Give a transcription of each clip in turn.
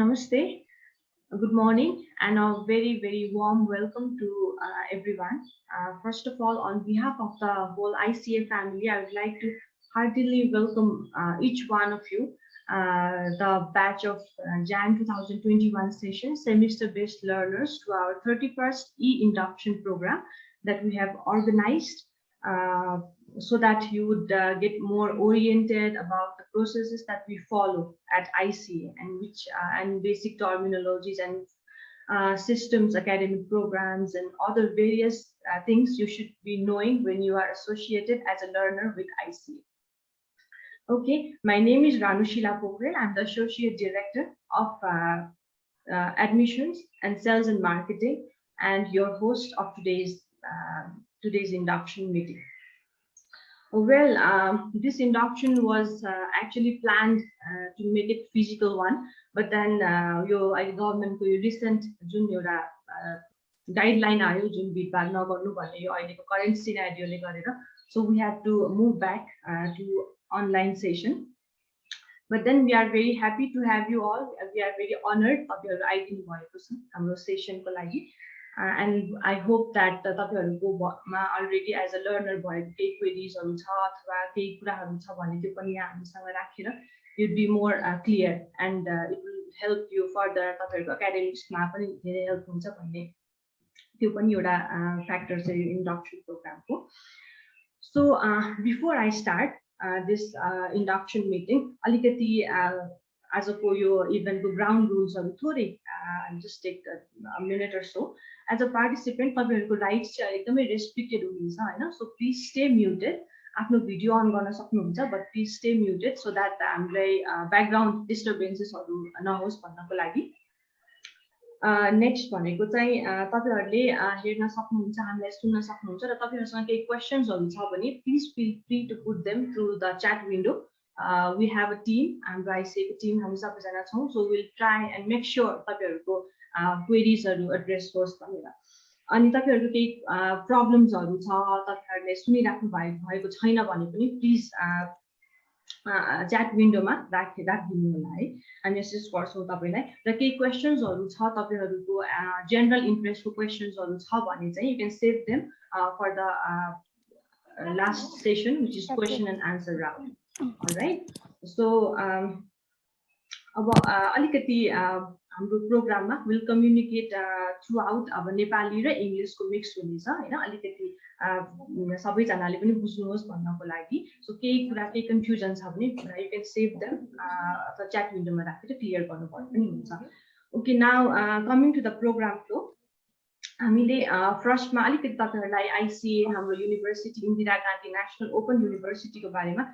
Namaste, good morning, and a very warm welcome to everyone. First of all, on behalf of the whole ICA family, I would like to heartily welcome each one of you, the batch of Jan 2021 session, semester-based learners, to our 31st e-induction program that we have organized. So that you would get more oriented about the processes that we follow at ICA and which and basic terminologies and systems, academic programs, and other various things you should be knowing when you are associated as a learner with ICA. Okay, my name is Ranushila Pokhrel. I'm the Associate Director of Admissions and Sales and Marketing, and your host of today's induction meeting. Well, this induction was actually planned to make it physical one, but then your government recent जुन एउटा guideline आयो जुन भिडभाड नगर्नु भन्ने यो अहिलेको current scenario ले गरेर, so we had to move back to online session. But then we are very happy to have you all. We are very honored तपाईँहरु आइदिनु भएको छ हाम्रो session को लागि. And I hope that तपाईहरुकोमा already as a learner भएको केही queries हरु छ अथवा केही कुराहरु छ भने त्यो पनि हामीसँग राखेर you'd be more clear and it will help you further तपाईहरुको academics मा पनि धेरै help हुन्छ भन्ने त्यो पनि एउटा factor छ यो induction program को. So before I start this induction meeting, अलिकति आजको यो इभेन्टको ग्राउन्ड रुल्सहरु थोरै just take a minute or so. As a participant, तपाईहरुको राइट्स चाहिँ एकदमै रेस्ट्रिक्टेड हुनुहुन्छ हैन, so please stay muted. आफ्नो भिडियो अन गर्न सक्नुहुन्छ, but please stay muted so that हामीलाई ब्याकग्राउन्ड डिस्टर्बेन्सेसहरु नहोस् भन्नको लागि. नेक्स्ट भनेको चाहिँ तपाईहरुले हेर्न सक्नुहुन्छ, हामीलाई सुन्न सक्नुहुन्छ र तपाईहरुसँग केही क्वेशन्सहरु छ भने please feel free to put them through the chat window. We have a team, and I say the team हामी सबैजना छौं, so we'll try and make sure तपाईहरुको क्वेरीजहरु एड्रेस होस् भनेर. अनि तपाईहरुको केही प्रब्लम्सहरु छ, तपाईहरुले सुनिराख्नु भएको छैन भने पनि प्लिज च्याट विन्डोमा राखिदिनु होला है. हामी मेसेज गर्छौं तपाईलाई. र केही क्वेशन्सहरु छ तपाईहरुको जनरल इन्ट्रेस्टको क्वेशन्सहरु छ भने चाहिँ you can save them for the last session, which is question and answer round. All right, so अब अलिकति हाम्रो प्रोग्राममा विल कम्युनिकेट थ्रुआउट अब नेपाली र इंग्लिशको मिक्स हुनेछ हैन, अलिकति सबैजनाले पनि बुझ्नुहोस् भन्नको लागि. सो केही कुरा केही कन्फ्युजन छ भने यु क्यान सेभ देम अथवा च्याट विन्डोमा राखेर क्लियर गर्नुपर्ने पनि हुन्छ. Okay, now coming to the program flow, हामीले फर्स्टमा अलिकति तपाईहरुलाई आइसीए हाम्रो university Indira Gandhi national open युनिभर्सिटीको बारेमा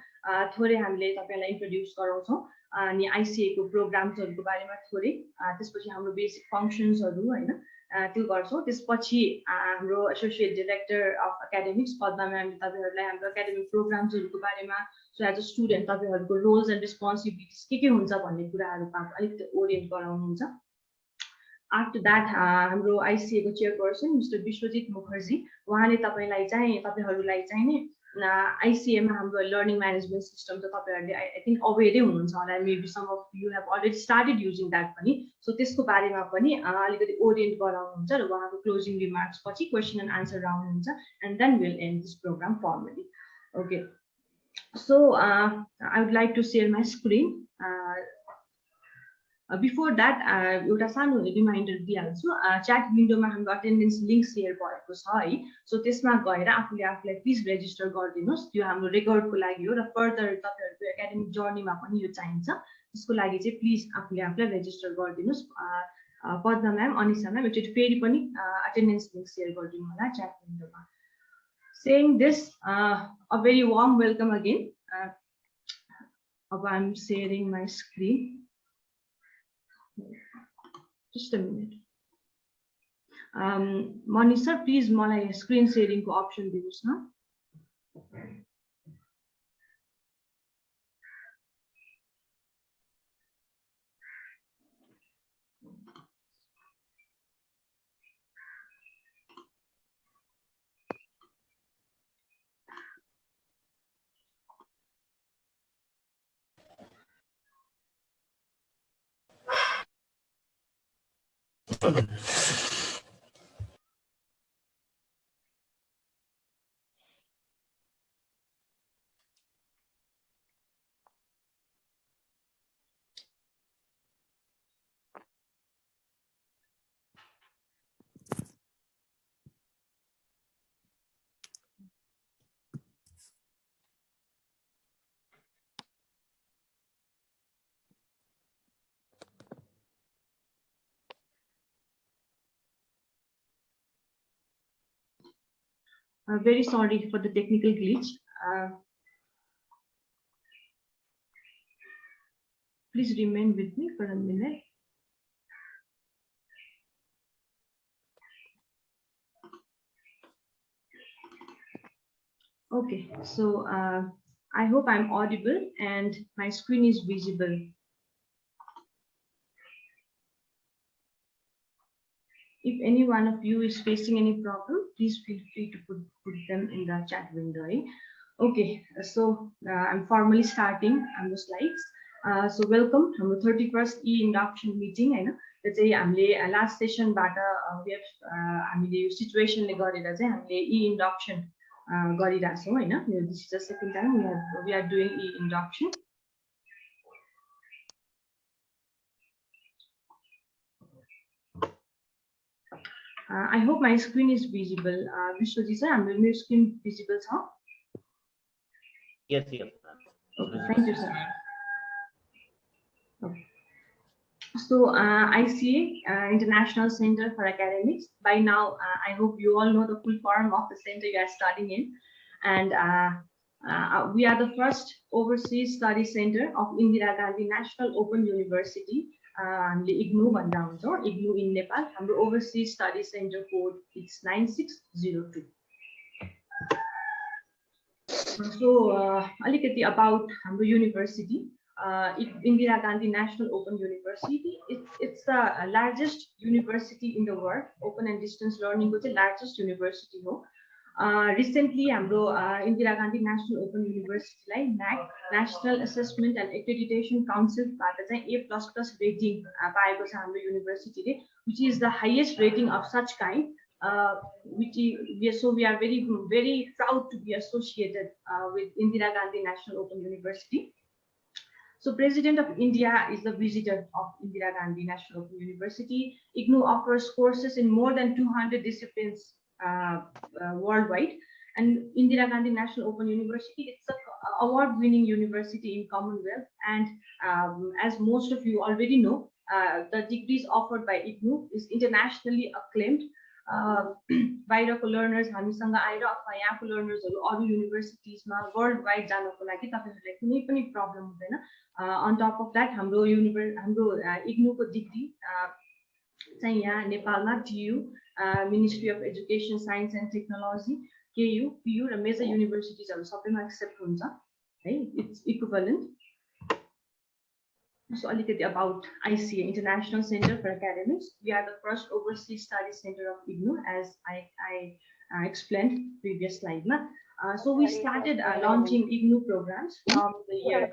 थोरै हामीले तपाईहरुलाई इन्ट्रोड्युस गराउँछौं. अनि आइसीए को प्रोग्राम्सहरुको बारेमा थोरै, त्यसपछि हाम्रो बेसिक फंक्शन्सहरु हैन त्यो गर्छौं. त्यसपछि हाम्रो associate director of academics Padma म्यामले तपाईहरुलाई हाम्रो एकाडेमिक प्रोग्राम्सहरुको बारेमा, सो एज अ स्टुडेन्ट तपाईहरुको रोल्स एन्ड रेस्पोन्सिबिलिटिज के हुन्छ भन्ने कुराहरुमा अलिकति ओरिएन्ट गराउनुहुन्छ. आफ्टर दैट हाम्रो आइसीए को चेयरपर्सन मिस्टर विश्वजित मुखर्जी, उहाँले तपाईहरुलाई चाहिँ नि ICA मा हाम्रो लर्निङ म्यानेजमेन्ट सिस्टम त तपाईहरुले आई थिंक अवेरै हुनुहुन्छ होला, maybe some of you have already started using that पनि. सो त्यसको बारेमा पनि अलिकति ओरिएन्ट गराउनुहुन्छ र उहाँको क्लोजिङ रिमार्क्स पछि क्वेशन एन्ड आन्सर राउन्ड हुन्छ, and then will end this programme formally. Okay, so I would like to share my screen. Before that एउटा सानो रिमाइन्डर दिइहाल्छु. च्याट विन्डोमा हाम्रो अटेन्डेन्स लिंक शेयर भएको छ है, सो त्यसमा गएर आफूलाई प्लिज रेजिस्टर गरिदिनुस्. त्यो हाम्रो रेकर्डको लागि हो र फर्दर तपाईहरुको एकाडेमिक जर्नीमा पनि यो चाहिन्छ. त्यसको लागि चाहिँ प्लिज आफूलाई resistor गरिदिनुस्. Padma ma'am, Anisha ma'am एकचोटि फेरि पनि अटेन्डेन्स लिंक शेयर गरिदिनु होला chat विन्डोमा. Saying this, a very warm welcome again. I'm sharing my screen. Just a minute. Manish sir, please मलाई screen sharing को option दिनुस् न. Very sorry for the technical glitch. Please remain with me for a minute. Okay, so I hope I'm audible and my screen is visible. If any one of you is facing any problem, please feel free to put them in the chat window. Okay, so I'm formally starting on the slides. So welcome to the 31st e-induction meeting. That's a last session, but we have situation e-induction. This is the second time we are doing e-induction. I hope my screen is visible. Vishwaji sir, my screen visible, sir? Yes, yes. Okay, thank you, sir. Okay. So ICA, International Center for Academics. By now, I hope you all know the full form of the center you are studying in. And we are the first overseas study center of Indira Gandhi National Open University. IGNU IGNU in Nepal. Our overseas study center code is 9602. So, alikati about our university. Indira Gandhi National Open University. It's the largest university in the world. Open and distance learning is the largest university. Recently, Indira Gandhi National Open University like NAAC, National Assessment and Accreditation Council A++ rating by university, which is the highest rating of such kind. We are very, very proud to be associated with Indira Gandhi National Open University. So President of India is the visitor of Indira Gandhi National Open University. IGNU offers courses in more than 200 disciplines worldwide. And Indira Gandhi National Open University, it's an award-winning university in Commonwealth. And as most of you already know, the degrees offered by IGNU is internationally acclaimed. बाहिरको learners हामीसँग आएर अथवा यहाँको लर्नर्सहरू अरू युनिभर्सिटिजमा world wide जानको लागि तपाईहरुलाई कुनै पनि प्रब्लम हुँदैन अन टप अफ दैट हाम्रो इग्नुको डिग्री चाहिँ यहाँ नेपालमा TU ministry of education science and technology KU PU र मेजर युनिभर्सिटिजहरु सबैमा एक्सेप्ट हुन्छ है it's equivalent. So a little bit about ICA, International Center for Academics. We are the first overseas study center of IGNU, as I explained previous slide. So we started launching IGNU programs from the year.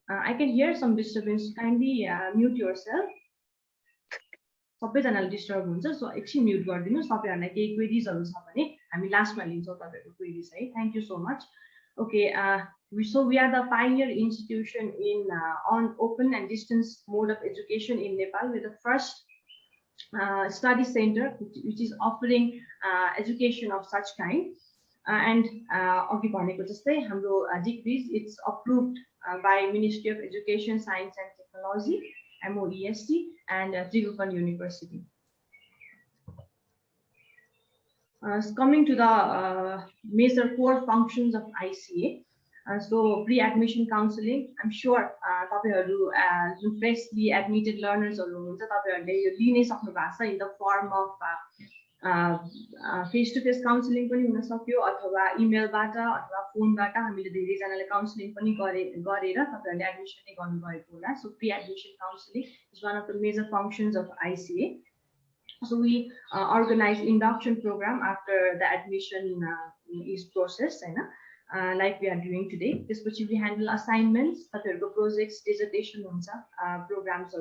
I can hear some disturbance. Kindly mute yourself. सबैजनाले disturb हुन्छ so एकछिन mute गरिदिनुस् तपाईहरुलाई केही क्वेरीजहरु छ भने हामी लास्टमा लिन्छौं तपाईहरुको क्वेरीज है. Thank you so much. Okay, so we are the pioneer institution in on open and distance mode of education in Nepal. We're the first study center which is offering education of such kind. And अघि भनेको जस्तै हाम्रो degrees it's approved by Ministry of Education, Science and Technology, MOEST, and Tribhuvan University. Coming to the major core functions of ICA, so pre-admission counseling. I'm sure tapaiharu freshly admitted learners hunनुहुन्छ तपाईहरुले यो लिनै सक्नु भएको छ in the form of face-to-face counseling पनि हुन सक्यो अथवा इमेलबाट अथवा फोनबाट हामीले धेरै जनाले काउन्सलिङ पनि गरेर तपाईहरुले एडमिसन नै गर्नु भएको होला. So pre-admission counseling is one of the major functions of ICA. So we organize induction program after the admission is processed, like we are doing today. This which we handle assignments, projects, dissertation, programs,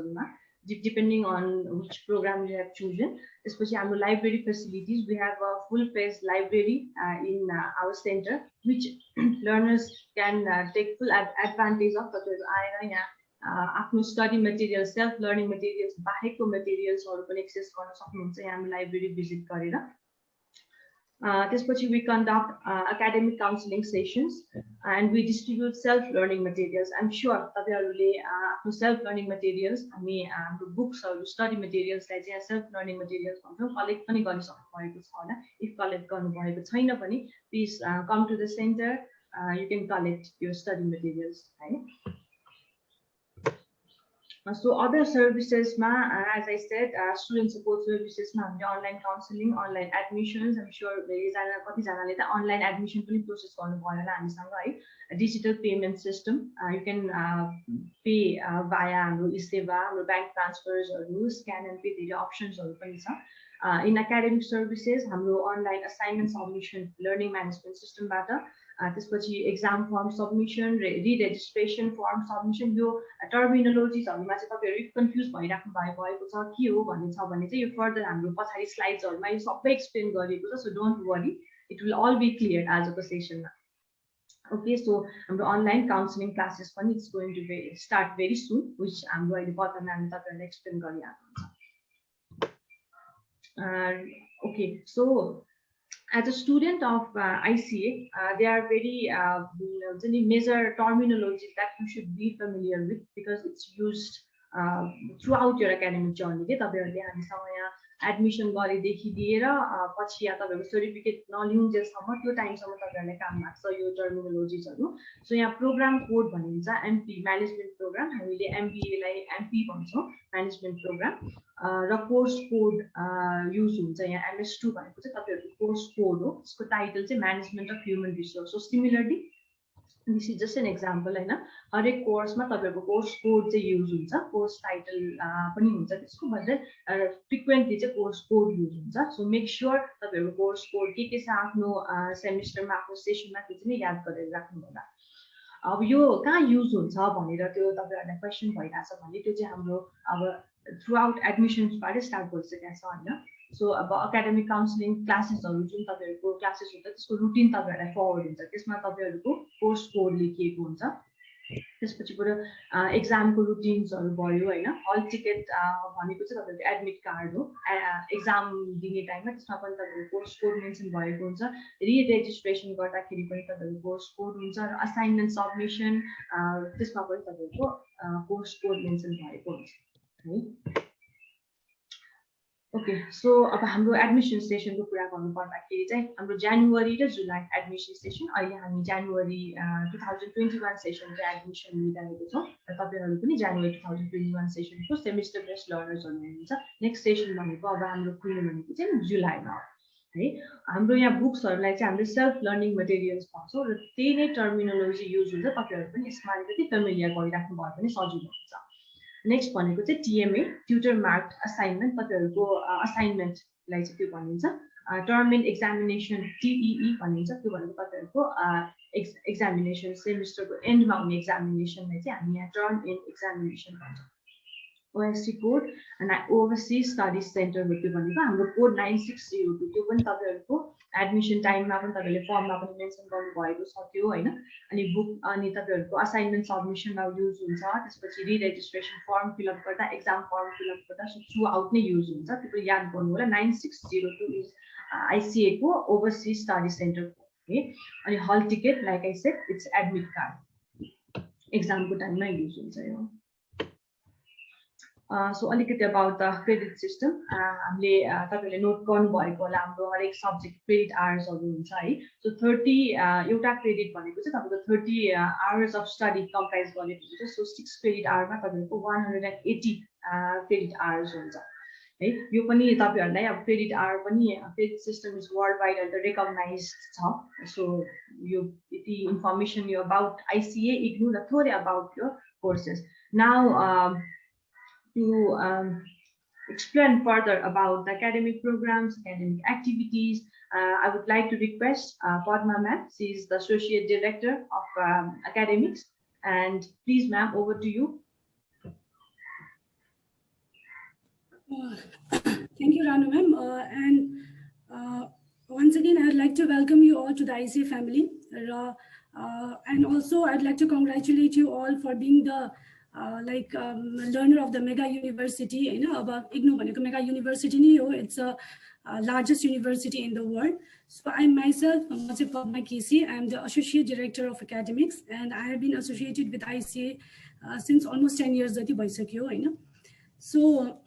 depending on which program you have chosen. Especially our library facilities, we have a full-fledged library in our center, which learners can take full advantage of. आफ्नो study material self learning materials बाहेकको मटेरियल्सहरु पनि access गर्न सक्नुहुन्छ यहाँ हामी library visit गरेर त्यसपछि we conduct academic counseling sessions and we distribute self learning materials. I'm sure तपाईहरुले आफ्नो self learning materials हामी हाम्रो बुक्सहरु स्टडी मटेरियल्स लाई चाहिँ self learning materials भन्छौं कलेक्ट पनि गर्न सक्नु भएको छ होला if कलेक्ट गर्नु भएको छैन भने please come to the center, you can collect your study materials हैन. So other services as I said, student support services online counseling, online admissions. I'm sure there is a online admission process a digital payment system. You can pay via Iseva, bank transfers, or scan and pay the options. In academic services, online assignment submission, learning management system better. त्यसपछि exam form submission, re-registration form submission. यो terminologies हरुमा चाहिँ तपाईहरु confuse भइराख्नु भएको छ के हो भन्ने छ भने चाहिँ यो फर्दर हाम्रो पछाडी स्लाइड्स हरुमा यो सबै एक्सप्लेन गरिएको छ. So don't worry, it will all be clear as of the session. Okay, so हाम्रो online counseling classes पनि it's going to be start very soon, which हाम्रो अहिले पत्र म्यामले तपाईहरुलाई explain गरिहाल्नुहुन्छ. Okay, so as a student of ICA, there are very major terminologies that you should be familiar with because it's used throughout your academic journey. तपाईहरुले हामीसँग यहाँ admission गरेदेखि लिएर पछि या तपाईहरुको सर्टिफिकेट नलिउन्जेलसम्म त्यो टाइमसम्म तपाईहरुलाई काम लाग्छ यो टर्मिनोलोजिसहरु. सो यहाँ प्रोग्राम कोड भनिन्छ एमपी म्यानेजमेन्ट प्रोग्राम, हामीले एमबीए लाई एमपी भन्छौं म्यानेजमेन्ट प्रोग्राम र कोर्स कोड युज हुन्छ यहाँ MS2 भनेको चाहिँ तपाईहरुको कोर्स कोड हो. यसको टाइटल चाहिँ management of human resource. So similarly this is just an example हैन. हरेक कोर्समा तपाईहरुको कोर्स कोड चाहिँ युज हुन्छ, कोर्स टाइटल पनि हुन्छ त्यसको, बट फ्रिक्वेन्टली चाहिँ कोर्स कोड युज हुन्छ. सो मेक श्योर तपाईहरुको कोर्स कोड के छ आफ्नो सेमिस्टरमा आफ्नो सेसनमा त्यो चाहिँ याद गरेर राख्नु होला. अब यो कहाँ युज हुन्छ भनेर त्यो तपाईहरुलाई क्वेशन भइराछ भने त्यो चाहिँ हाम्रो अब थ्रुआउट एडमिसन्सबाट स्टार्ट गरिसकेको छ हैन. सो अब एकाडेमिक काउन्सिलिङ क्लासेसहरु जुन तपाईहरुको क्लासेस हुन्छ त्यसको रुटिन तपाईहरुलाई फरवर्ड हुन्छ. त्यसमा तपाईहरुको कोर्स कोड लेखिएको हुन्छ. त्यसपछिबाट एक्जामको रुटिन्सहरु भयो हैन. हल टिकट भनेको चाहिँ तपाईहरुको एडमिट कार्ड हो. एक्जाम दिने टाइममा त्यसमा पनि तपाईहरुको कोर्स कोड मेन्सन भएको हुन्छ. रि-रेजिस्ट्रेसन गर्दाखेरि पनि तपाईहरुको कोर्स कोड हुन्छ र असाइनमेन्ट सबमिसन त्यसमा पनि तपाईहरुको कोर्स कोड मेन्सन भएको हुन्छ है. Okay, so अब हाम्रो एडमिसन सेसनको कुरा गर्नु पर्दाखेरि चाहिँ हाम्रो जनवरी र जुलाई एडमिसन सेसन, अहिले हामी जनवरी 2021 सेसनको एडमिसन लिइरहेको छौं र तपाईहरु पनि जनवरी 2021 सेसनको सेमिस्टर बेस्ड लर्नर्सहरु हुनुहुन्छ. नेक्स्ट सेसन भनेको अब हाम्रो खुल्ने भनेको चाहिँ जुलाईमा हो है. हाम्रो यहाँ बुक्सहरुलाई चाहिँ हामीले सेल्फ लर्निङ मटेरियल्स भन्छौं र त्यही नै टर्मिनोलोजी युज हुन्छ. तपाईहरु पनि यसमा अलिकति फ्यामिलियर भइराख्नु भयो भने सजिलो हुन्छ. नेक्स्ट भनेको चाहिँ टीएमए ट्युटर मार्क्ड असाइनमेन्ट. तपाईहरुको असाइनमेन्टलाई चाहिँ त्यो भनिन्छ. टर्म एन्ड एक्जामिनेसन टीईई भनिन्छ. त्यो भनेको तपाईहरुको एक्जामिनेसन सेमिस्टरको एन्डमा हुने एक्जामिनेसनलाई चाहिँ हामी यहाँ टर्म एन्ड एक्जामिनेसन भन्छौं. OSC code and overseas studies center हो त्यो भनेको हाम्रो कोड 9602. त्यो पनि तपाईहरुको एडमिसन टाइममा पनि तपाईले फर्ममा पनि मेन्सन गर्नु भएको छ त्यो हैन. अनि बुक अनि तपाईहरुको असाइनमेन्ट सबमिसनमा युज हुन्छ. त्यसपछि रि-रेजिस्ट्रेसन फर्म फिल अप गर्दा एक्जाम फर्म फिल अप गर्दा थ्रु आउट नै युज हुन्छ. त्यो याद गर्नु होला. 9602 इज ICA को ओभरसीज स्टडी सेन्टर हो. अनि hall ticket like I said it's admit card एक्जामको टाइममा युज हुन्छ यो. So अलिकति about the credit system. हामीले तपाईले नोट गर्नु भएको होला हाम्रो हरेक सब्जेक्ट क्रेडिट आवर्सहरु हुन्छ है. सो 30 एउटा क्रेडिट भनेको चाहिँ तपाईको 30 आवर्स अफ स्टडी कम्प्राइज गरेको हुन्छ. सो 6 क्रेडिट आवरमा तपाईको 180 क्रेडिट आवर्स हुन्छ है. यो पनि तपाईहरुलाई अब क्रेडिट आवर पनि credit system is world wide अहिले रिकग्नाइज्ड छ. सो यो यति इन्फर्मेसन यो अबाउट ICA इग्नु र थोरै अबाउट यो courses. Now to explain further about the academic programs, academic activities, I would like to request Padma ma'am. She is the Associate Director of Academics. And please ma'am, over to you. Thank you, Ranu ma'am. And once again, I'd like to welcome you all to the ICA family. And also, I'd like to congratulate you all for being the learner of the Mega University. You know, about IGNOU भनेको Mega University नि हो. It's a largest university in the world. So I myself, Padma Kesi, I'm the Associate Director of Academics, and I have been associated with ICA since almost 10 years जति भइसक्यो हैन. So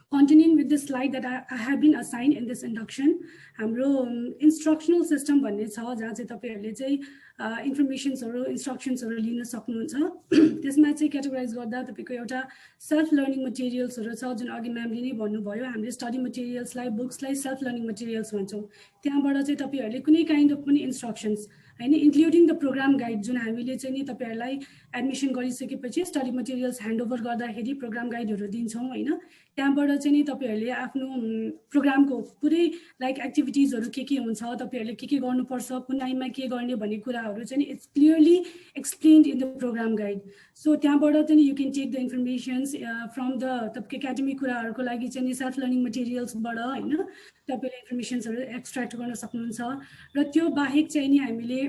continuing with the slide that I have been assigned in this induction, हाम्रो instructional system भन्ने छ जहाँ चाहिँ तपाईहरुले चाहिँ इन्फर्मेशन्सहरु इन्स्ट्रक्सन्सहरु लिन सक्नुहुन्छ. त्यसमा चाहिँ क्याटेगोराइज गर्दा तपाईको एउटा सेल्फ लर्निङ मटेरियल्सहरु छ जुन अघि म्यामले नै भन्नुभयो. हामीले स्टडी मटेरियल्सलाई बुक्सलाई सेल्फ लर्निङ मटेरियल्स भन्छौं. त्यहाँबाट चाहिँ तपाईहरुले कुनै काइन्ड अफ पनि इन्स्ट्रक्सन्स हैन इन्क्लुडिङ द प्रोग्राम गाइड जुन हामीले चाहिँ नि तपाईहरुलाई एडमिसन गरिसकेपछि स्टडी मटेरियल्स ह्यान्डओभर गर्दाखेरि प्रोग्राम गाइडहरु दिन्छौं हैन. त्यहाँबाट चाहिँ नि तपाईहरुले आफ्नो प्रोग्रामको पुरै लाइक एक्टिभिटिजहरु के हुन्छ तपाईहरुले के गर्नुपर्छ कुन टाइममा के गर्ने भन्ने कुराहरु चाहिँ it's clearly explained in the programme guide. So त्यहाँबाट चाहिँ you can take the informations from the तपाईको एकाडेमिक कुराहरुको लागि चाहिँ सेल्फ लर्निङ मटेरियल्सबाट हैन तपाईले इन्फर्मेसन्सहरु एक्सट्र्याक्ट गर्न सक्नुहुन्छ. र त्यो बाहेक चाहिँ नि हामीले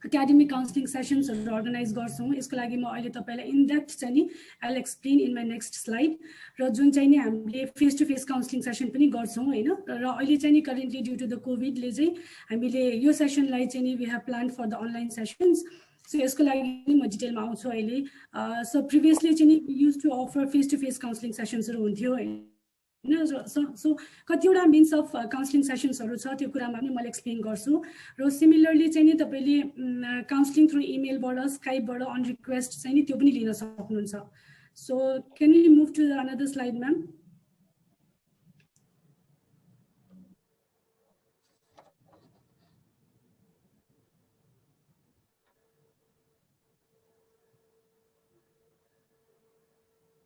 academic counseling sessions organize गर्छौं. यसको लागि म अहिले तपाईलाई इन डेप्थ चाहिँ नि I'll explain in my next slide. र जुन चाहिँ नि हामीले face to face counselling session पनि गर्छौं हैन. र अहिले चाहिँ नि currently due to the COVID ले चाहिँ हामीले यो सेसनलाई चाहिँ नि we have planned for the online sessions. So यसको लागि नि म डिटेलमा आउँछु अहिले. So previously चाहिँ नि we used to offer face to face counseling sessions हुन्थ्यो हैन. So कतिवटा मिन्स अफ काउन्सलिङ सेसन्सहरु छ त्यो कुरामा पनि मैले एक्सप्लेन गर्छु. र सिमिलरली चाहिँ नि तपाईले काउन्सलिङ थ्रु इमेलबाट स्काइपबाट अन रिक्वेस्ट चाहिँ नि त्यो पनि लिन सक्नुहुन्छ. So can we move to another slide ma'am.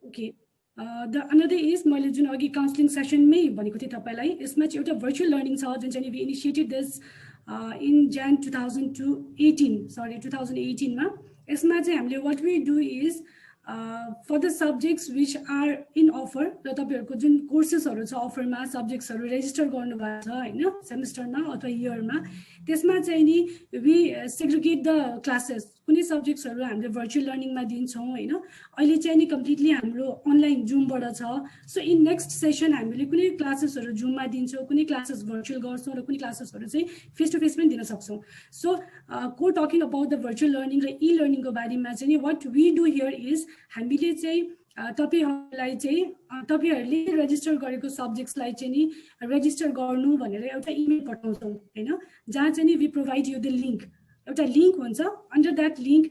Okay. The another is मैले जुन अघि काउन्सलिङ सेसनमै भनेको थिए तपाईलाई यसमा चाहिँ एउटा भर्चुअल लर्निङ छ जुन चाहिँ we initiated this in Jan 2018 मा. यसमा चाहिँ हामीले what we do is for the subjects which are in offer र तपाईहरुको जुन कोर्सेसहरु छ अफरमा सब्जेक्ट्सहरु रेजिस्टर गर्नु भएको छ हैन सेमेस्टरमा अथवा इयरमा त्यसमा चाहिँ नि we segregate the classes. कुनै सब्जेक्ट्सहरु हामीले भर्चुअल लर्निङमा दिन्छौं हैन. अहिले चाहिँ नि कम्प्लिटली हाम्रो अनलाइन जुमबाट छ. सो इन नेक्स्ट सेसन हामीले कुनै क्लासेसहरु जुममा दिन्छौं कुनै क्लासेस भर्चुअल गर्छौं र कुनै क्लासेसहरु चाहिँ फेस टु फेस पनि दिन सक्छौं. सो को talking about the virtual learning र ई लर्निङको बारेमा चाहिँ नि what we do here is हामीले चाहिँ तपाईहरुलाई चाहिँ तपाईहरुले रेजिस्टर गरेको सब्जेक्ट्सलाई चाहिँ नि रेजिस्टर गर्नु भनेर एउटा इमेल पठाउँछौं हैन जहाँ चाहिँ नि we provide you the link. एउटा लिंक हुन्छ. अन्डर दैट लिंक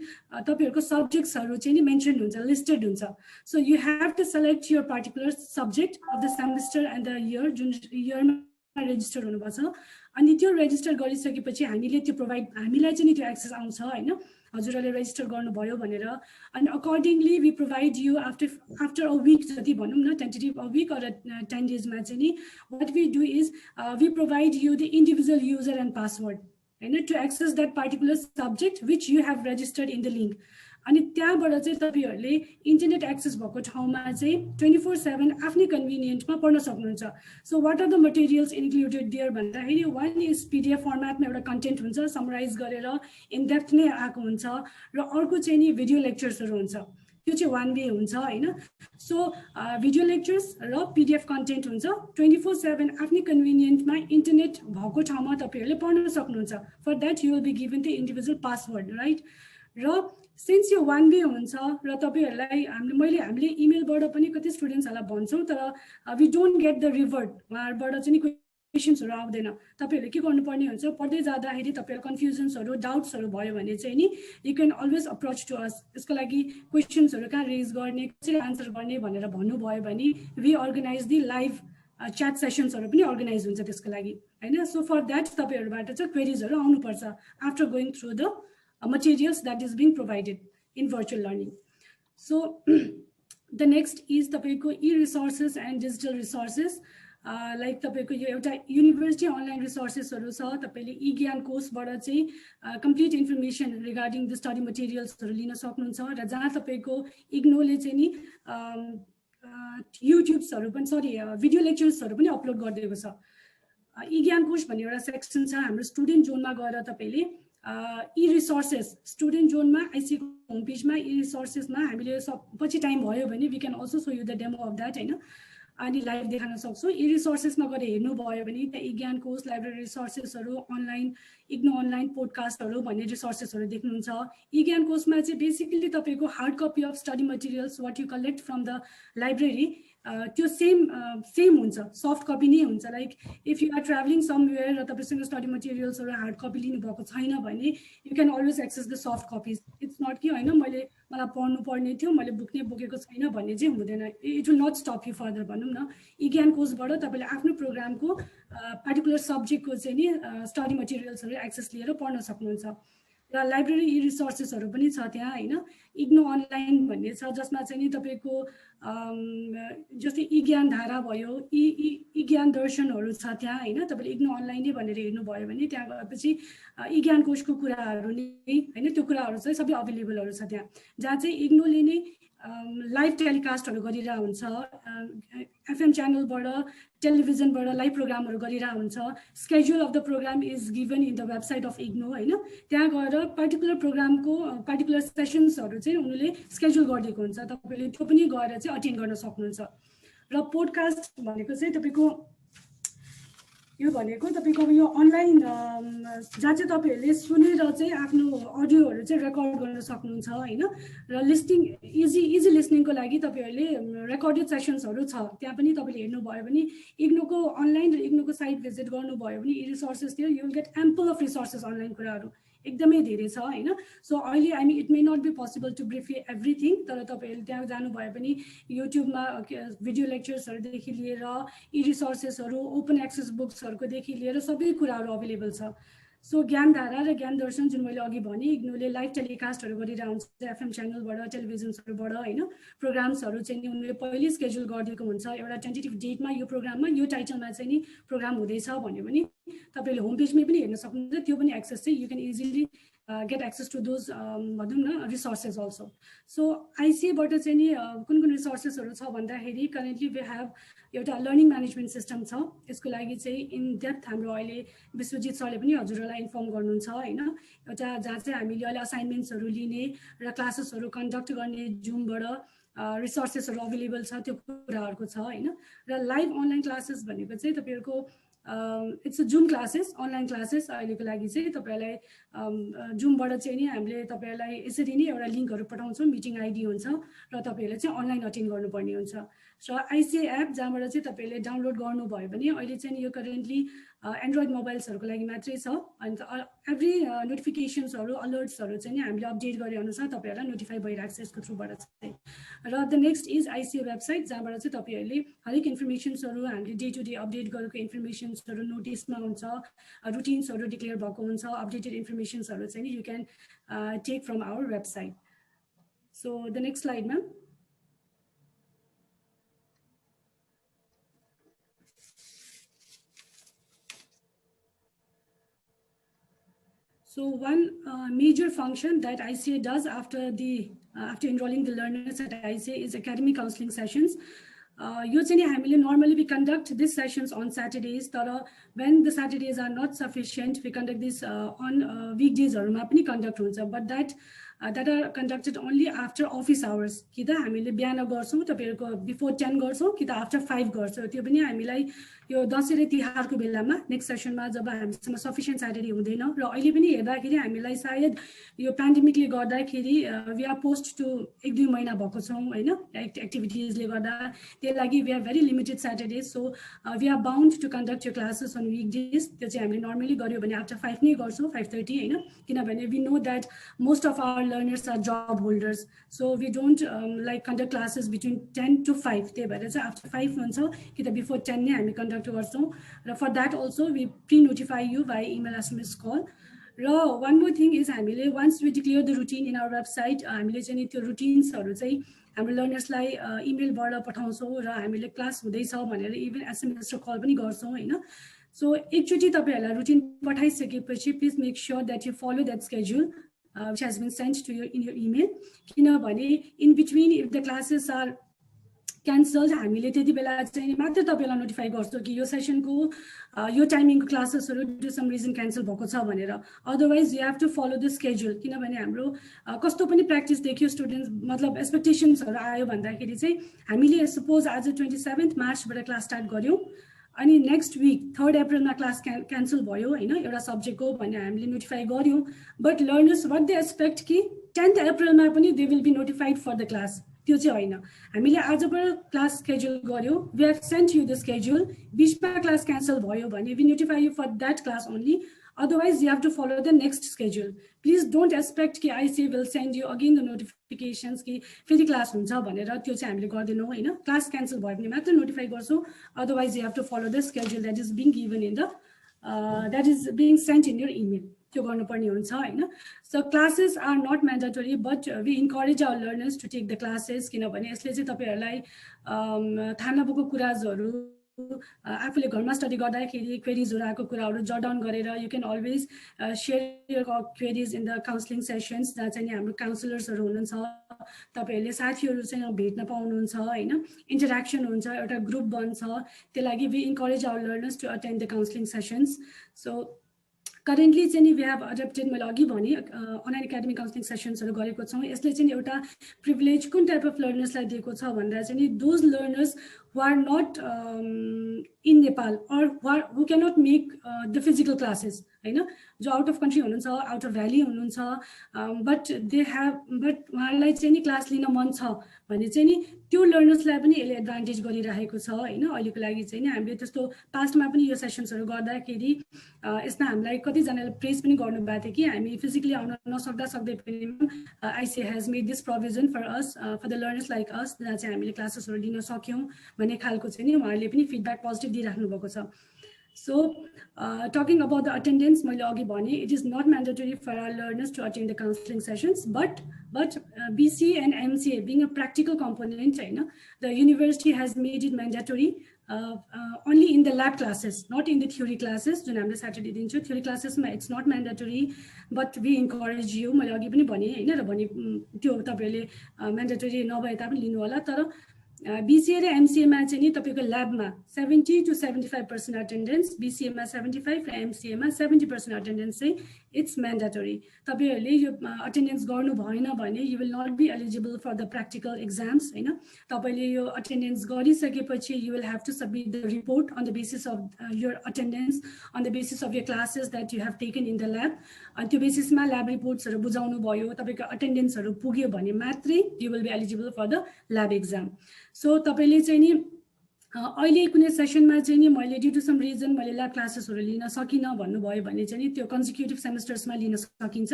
तपाईहरुको सब्जेक्ट्सहरु चाहिँ नि मेन्सन हुन्छ लिस्टेड हुन्छ. So you have to select your particular subject of the semester and the year जुन इयरमा रेजिस्टर हुनुभएको छ. अनि त्यो रेजिस्टर गरिसकेपछि हामीले त्यो प्रोवाइड हामीलाई चाहिँ नि त्यो एक्सेस आउँछ हैन हजुरले रेजिस्टर गर्नुभयो भनेर. अनि accordingly we provide you after a week जति भनौं न टेन्टेटिभ अ वीक अर 10 डेजमा चाहिँ नि what we do is we provide you the individual user and password to access that particular subject which you have registered in the link. अनि त्यहाँबाट चाहिँ तपाईहरुले इन्टरनेट एक्सेस भएको ठाउँमा चाहिँ 24/7 आफ्नै कन्भिनियन्टमा पढ्न सक्नुहुन्छ. So what are the materials included there भन्दाखेरि वान इज पीडीएफ फर्मेटमा एउटा कन्टेन्ट हुन्छ समराइज गरेर इन डेप्थ नै आएको हुन्छ र अर्को चाहिँ नि भिडियो लेक्चर्सहरु हुन्छ. त्यो चाहिँ वान वे हुन्छ हैन. सो भिडियो लेक्चर्स र पीडीएफ कन्टेन्ट हुन्छ 24/7 आफ्नै कन्भिनियन्टमा इन्टरनेट भएको ठाउँमा तपाईहरुले पढ्न सक्नुहुन्छ. For that you will be given the individual password right. र सिन्स यो वान वे हुन्छ र तपाईहरुलाई हामीले इमेलबाट पनि कति स्टुडेन्ट्सहरुलाई भन्छौं तर we don't get the revert उहाँहरुबाट चाहिँ क्वेशन्सहरु आउँदैन. तपाईहरुले के गर्नुपर्ने हुन्छ पढ्दै जाँदाखेरि तपाईहरु कन्फ्युजन्सहरु डाउट्सहरु भयो भने चाहिँ नि you can always approach to us. यसको लागि क्वेशन्सहरु कहाँ रेज गर्ने कसरी आन्सर गर्ने भनेर भन्नुभयो भने we organise the live chat सेसन्सहरु पनि अर्गनाइज हुन्छ त्यसको लागि हैन. सो फर दैट तपाईहरुबाट चाहिँ क्वेरीजहरु आउनु पर्छ after going through the materials that is being provided in virtual learning. So the next is तपाईको e-resources and digital resources. Like तपाईको यो एउटा युनिभर्सिटी अनलाइन रिसोर्सेसहरु छ. तपाईले e-ज्ञान कोर्सबाट चाहिँ complete information regarding the study मटेरियल्सहरु लिन सक्नुहुन्छ र जहाँ तपाईको इग्नोले चाहिँ नि युट्युब्सहरू पनि सरी भिडियो लेक्चर्सहरू पनि अपलोड गरिदिएको छ। ई ज्ञान कोश भन्ने एउटा सेक्सन छ हाम्रो स्टुडेन्ट जोनमा गएर तपाईँले ई रिसोर्सेस स्टुडेन्ट जोनमा आइसीको होम पेजमा ई रिसोर्सेसमा हामीले पछि टाइम भयो भने we can also show you the demo of that होइन, अनि लाइभ देखाउन सक्छौँ। ई रिसोर्सेसमा गएर हेर्नुभयो भने त्यहाँ ई ज्ञान कोश लाइब्रेरी रिसोर्सेसहरू अनलाइन इग्नो अनलाइन पोडकास्टहरू भन्ने रिसोर्सेसहरू देख्नुहुन्छ। ई ज्ञान कोशमा चाहिँ बेसिकली तपाईँको hard copy of study materials what you collect from the library त्यो सेम हुन्छ, सफ्ट कपी नै हुन्छ। Like if you are travelling somewhere र तपाईँसँग स्टडी मटेरियल्सहरू हार्ड कपी लिनुभएको छैन भने you can always access the soft copies. It's not कि होइन मलाई पढ्नु पर्ने थियो मैले बुक नै बोकेको छैन भन्ने चाहिँ हुँदैन। It will not stop you further भनौँ न। ई ज्ञान कोशबाट तपाईँले आफ्नो प्रोग्रामको पार्टिकुलर सब्जेक्टको चाहिँ नि स्टडी मटेरियल्सहरू एक्सेस लिएर पढ्न सक्नुहुन्छ। र लाइब्रेरी ई रिसोर्सेसहरू पनि छ त्यहाँ होइन। इग्नो अनलाइन भन्ने छ जसमा चाहिँ नि तपाईँको जस्तै ई ज्ञान धारा भयो, ई ज्ञान दर्शनहरू छ त्यहाँ होइन। तपाईँले इग्नो अनलाइनै भनेर हेर्नुभयो भने त्यहाँ गएपछि ई ज्ञान कोशको कुराहरू नै होइन त्यो कुराहरू चाहिँ सबै अभाइलेबलहरू छ त्यहाँ, जहाँ चाहिँ इग्नोले नै लाइभ टेलिकास्टहरू गरिरहेको हुन्छ, एफएम च्यानलबाट टेलिभिजनबाट लाइभ प्रोग्रामहरू गरिरहेको हुन्छ। Schedule of the programme is given in the website of IGNOU होइन। त्यहाँ गएर पार्टिकुलर प्रोग्रामको पार्टिकुलर सेसन्सहरू चाहिँ उनीहरूले स्केड्युल गरिदिएको हुन्छ, तपाईँले त्यो पनि गएर चाहिँ अटेन्ड गर्न सक्नुहुन्छ। र पोडकास्ट भनेको चाहिँ तपाईँको यो अनलाइन जहाँ चाहिँ तपाईँहरूले सुनेर चाहिँ आफ्नो अडियोहरू चाहिँ रेकर्ड गर्न सक्नुहुन्छ होइन। र लिस्निङ इजी लिसनिङको लागि तपाईँहरूले रेकर्डेड सेसन्सहरू छ त्यहाँ पनि तपाईँले हेर्नुभयो भने इग्नोको अनलाइन र इग्नोको साइट भिजिट गर्नुभयो भने ई रिसोर्सेस थियो you will get ample of resources online कुराहरू एकदमै धेरै छ होइन। सो अहिले it may not be possible to brief you everything, तर तपाईँहरूले त्यहाँ जानुभयो भने युट्युबमा भिडियो लेक्चर्सहरूदेखि लिएर ई रिसोर्सेसहरू ओपन एक्सेस बुक्सहरूकोदेखि लिएर सबै कुराहरू अभाइलेबल छ। सो ज्ञानधारा र ज्ञान दर्शन जुन मैले अघि भने इग्नोले लाइभ टेलिकास्टहरू गरिरहेको हुन्छ एफएम च्यानलबाट टेलिभिजन्सहरूबाट होइन। प्रोग्राम्सहरू चाहिँ नि उनीहरूले पहिले स्केड्युल गरिदिएको हुन्छ एउटा टेन्टेटिभ डेटमा यो प्रोग्राममा यो टाइटलमा चाहिँ नि प्रोग्राम हुँदैछ भन्यो भने तपाईँले होम पेजमै पनि हेर्न सक्नुहुन्छ। त्यो पनि एक्सेस चाहिँ you can easily get access to those भनौँ न रिसोर्सेस अल्सो। सो आइसिएबाट चाहिँ नि कुन कुन रिसोर्सेसहरू छ भन्दाखेरि करेन्टली वी हेभ एउटा लर्निङ म्यानेजमेन्ट सिस्टम छ। यसको लागि चाहिँ इन डेप्थ हाम्रो अहिले विश्वजित सरले पनि हजुरहरूलाई इन्फर्म गर्नुहुन्छ होइन। एउटा जहाँ चाहिँ हामीले अहिले असाइनमेन्ट्सहरू लिने र क्लासेसहरू कन्डक्ट गर्ने जुमबाट रिसोर्सेसहरू अभाइलेबल छ त्यो कुराहरूको छ होइन। र लाइभ अनलाइन क्लासेस भनेको चाहिँ तपाईँहरूको it's a zoom classes online classes अहिलेको लागि चाहिँ तपाईँहरूलाई जुमबाट चाहिँ नि हामीले तपाईँहरूलाई यसरी नै एउटा लिङ्कहरू पठाउँछौँ, मिटिङ आइडी हुन्छ र तपाईँहरूले चाहिँ अनलाइन अटेन्ड गर्नुपर्ने हुन्छ। र आइसिए एप जहाँबाट चाहिँ तपाईँहरूले डाउनलोड गर्नुभयो भने अहिले चाहिँ यो करेन्टली एन्ड्रोइड मोबाइल्सहरूको लागि मात्रै छ। अन्त एभ्री नोटिफिकेसन्सहरू अलर्ट्सहरू चाहिँ नि हामीले अपडेट गरे अनुसार तपाईँहरूलाई नोटिफाई भइरहेको छ यसको थ्रुबाट चाहिँ। र the next is ICA website जहाँबाट चाहिँ तपाईँहरूले हरेक इन्फर्मेसन्सहरू हामीले डे टु डे अपडेट गरेको इन्फर्मेसन्सहरू नोटिसमा हुन्छ, रुटिन्सहरू डिक्लेयर भएको हुन्छ, अपडेटेड इन्फर्मेसन्सहरू चाहिँ नि you can take from our website. So the next slide ma'am. So one major function that ICA does after enrolling the learners at ICA is academic counseling sessions. Normally we conduct these sessions on Saturdays, but when the Saturdays are not sufficient, we conduct this on weekdays or conduct, but that are conducted only after office hours. Kita हामीले बिहान गर्छौं तपाईहरुको before 10 गर्छौं कि त after 5 गर्छौं। त्यो पनि हामीलाई यो दशैं र तिहारको बेलामा नेक्स्ट सेसनमा जब हामीसँग सफिसिएन्ट स्याटरडे हुँदैन र अहिले पनि हेर्दाखेरि हामीलाई सायद यो पेन्डेमिकले गर्दाखेरि वी आर पोस्ट टु 1-2 महिना भएको छौं हैन एक्टिभिटीजले गर्दा त्यसै लागि we are very limited Saturday. So we are bound to conduct your classes on weekdays. त्यो चाहिँ हामीले नर्मली गर्यो भने आफ्टर 5 नै गर्छौं 5:30 हैन, किनभने we know that most of our learners are job holders, so we don't like conduct classes between 10 to 5. त्यही भएर चाहिँ after 5 हुन्छ कि त before 10 नै हामी conduct गर्छौं र for that also we pre-notify you by email, SMS, call. र one more thing is हामीले once we declare the routine in our website हामीले चाहिँ त्यो routinesहरु चाहिँ हाम्रो लर्नर्सलाई इमेलबाट पठाउँछौं र हामीले क्लास हुँदैछ भनेर इभन SMS र कल पनि गर्छौं हैन। सो एकचोटी तपाईहरुलाई रुटिन पठाइसकेपछि please make sure that you follow that schedule which has been sent to you in your email. In between, if the classes are cancelled हामीले त्यति बेला चाहिँ मात्र तपाईँलाई नोटिफाई गर्छौँ कि यो सेसनको यो टाइमिङको क्लासेसहरू ड्यु सम रिजन क्यान्सल भएको छ भनेर। Otherwise you have to follow the schedule, किनभने हाम्रो कस्तो पनि प्र्याक्टिस देखियो स्टुडेन्ट्स, मतलब एक्सपेक्टेसन्सहरू आयो भन्दाखेरि चाहिँ हामीले सपोज आज 27 मार्चबाट क्लास स्टार्ट गऱ्यौँ, अनि नेक्स्ट विक 3 अप्रिलमा क्लास क्यान्सल भयो होइन एउटा सब्जेक्टको भन्ने हामीले नोटिफाई गऱ्यौँ। But learners what they expect कि 10 अप्रिलमा पनि they will be notified for the class, त्यो चाहिँ होइन। हामीले आजबाट क्लास स्केड्युल गऱ्यौँ, we have sent you the schedule, बिचमा क्लास क्यान्सल भयो भने we notify you for that class only, otherwise you have to follow the next schedule. Please don't expect कि ICA will send you again the notifications कि फेरि class हुन्छ भनेर, त्यो चाहिँ हामीले गर्दैनौँ होइन। क्लास क्यान्सल भयो भने मात्र नोटिफाई गर्छौँ, otherwise you have to follow the schedule that is being given in the that is being sent in your email, त्यो गर्नुपर्ने हुन्छ होइन। So classes are not mandatory but we encourage our learners to take the classes, किनभने यसले चाहिँ तपाईँहरूलाई थाहा नभएको कुराहरू आफूले घरमा स्टडी गर्दाखेरि क्वेरिजहरू आएको कुराहरू जट डाउन गरेर you can always share your queries in the counselling sessions, जहाँ चाहिँ हाम्रो काउन्सिलर्सहरू हुनुहुन्छ, तपाईँहरूले साथीहरू चाहिँ भेट्न पाउनुहुन्छ होइन, इन्टरेक्सन हुन्छ, एउटा ग्रुप बन्छ। त्यो लागि we encourage our learners to attend the counselling sessions. So currently चाहिँ नि वी हेभ एडप्टेड, मैले अघि भने अनलाइन एकाडेमिक काउन्सिलिङ सेसन्सहरू गरेको छौँ। यसले चाहिँ एउटा प्रिभिलेज कुन टाइप अफ लर्नर्सलाई दिएको छ भन्दा चाहिँ नि those learners who are not in Nepal or who cannot make the physical classes, होइन, जो आउट अफ कन्ट्री हुनुहुन्छ, आउट अफ भ्याली हुनुहुन्छ, बट उहाँहरूलाई चाहिँ नि क्लास लिन मन छ भने चाहिँ नि त्यो लर्नर्सलाई पनि यसले एडभान्टेज गरिरहेको छ होइन। अहिलेको लागि चाहिँ नि हामीले त्यस्तो पास्टमा पनि यो सेसन्सहरू गर्दाखेरि यसमा हामीलाई कतिजनाले प्रेज पनि गर्नुभएको थियो कि हामी फिजिकली आउन नसक्दै पनि ICA has made this provision for us, for the learners like us, जहाँ चाहिँ हामीले क्लासेसहरू लिन सक्यौँ भन्ने खालको चाहिँ नि उहाँहरूले पनि फिडब्याक पोजिटिभ दिइराख्नु भएको छ। So talking about the attendance, मैले अघि भने it is not mandatory for our learners to attend the counseling sessions, but BCA and MCA being a practical component, the university has made it mandatory only in the lab classes, not in the theory classes. जुन हामीले Saturday दिन्छौँ theory classes मा it's not mandatory, but we encourage you, मैले अघि पनि भने होइन, र भने त्यो तपाईँहरूले mandatory नभए तापनि लिनु होला। तर BCA र MCA मा चाहिँ नि तपाईँको ल्याबमा 70 to 75% अटेन्डेन्स, BCA मा 75 र MCA मा 70% अटेन्डेन्स चाहिँ इट्स म्यान्डेटरी। तपाईँहरूले यो अटेन्डेन्स गर्नु भएन भने you will not be eligible for the practical exams होइन। तपाईँले यो अटेन्डेन्स गरिसकेपछि you will have to submit the report on the basis of your attendance, on the basis of your classes that you have taken in the lab. अनि त्यो बेसिसमा lab रिपोर्ट्सहरू बुझाउनु भयो, तपाईँको अटेन्डेन्सहरू पुग्यो भने मात्रै you will be eligible for the lab exam. So तपाईँले चाहिँ नि अहिले कुनै सेसनमा चाहिँ नि मैले ड्यु टु सम रिजन मैले ल्याब क्लासेसहरू लिन सकिनँ भन्नुभयो भने चाहिँ नि त्यो कन्जिक्युटिभ सेमेस्टर्समा लिन सकिन्छ।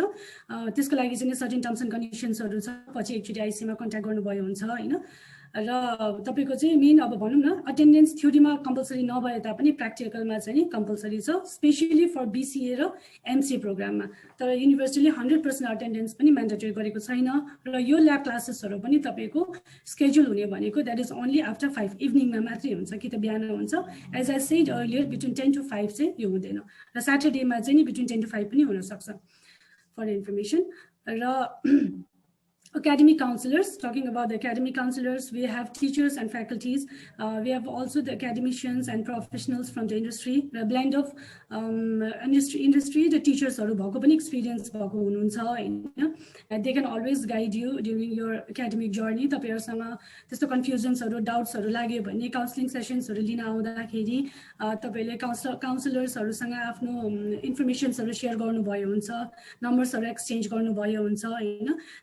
त्यसको लागि चाहिँ नि सर्टेन टर्म्स एन्ड कन्डिसन्सहरू छ, पछि एकचोटि आइसीमा कन्ट्याक्ट गर्नुभयो हुन्छ होइन। र तपाईँको चाहिँ मेन अब भनौँ न अटेन्डेन्स थ्योरीमा कम्पलसरी नभए तापनि प्र्याक्टिकलमा चाहिँ नि कम्पलसरी छ, स्पेसली फर BCA र MCA प्रोग्राममा। तर युनिभर्सिटीले 100% अटेन्डेन्स पनि म्यान्डेटरी गरेको छैन। र यो ल्याब क्लासेसहरू पनि तपाईँको स्केड्युल हुने भनेको द्याट इज ओन्ली आफ्टर 5 इभिनिङमा मात्रै हुन्छ कि त बिहान हुन्छ। As I said earlier between 10 to 5 चाहिँ यो हुँदैन, र स्याटरडेमा चाहिँ नि बिट्विन 10 to 5 पनि हुनसक्छ फर इन्फर्मेसन। र academic counselors, talking about the academic counselors, we have teachers and faculties. We have also the academicians and professionals from the industry, a blend of industry, the teachers are experience. They can always guide you during your academic journey. The confusions or doubts or counseling sessions or counselors or information share numbers or exchange.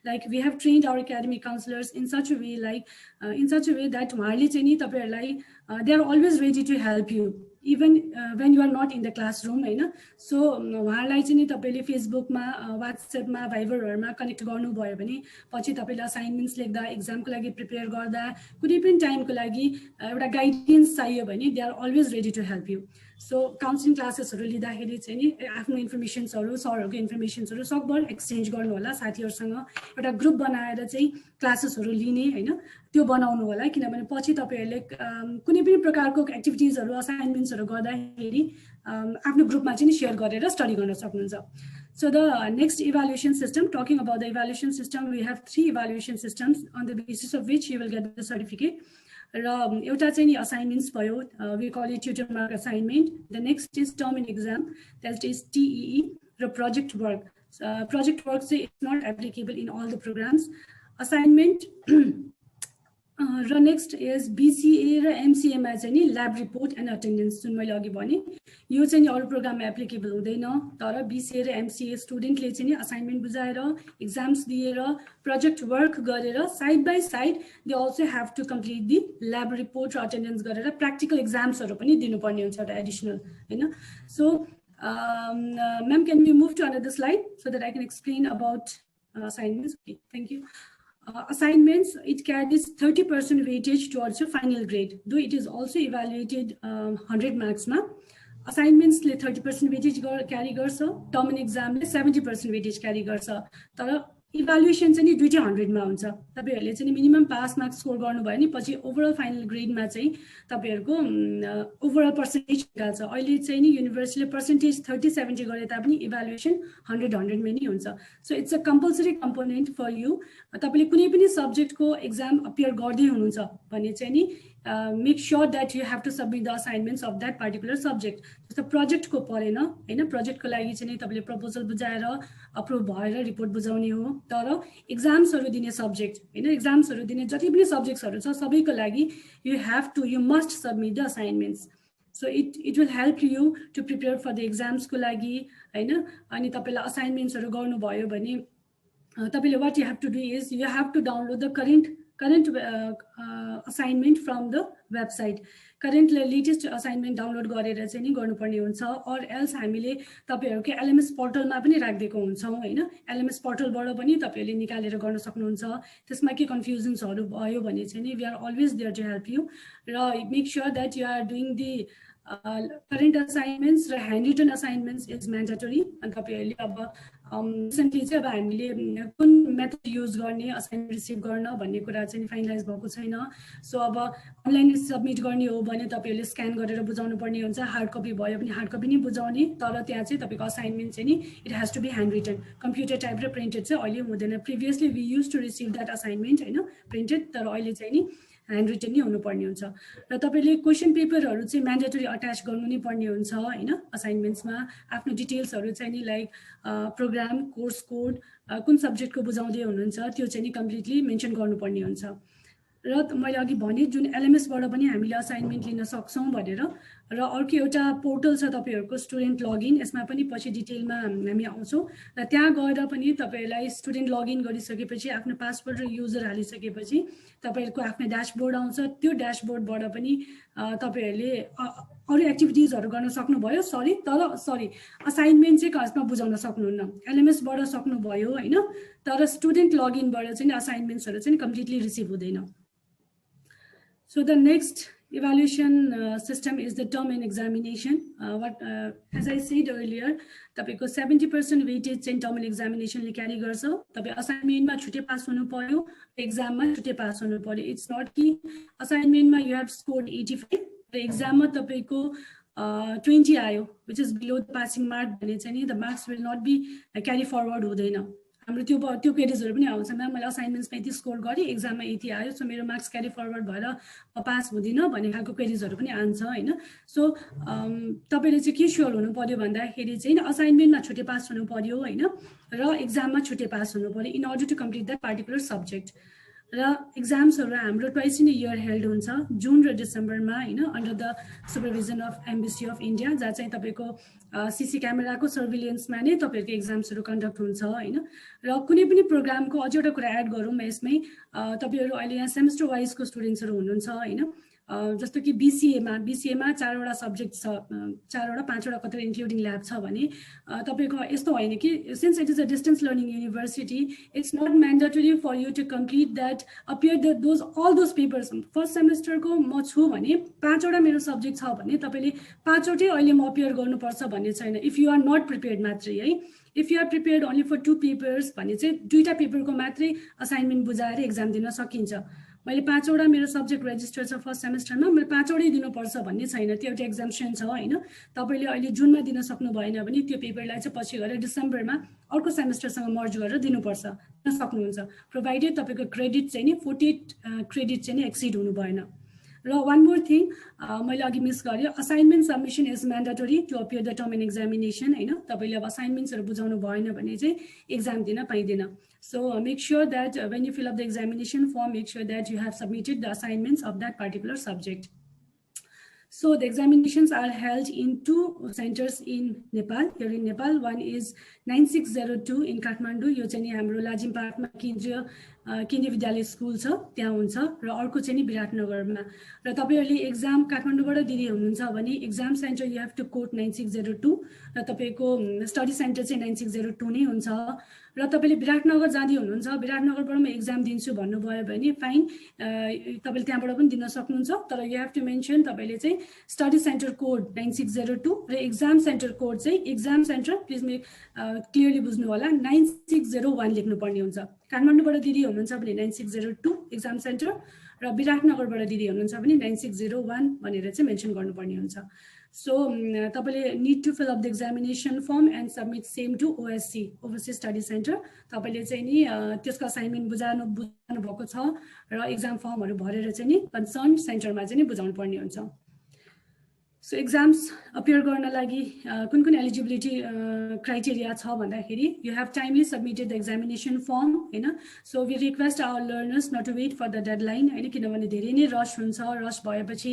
Like we have trained our academic counselors in such a way, that they are always ready to help you, even when you are not in the classroom. So Facebook ma, WhatsApp ma, Viber ma connect garnu bhayo bhane पछि तपाईले assignments लेख्दा exam को लागि prepare गर्दा कुनै पनि time को लागि एउटा guidance चाहियो भने they are always ready to help you. So counseling classes हरु लिँदाखेरि चाहिँ नि आफ्नो इन्फर्मेशन्स हरु सरहरुको इन्फर्मेशन्स हरु सकभर एक्सचेन्ज गर्नु होला साथीहरुसँग, एउटा ग्रुप बनाएर चाहिँ क्लासेस हरु लिने हैन त्यो बनाउनु होला, किनभने पछि तपाईहरुले कुनै पनि प्रकारको एक्टिभिटीज हरु असाइनमेन्ट्स हरु गर्दाखेरि आफ्नो ग्रुपमा चाहिँ शेयर गरेर स्टडी गर्न सक्नुहुन्छ. So the next evaluation system, talking about the evaluation system, we have 3 evaluation systems on the basis of which you will get the certificate. र एउटा चाहिँ नि असाइनमेन्ट्स भयो, we call it tutor mark assignment. The next is term end exam, that is TEE. र project work, project work चाहिँ it's not applicable in all the programmes. Assignment र next is BCA र MCA मा चाहिँ नि lab report and attendance, जुन मैले अघि भने यो चाहिँ नि अरू प्रोग्राममा एप्लिकेबल हुँदैन. तर BCA र MCA स्टुडेन्टले चाहिँ नि असाइनमेन्ट बुझाएर, एक्जाम्स दिएर, प्रोजेक्ट वर्क गरेर side by side they also have to complete the lab report र अटेन्डेन्स गरेर प्र्याक्टिकल एक्जाम्सहरू पनि दिनुपर्ने हुन्छ एउटा एडिसनल, होइन. So ma'am, can we move to another slide so that I can explain about assignments? Okay, thank you. Assignments, it carries 30% weightage towards your final grade, though it is also evaluated 100 marks. Assignments le 30% weightage carry garcha, term and exam le 70% weightage carry garcha. तर evaluation चाहिँ नि दुईटै 100 मा हुन्छ. तपाईहरुले चाहिँ minimum pass marks score गर्नुभयो नि पछि ओभरअल फाइनल ग्रेडमा चाहिँ तपाईहरुको ओभरअल पर्सेन्टेज निकाल्छ. अहिले चाहिँ नि युनिभर्सिटीले पर्सेन्टेज 30-70 गरे तापनि इभ्यालुएसन 100 मा नै हुन्छ. So it's a compulsory component for you. तपाईले कुनै पनि सब्जेक्टको एक्जाम अपियर गर्दै हुनुहुन्छ भने चाहिँ नि make sure that you have to submit the assignments of that particular subject. जस्तो प्रोजेक्टको परेन होइन, प्रोजेक्टको लागि चाहिँ तपाईले प्रपोजल बुझाएर अप्रुभ भएर रिपोर्ट बुझाउने हो. तर एक्जाम्सहरू दिने सब्जेक्ट होइन, एक्जाम्सहरू दिने जति पनि सब्जेक्ट्सहरू छ सबैको लागि you must submit the assignments. So it will help you to prepare for the एक्जाम्सको लागि होइन. अनि तपाईँलाई असाइनमेन्ट्सहरू गर्नुभयो भने तपाईँले what you have to do is you have to download the current assignment from the website. Current latest assignment download गरेर चाहिँ नि गर्नुपर्ने हुन्छ. और एल्स हामीले तपाईहरुको LMS पोर्टलमा पनि राख्दिएको हुन्छौं हैन. LMS पोर्टलबाट पनि तपाईहरुले निकालेर गर्न सक्नुहुन्छ. त्यसमा के कन्फ्युजन्सहरु भयो भने चाहिँ नि we are always there to help you. र make sure that you are doing the current assignments र hand written assignments is mandatory. अनि तपाईहरुले अब रिसेन्टली चाहिँ अब हामीले कुन मेथड युज गर्ने असाइनमेन्ट रिसिभ गर्न भन्ने कुरा चाहिँ फाइनलाइज भएको छैन. सो अब अनलाइन सबमिट गर्ने हो भने तपाईहरुले स्क्यान गरेर बुझाउनु पर्ने हुन्छ. हार्ड कपी भयो भने हार्ड कपी नै बुझाउने. तर त्यहाँ चाहिँ तपाईको असाइनमेन्ट चाहिँ नि it has to be handwritten. Computer type र प्रिन्टेड चाहिँ अहिले हुँदैन. Previously we use to receive that assignment हैन प्रिन्टेड, तर अहिले चाहिँ नि ह्यान्ड रिटन नै हुनुपर्ने हुन्छ. र तपाईले क्वेसन पेपरहरू चाहिँ म्यान्डेटरी अट्याच गर्नु नै पर्ने हुन्छ हैन. असाइनमेन्ट्समा आफ्नो डिटेल्सहरू चाहिँ नि लाइक प्रोग्राम, कोर्स कोड, कुन सब्जेक्टको बुझाउँदै हुनुहुन्छ त्यो चाहिँ नि कम्प्लिटली मेन्सन गर्नुपर्ने हुन्छ. र मैले अघि भने जुन LMSबाट पनि हामीले असाइनमेन्ट लिन सक्छौं भनेर. र अर्को एउटा पोर्टल छ तपाईहरुको स्टुडेन्ट लगइन. यसमा पनि पछि डिटेलमा हामी आउँछौं. र त्यहाँ गएर पनि तपाईहरुलाई स्टुडेन्ट लगइन गरिसकेपछि आफ्नो पासवर्ड र युजर हालिसकेपछि तपाईहरुको आफ्नो ड्याशबोर्ड आउँछ. त्यो ड्याशबोर्डबाट पनि तपाईहरुले अरु एक्टिभिटिजहरु गर्न सक्नुभयो. असाइनमेन्ट चाहिँ कसमा बुझाउन सक्नुहुन्न. LMSबाट सक्नुभयो हैन. तर स्टुडेन्ट लगइनबाट चाहिँ असाइनमेन्ट्सहरु चाहिँ कम्प्लिटली रिसिभ हुँदैन. So the next evaluation system is the term and examination. As I said earlier, तपाईको 70% weightage चाहिँ term and examination ले carry गर्छ. तपाई assignment मा छुटे पास हुनु पर्यो, exam मा छुटे पास हुनु पर्यो. It's not कि assignment मा you have scored 85 र exam मा तपाईको 20 आयो, which is below the passing mark भने चाहिँ नि the marks will not be carry forward हुँदैन. हाम्रो त्यो क्वेरीजहरु पनि आउँछ. म्याम मैले असाइनमेन्ट्समा यति स्कोर गरे, एक्जाममा यति आयो, सो मेरो मार्क्स क्यारी फरवर्ड भएर पास हुँदिन भन्ने खालको क्वेरीजहरु पनि आउँछ हैन. सो तपाईले चाहिँ के स्योर हुनु पर्यो भन्दाखेरि चाहिँ असाइनमेन्टमा छुटे पास हुनु पर्यो हैन, र एक्जाममा छुटे पास हुनु पर्यो in order to complete that particular subject. र एक्जाम्सहरु हाम्रो ट्वाइस इन इयर हेल्ड हुन्छ, जुन र डिसेम्बरमा हैन, under the supervision of embassy of India, जहाँ चाहिँ तपाईको सीसी क्यामेराको सर्भिलियन्समा नै तपाईहरुको एक्जाम्सहरु कन्डक्ट हुन्छ हैन. र कुनै पनि प्रोग्रामको अझै एउटा कुरा एड गरौँ म यसमै, तपाईहरु अहिले यहाँ सेमेस्टर वाइजको स्टुडेन्ट्सहरु हुनुहुन्छ हैन. जस्तो कि BCA मा 4वटा सब्जेक्ट छ, 4वटा 5वटा कतै इन्क्लुडिङ ल्याब छ भने तपाईको यस्तो हैन कि since it is a distance learning university, it's not mandatory for you to complete that appear all those papers. First सेमेस्टरको म छु भने 5वटा मेरो सब्जेक्ट छ भने तपाईले 5वटै अहिले म अपियर गर्नुपर्छ भन्ने छैन. If you are not prepared मात्रै है. If you are prepared only for 2 papers भने चाहिँ 2टा पेपरको मात्रै असाइनमेन्ट बुझाएर एक्जाम दिन सकिन्छ. मैले 5वटा मेरो सब्जेक्ट रेजिस्टर छ फर्स्ट सेमेस्टरमा, मैले 5वटै दिनुपर्छ भन्ने छैन. त्यो एउटा एक्जाम्पसन छ हैन. तपाईले अहिले जुनमा दिन सक्नु भएन भने त्यो पेपरलाई चाहिँ पछि गएर डिसेम्बरमा अर्को सेमेस्टरसँग मर्ज गरेर दिनुपर्छ सक्नुहुन्छ, प्रोभाइडेड तपाईको क्रेडिट चाहिँ नि 48 क्रेडिट चाहिँ नि एक्सिड हुनु भएन. र वान मोर थिङ मैले अघि मिस गरेँ, assignment submission is mandatory to appear the term end examination होइन। तपाईँले अब असाइनमेन्ट्सहरू बुझाउनु भएन भने चाहिँ एक्जाम दिन पाइँदैन। So make sure that when you fill up the examination form, make sure that you have submitted the assignments of that particular subject. So the examinations are held in 2 centers in Nepal. Here in Nepal, one is 9602 in Kathmandu. यो चाहिँ नि हाम्रो लाजिमपाटमा केन्द्रीय विद्यालय school छ, त्यहाँ हुन्छ। र अर्को चाहिँ नि विराटनगरमा। र तपाईँहरूले एक्जाम काठमाडौँबाट दिँदै हुनुहुन्छ भने exam centre you have to code 9602 र तपाईँको स्टडी सेन्टर चाहिँ 9602 नै हुन्छ। र तपाईँले विराटनगर जाँदै हुनुहुन्छ, विराटनगरबाट म एक्जाम दिन्छु भन्नुभयो भने फाइन, तपाईँले त्यहाँबाट पनि दिन सक्नुहुन्छ। तर यु हेभ टु मेन्सन तपाईँले चाहिँ स्टडी सेन्टर कोड 9602 र एक्जाम सेन्टर कोड चाहिँ एक्जाम सेन्टर, प्लिज क्लियरली बुझ्नु होला, 9601 लेख्नुपर्ने हुन्छ। काठमाडौँबाट दिदी हुनुहुन्छ भने 9602 एक्जाम सेन्टर र विराटनगरबाट दिदी हुनुहुन्छ भने 9601 भनेर चाहिँ मेन्सन गर्नुपर्ने हुन्छ। सो तपाईँले need to fill up the examination form and submit same to OSC, overseas study centre. तपाईँले चाहिँ नि त्यसको असाइनमेन्ट बुझाउनु भएको छ र एक्जाम फर्महरू भरेर चाहिँ नि कन्सर्न सेन्टरमा चाहिँ नि बुझाउनु पर्ने हुन्छ। सो एक्जाम्स अपियर गर्न लागि कुन कुन एलिजिबिलिटी क्राइटेरिया छ भन्दाखेरि you have timely submitted the examination form होइन। So we request our learners not to wait for the deadline होइन, किनभने धेरै नै रस हुन्छ। रस भएपछि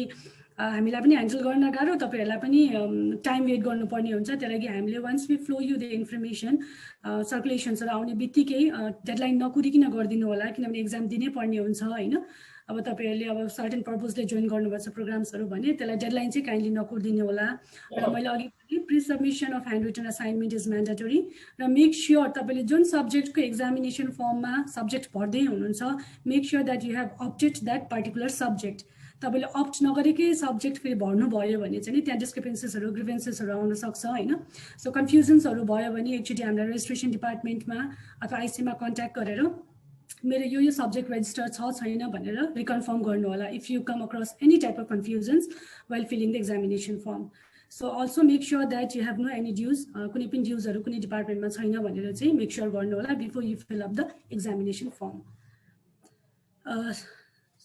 हामीलाई पनि ह्यान्डल गर्न गाह्रो, तपाईँहरूलाई पनि टाइम वेट गर्नुपर्ने हुन्छ। त्यही लागि हामीले once we flow you the information सर्कुलेसन्सहरू आउने बित्तिकै डेडलाइन नकुरिकन गरिदिनु होला, किनभने एक्जाम दिनै पर्ने हुन्छ होइन। अब तपाईँहरूले अब सर्टेन पर्पजले जोइन गर्नुभएको छ प्रोग्राम्सहरू भने त्यसलाई डेडलाइन चाहिँ काइन्डली नकुरिदिनु होला। र मैले अघि भने pre submission of handwritten assignment is mandatory. र मेक स्योर तपाईँले जुन सब्जेक्टको एक्जामिनेसन फर्ममा सब्जेक्ट भर्दै हुनुहुन्छ, make sure that you have opted that particular subject. तपाईँले अप्ट नगरेकै सब्जेक्ट फेरि भर्नुभयो भने चाहिँ त्यहाँ डिस्क्रिपेन्सेसहरू ग्रिभेन्सेसहरू आउन सक्छ होइन। सो कन्फ्युजन्सहरू भयो भने एकचोटि हामीलाई रेजिस्ट्रेसन डिपार्टमेन्टमा अथवा आइसीमा कन्ट्याक्ट गरेर मेरो यो सब्जेक्ट रेजिस्टर छ छैन भनेर रिकन्फर्म गर्नु होला if you come across any type of confusions while filling the examination form. So also make sure that you have no any dues, कुनै पनि ड्युजहरू कुनै डिपार्टमेन्टमा छैन भनेर चाहिँ मेक स्योर गर्नु होला before you fill up the examination form.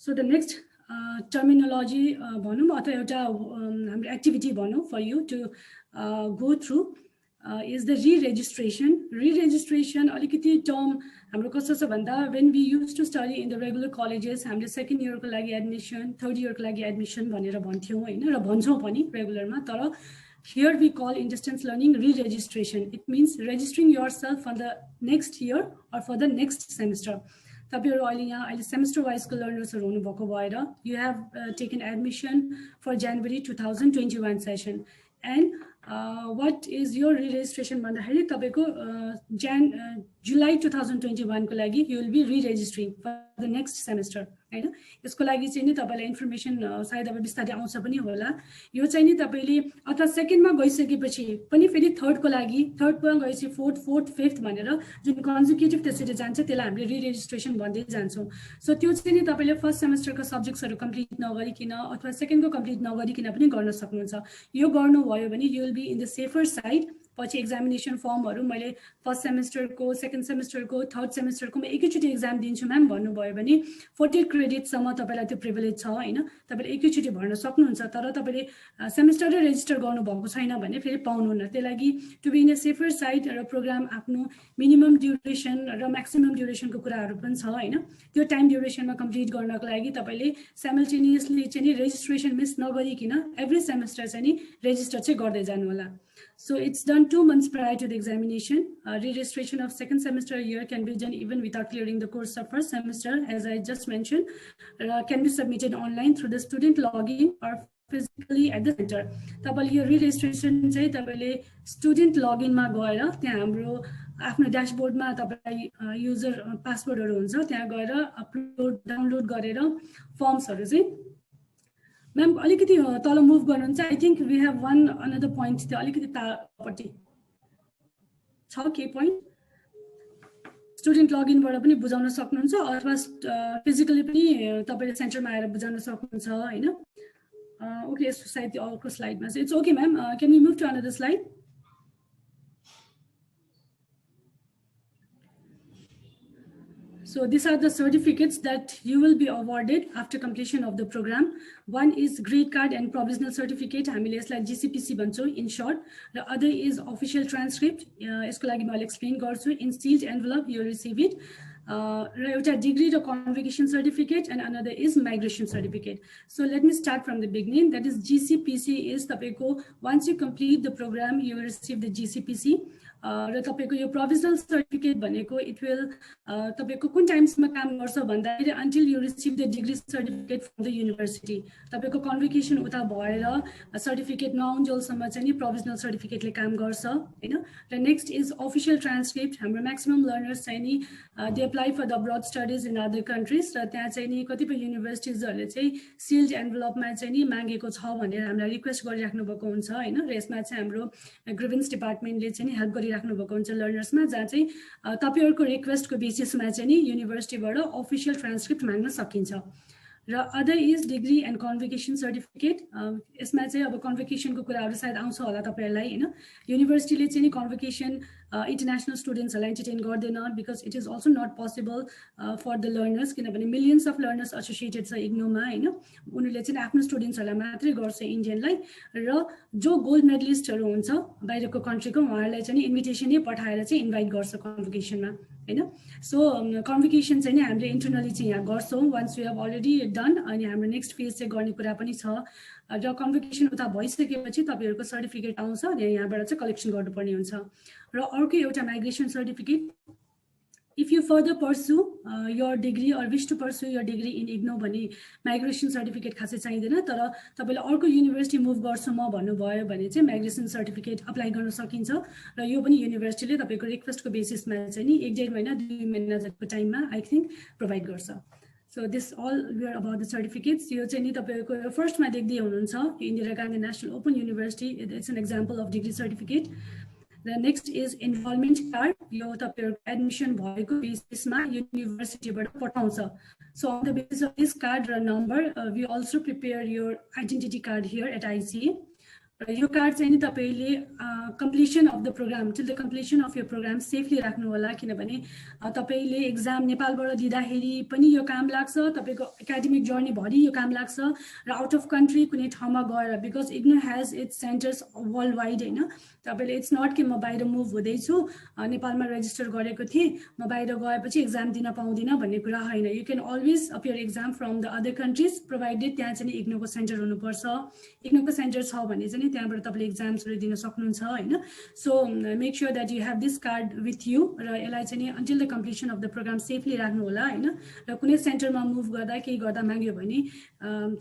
So the next terminology भनौँ अथवा एउटा हाम्रो एक्टिभिटी भनौँ for you to go through is the reregistration. Reregistration अलिकति टर्म हाम्रो कस्तो छ भन्दा when we use to study in the regular colleges हामीले सेकेन्ड इयरको लागि एडमिसन, थर्ड इयरको लागि एडमिसन भनेर भन्थ्यौँ होइन, र भन्छौँ पनि रेगुलरमा। तर here we call in distance learning re-registration. It means registering yourself for the next year or for the next semester. तपाईँहरू अहिले यहाँ अहिले सेमेस्टर वाइजको लर्नर्सहरू हुनुभएको भएर you have taken admission for January 2021 session and what is your reregistration भन्दाखेरि तपाईँको जुलाई 2021 को लागि you will be reregistering for the next semester होइन। यसको लागि चाहिँ नि तपाईँलाई इन्फर्मेसन सायद अब बिस्तारै आउँछ पनि होला। यो चाहिँ नि तपाईँले अथवा सेकेन्डमा गइसकेपछि पनि फेरि थर्डको लागि, थर्डमा गएपछि फोर्थ फिफ्थ भनेर जुन कन्जिक्युटिभ त्यसरी जान्छ त्यसलाई हामीले रिरेजिस्ट्रेसन भन्दै जान्छौँ। सो त्यो चाहिँ नि तपाईँले फर्स्ट सेमेस्टरको सब्जेक्ट्सहरू कम्प्लिट नगरिकन अथवा सेकेन्डको कम्प्लिट नगरिकन पनि गर्न सक्नुहुन्छ। यो गर्नुभयो भने you will be in the safer side. पछि एक्जामिनेसन फर्महरू मैले फर्स्ट सेमेस्टरको, सेकेन्ड सेमेस्टरको, थर्ड सेमेस्टरकोमा एकैचोटि एक्जाम दिन्छु म्याम भन्नुभयो भने 40 क्रेडिटसम्म तपाईँलाई त्यो प्रिभिलेज छ होइन, तपाईँले एकैचोटि भर्न सक्नुहुन्छ। तर तपाईँले सेमेस्टरै रेजिस्टर गर्नुभएको छैन भने फेरि पाउनुहुन्न। त्यही लागि to be in a safer side र प्रोग्राम आफ्नो मिनिमम ड्युरेसन र म्याक्सिमम ड्युरेसनको कुराहरू पनि छ होइन। त्यो टाइम ड्युरेसनमा कम्प्लिट गर्नको लागि तपाईँले साइमल्टेनियसली चाहिँ नि रेजिस्ट्रेसन मिस नगरिकन एभ्री सेमेस्टर चाहिँ नि रेजिस्टर चाहिँ गर्दै जानु होला। So it's done 2 months prior to the examination. Re-registration of second semester year can be done even without clearing the course of first semester, as I just mentioned. Can be submitted online through the student login or physically at the center. तपाईले यो re-registration चाहिँ तपाईले student login मा गएर त्यहाँ हाम्रो आफ्नो ड्याशबोर्डमा तपाईलाई युजर पासवर्डहरू हुन्छ, त्यहाँ गएर अपलोड डाउनलोड गरेर फर्म्सहरू चाहिँ म्याम अलिकति तल मुभ गर्नुहुन्छ। I think we have one another point त्यो अलिकति तापट्टि छ के पोइन्ट स्टुडेन्ट लगइनबाट पनि बुझाउन सक्नुहुन्छ अथवा फिजिकली पनि तपाईँले सेन्टरमा आएर बुझाउन सक्नुहुन्छ होइन। ओके यसको सायद अर्को स्लाइडमा चाहिँ it's okay ma'am, can we move to another slide. So these are the certificates that you will be awarded after completion of the program. One is grade card and provisional certificate, हामीले यसलाई GCPC भन्छौँ in short. The other is official transcript. यसको लागि मैले explain गर्छु. In sealed envelope you receive it. र एउटा degree र convocation certificate and another is migration certificate. So let me start from the beginning. That is GCPC is तपाईको once you complete the program you will receive the GCPC. र तपाईको यो provisional certificate भनेको it will तपाईको कुन टाइम्समा काम गर्छ भन्दाखेरि until you receive the degree certificate from the university तपाईको कन्भोकेसन उता भएर सर्टिफिकेट नआउन्जेलसम्म चाहिँ नि प्रोभिजनल सर्टिफिकेटले काम गर्छ हैन र नेक्स्ट इज अफिसियल ट्रान्सक्रिप्ट हाम्रो म्याक्सिमम लर्नर्स चाहिँ नि they apply for the abroad studies in other countries र त्यहाँ चाहिँ नि कतिपय युनिभर्सिटिजहरूले चाहिँ सिल्ड एन्भलपमा चाहिँ नि मागेको छ भनेर हामीलाई रिक्वेस्ट गरिराख्नु भएको हुन्छ हैन र यसमा चाहिँ हाम्रो ग्रिभेन्स डिपार्टमेन्टले चाहिँ नि हेल्प राख्नु भएको हुन्छ लर्नर्समा जहाँ चाहिँ तपाईहरुको रिक्वेस्टको बेसिसमा चाहिँ नि युनिभर्सिटीबाट अफिसियल ट्रान्सक्रिप्ट माग्न सकिन्छ र other is degree and convocation certificate यसमा चाहिँ अब कन्भोकेसनको कुराहरु सायद आउँछ होला तपाईहरुलाई हैन युनिभर्सिटीले चाहिँ नि कन्भोकेसन international students entertain गर्दैन because it is also not possible for the learners किनभने millions of learners associated छ इग्नोमा हैन उनीहरुले चाहिँ आफ्नो स्टुडेन्ट्सहरुलाई मात्रै गर्छ इन्डियनलाई र जो गोल्ड मेडलिस्टहरु हुन्छ बाहिरको कन्ट्रीको उहाँहरुलाई चाहिँ इन्भिटेसन नै पठाएर चाहिँ इन्भाइट गर्छ कन्भोकेसनमा हैन सो कन्भोकेसन चाहिँ नि हामीले इन्टरनली चाहिँ यहाँ गर्छौं once we have already done अनि हाम्रो नेक्स्ट फेज चाहिँ गर्ने कुरा पनि छ र कन्भोकेसन उता भइसकेपछि तपाईहरुको सर्टिफिकेट आउँछ अनि यहाँबाट चाहिँ कलेक्सन गर्नुपर्ने हुन्छ र अर्को एउटा migration certificate if you further pursue your degree or wish to pursue your degree in IGNO भने माइग्रेसन सर्टिफिकेट खासै चाहिदैन तर तपाईले अर्को युनिभर्सिटी मुभ गर्छु म भन्नुभयो भने चाहिँ माइग्रेसन सर्टिफिकेट अप्लाई गर्न सकिन्छ र यो पनि युनिभर्सिटीले तपाईको रिक्वेस्टको बेसिसमा चाहिँ नि 1.5 महिना 2 महिना जतिको टाइममा आई थिंक प्रोवाइड गर्छ So this all we are about the certificates. यो चाहिँ नि तपाईको फर्स्टमा देख्दै हुनुहुन्छ Indira Gandhi national open university it's an example of degree certificate The next is enrollment card. यो तपाईहरुको एडमिसन भएको बेसिसमा युनिभर्सिटीबाट पठाउँछ So on the basis of this card or number, we also prepare your identity card here at ICA. यो card चाहिँ नि तपाईले completion of the program till the completion of your program safely राख्नु होला किनभने तपाईले एक्जाम नेपालबाट दिँदाखेरि पनि यो काम लाग्छ तपाईको एकाडेमिक जर्नी भरि यो काम लाग्छ र आउट अफ कन्ट्री कुनै ठाउँमा गएर because IGNO has its centers worldwide हैन तपाईले इट्स नट कि म बाहिर मुभ हुँदै छु नेपालमा रेजिस्टर गरेको थिए म बाहिर गएपछि एक्जाम दिन पाउँदिन भन्ने कुरा हैन you can always appear exam from the other countries provided त्यहाँ चाहिँ इग्नोको सेन्टर हुनुपर्छ इग्नोको सेन्टर छ भने चाहिँ त्यहाँबाट तपाईले एक्जाम्सहरु दिन सक्नुहुन्छ हैन so make sure that you have this card with you र यसलाई चाहिँ until the completion of the programme safely राख्नु होला हैन र कुनै सेन्टरमा मुभ गर्दा केही गर्दा माग्यो भने